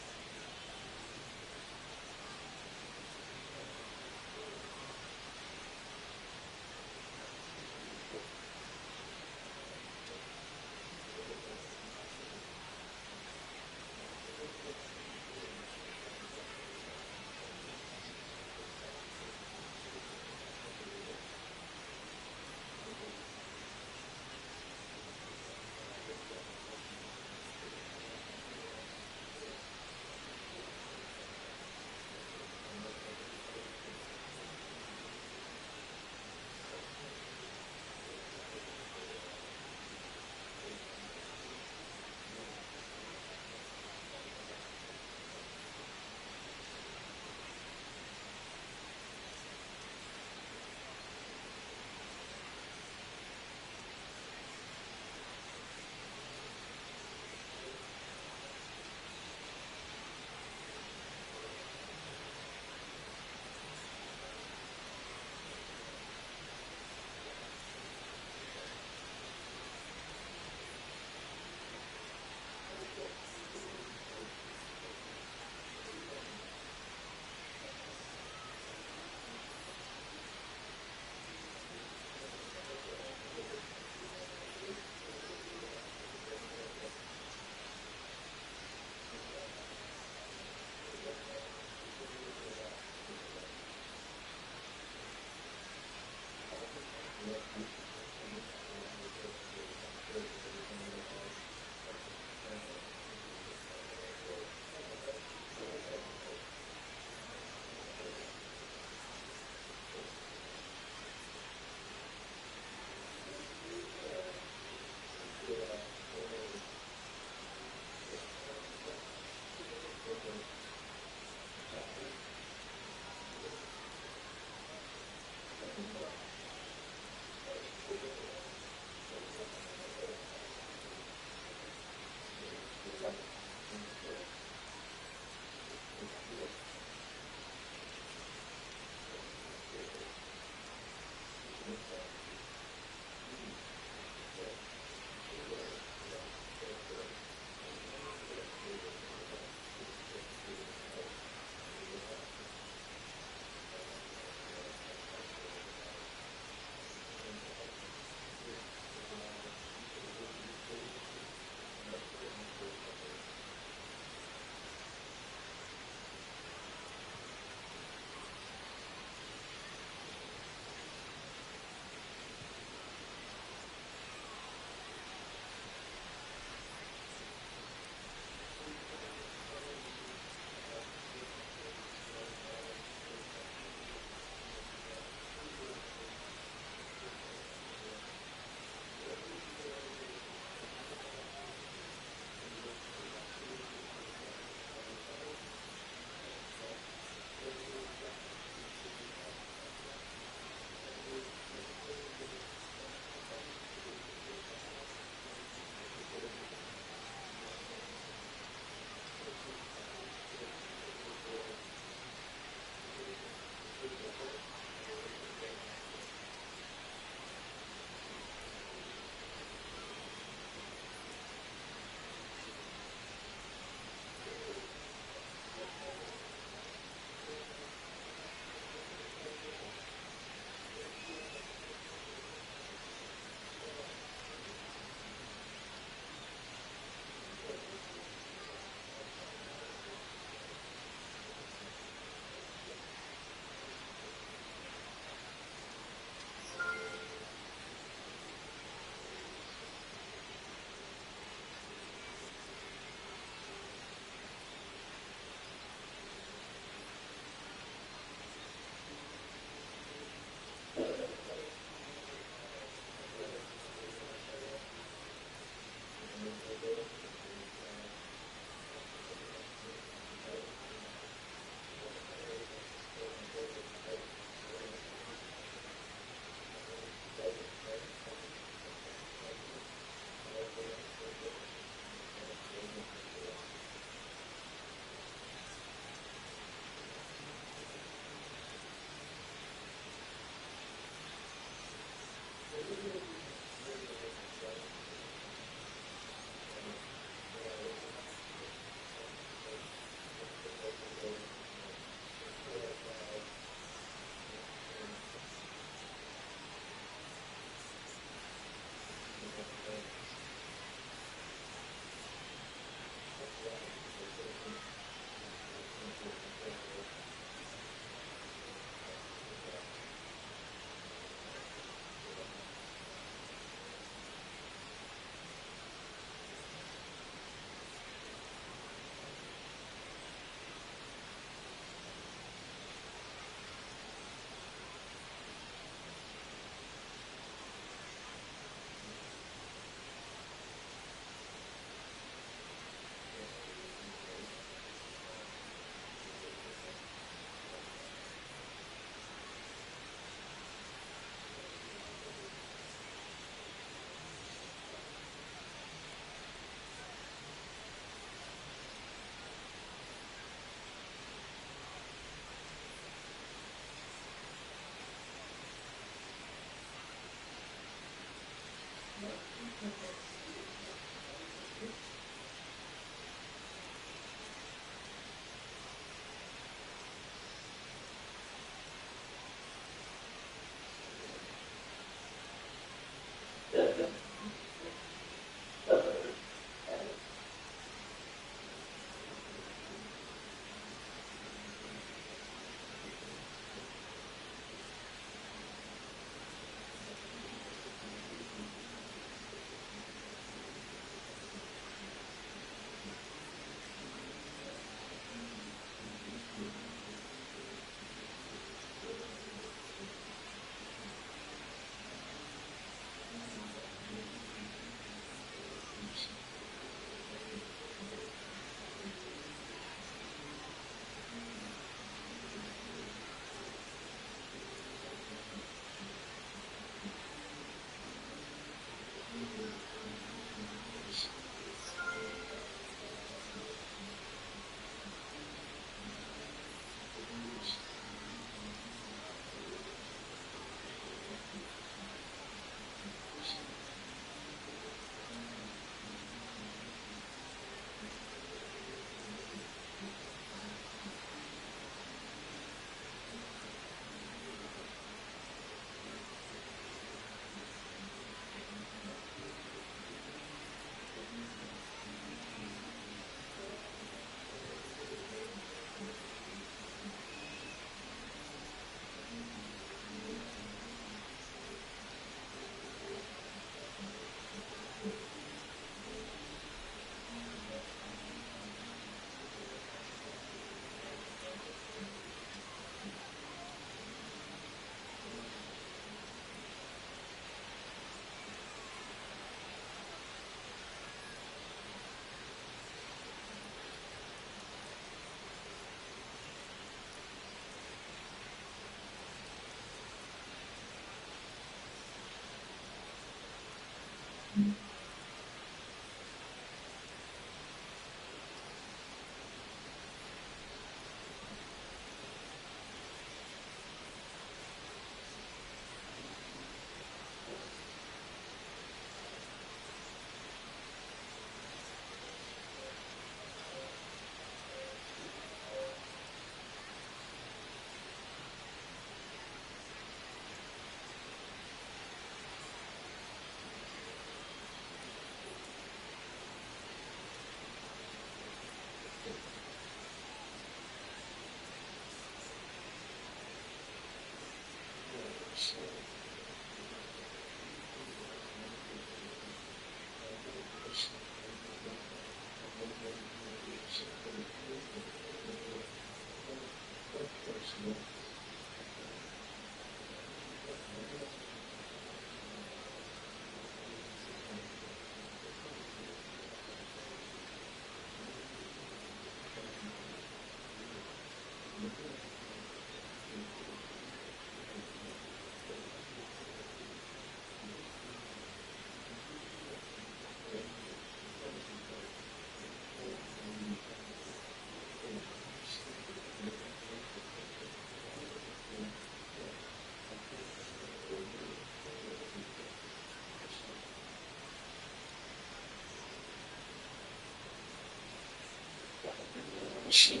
Chris.